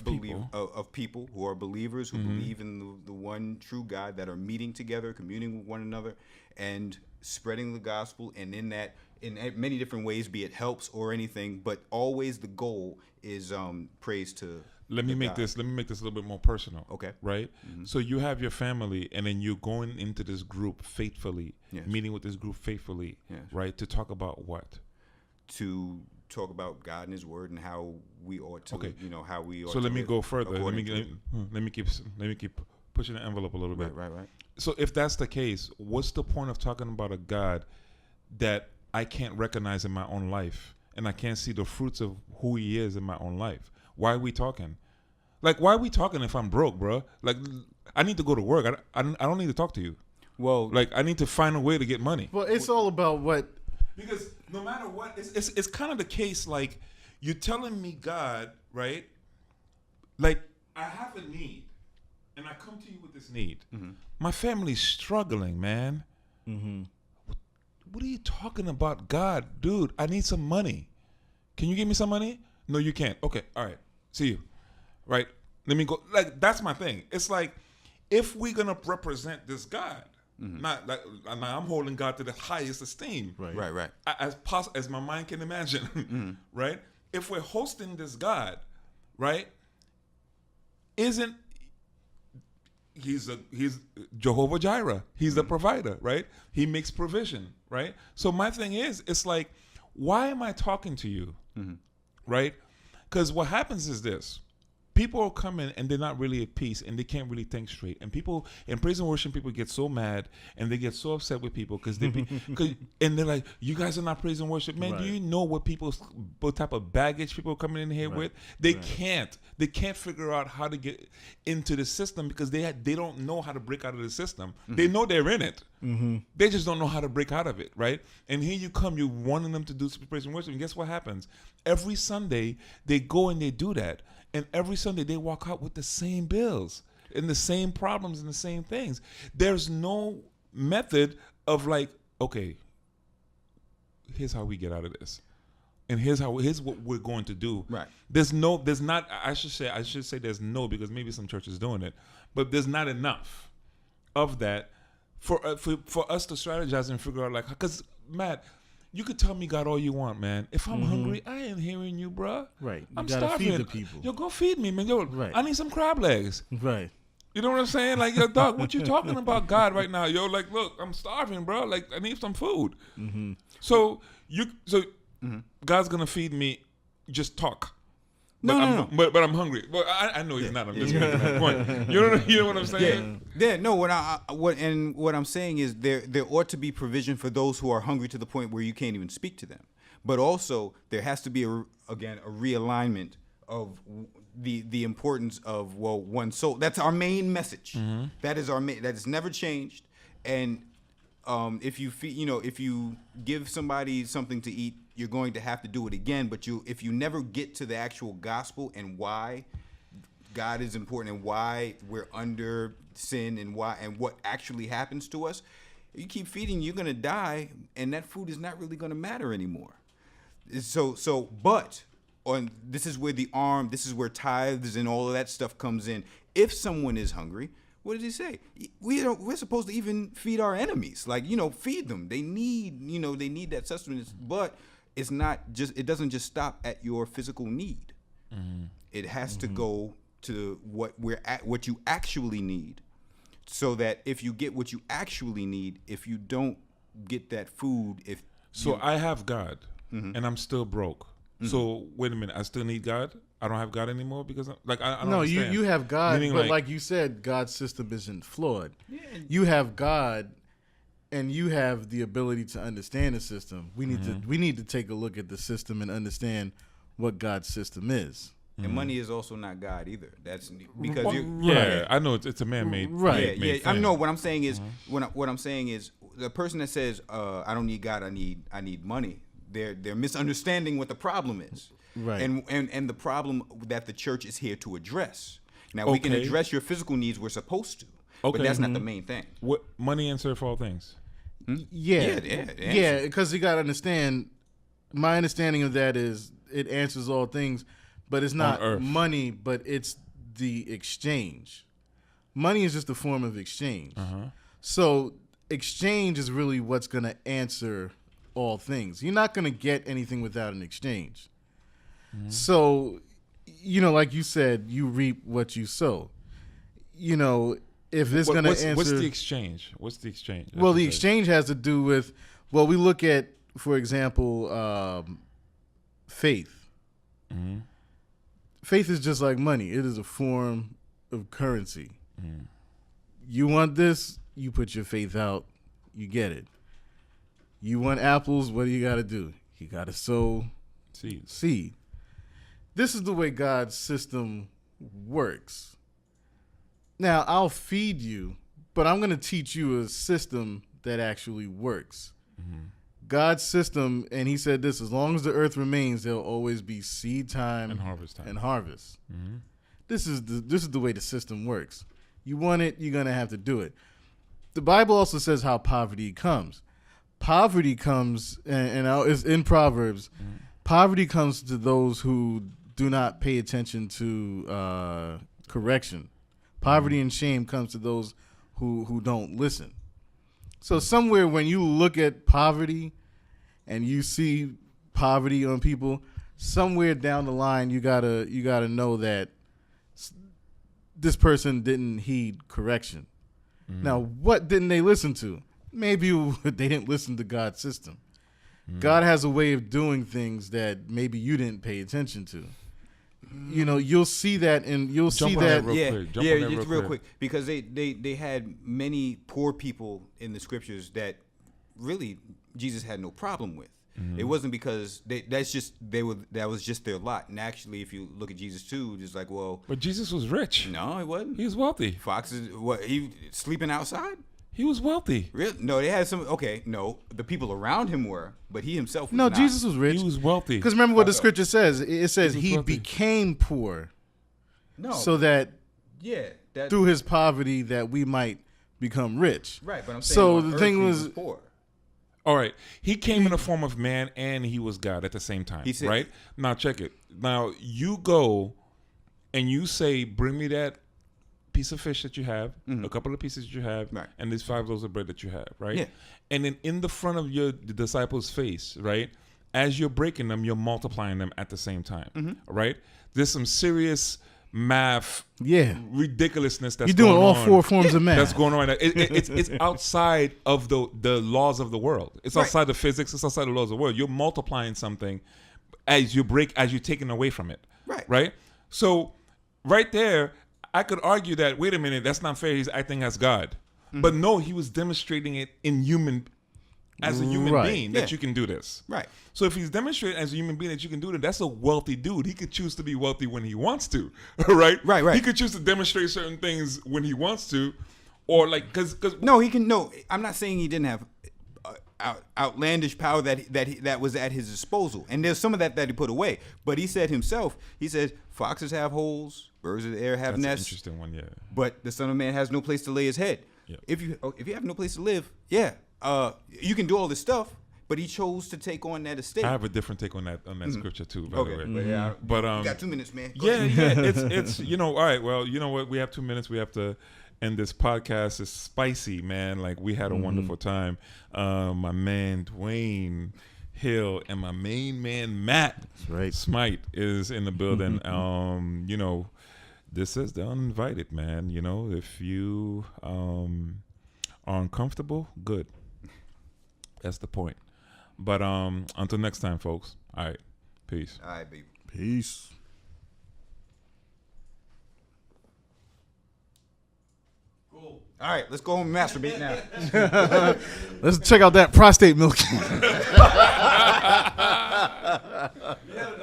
people. Of people who are believers who believe in the one true God, that are meeting together, communing with one another, and spreading the gospel. And in that, in many different ways, be it helps or anything, but always the goal is praise to. Let me make God. this a little bit more personal. Okay. Right? So you have your family, and then you're going into this group faithfully, Yes. meeting with this group faithfully, Yes. right? To talk about what? To talk about God and His Word and how we ought to, Okay. how we ought So to let me live go further. Let according me keep pushing the envelope a little bit. Right. So if that's the case, what's the point of talking about a God that I can't recognize in my own life, and I can't see the fruits of who He is in my own life? Why are we talking? Like, why are we talking if I'm broke, bro? Like, I need to go to work. I don't need to talk to you. Well, Like, I need to find a way to get money. Well, it's all about what. Because no matter what, it's kind of the case. Like, you're telling me God, right? Like, I have a need, and I come to you with this need. My family's struggling, man. What are you talking about, God? Dude, I need some money. Can you give me some money? No, you can't. Okay, all right. See you. Right? Let me go. Like, that's my thing. It's like, if we're going to represent this God, not like I'm holding God to the highest esteem. right. As my mind can imagine, right? If we're hosting this God, right? Isn't he's Jehovah Jireh? He's the provider, right? He makes provision, right? So my thing is, it's like, why am I talking to you, right? Because what happens is this. People are coming and they're not really at peace and they can't really think straight. And people in praise and worship, people get so mad and they get so upset with people because and they're like, "You guys are not praise and worship, man." Right. Do you know what type of baggage people are coming in here with? They can't figure out how to get into the system because they don't know how to break out of the system. They know they're in it. They just don't know how to break out of it, right? And here you come, you're wanting them to do praise and worship, and guess what happens? Every Sunday they go and they do that. And every Sunday they walk out with the same bills and the same problems and the same things. There's no method of like, okay, here's how we get out of this. And here's what we're going to do. Right. I should say there's no, because maybe some churches doing it, but there's not enough of that for us to strategize and figure out, like, because Matt, you could tell me God all you want, man. If I'm hungry, I ain't hearing you, bruh. Right. You I'm gotta starving. feed the people. Yo, go feed me, man. Yo, Right. I need some crab legs. Right. You know what I'm saying? Like, yo, dog, what you talking about, God, right now? Yo, like, look, I'm starving, bro. Like, I need some food. So God's gonna feed me. Just talk. No. But I'm hungry. But I know he's not. I'm just making that point. You know what I'm saying? Yeah, no. What I'm saying is there ought to be provision for those who are hungry to the point where you can't even speak to them. But also there has to be a realignment of the importance of one soul. That's our main message. That is our main. That has never changed. And if you give somebody something to eat, you're going to have to do it again. But if you never get to the actual gospel and why God is important and why we're under sin and what actually happens to us, you keep feeding, you're going to die, and that food is not really going to matter anymore. But this is where tithes and all of that stuff comes in. If someone is hungry, what does he say? We're supposed to even feed our enemies, like, feed them. They need that sustenance, but it doesn't just stop at your physical need. It has to go to what you actually need, so that if you get what you actually need, if you don't get that food, I have God and I'm still broke. So wait a minute, I still need God. I don't have God anymore because I don't understand. you have God, Meaning, but like you said, God's system isn't flawed. Yeah. You have God, and you have the ability to understand the system. We need to take a look at the system and understand what God's system is. And money is also not God either. That's because I know it's a man-made. Right. made I thing. know what I'm saying is what I'm saying is the person that says I don't need God, I need money. they're misunderstanding what the problem is. Right. And the problem that the church is here to address. Now we can address your physical needs. We're supposed to. Okay. But that's not the main thing. What money answer for all things? Yeah. Yeah, Because you got to understand, my understanding of that is it answers all things, but it's not money, but it's the exchange. Money is just a form of exchange. So exchange is really what's going to answer all things. You're not going to get anything without an exchange. So, like you said, you reap what you sow. If this going to answer... What's the exchange? Well, the exchange has to do with, we look at, for example, faith. Faith is just like money. It is a form of currency. You want this, you put your faith out, you get it. You want apples, what do you got to do? You got to sow seed. This is the way God's system works. Now, I'll feed you, but I'm going to teach you a system that actually works. God's system, and he said this, as long as the earth remains, there'll always be seed time and harvest time. This is the way the system works. You want it, you're going to have to do it. The Bible also says how poverty comes. Poverty comes, and it's in Proverbs, poverty comes to those who do not pay attention to correction. Poverty and shame comes to those who don't listen. So somewhere when you look at poverty and you see poverty on people, somewhere down the line you gotta know that this person didn't heed correction. Now, what didn't they listen to? Maybe they didn't listen to God's system. God has a way of doing things that maybe you didn't pay attention to. You'll see that, and you'll see that. Real quick, because they had many poor people in the scriptures that really Jesus had no problem with. It wasn't because that was just their lot. And actually, if you look at Jesus too, it's like, but Jesus was rich. No, he wasn't. He was wealthy. Foxes, he sleeping outside? He was wealthy. Really? No, they had some. Okay, no, the people around him were, but he himself was not. Jesus was rich. He was wealthy. Because remember what the scripture says. It says he became poor. No. So that that through his poverty that we might become rich. Right, but I'm saying so the thing was poor. All right, he came in the form of man and he was God at the same time. He said, right? Now check it. Now you go and you say, "Bring me that piece of fish that you have, a couple of pieces that you have, and these 5 loaves of bread that you have," right? Yeah. And then in the front of the disciples' face, right, as you're breaking them, you're multiplying them at the same time, right? There's some serious math, ridiculousness that's you're doing going all on, 4 forms of math. That's going on. It's outside of the laws of the world. It's outside of physics. It's outside the laws of the world. You're multiplying something as you're taking away from it, right? So right there, I could argue that, wait a minute, that's not fair. He's acting as God. But no, he was demonstrating it as a human being that you can do this. Right. So if he's demonstrating as a human being that you can do it, that's a wealthy dude. He could choose to be wealthy when he wants to, right? Right. He could choose to demonstrate certain things when he wants to, or like, because no, he can. No, I'm not saying he didn't have outlandish power that was at his disposal, and there's some of that he put away. But he said himself, foxes have holes, birds of the air have nests. That's an interesting one, yeah. But the Son of Man has no place to lay his head. Yeah. If you have no place to live, you can do all this stuff. But he chose to take on that estate. I have a different take on that scripture too, by the way. But you got 2 minutes, man. It's all right. Well, you know what? We have 2 minutes. We have to end this podcast. It's spicy, man. Like, we had a wonderful time. My man Dwayne Hill and my main man Matt Smythe is in the building. This is the Uninvited, man. If you are uncomfortable, good. That's the point. But until next time, folks. All right. Peace. All right, baby. Peace. Cool. All right, let's go home and masturbate now. Let's check out that prostate milk. Yeah.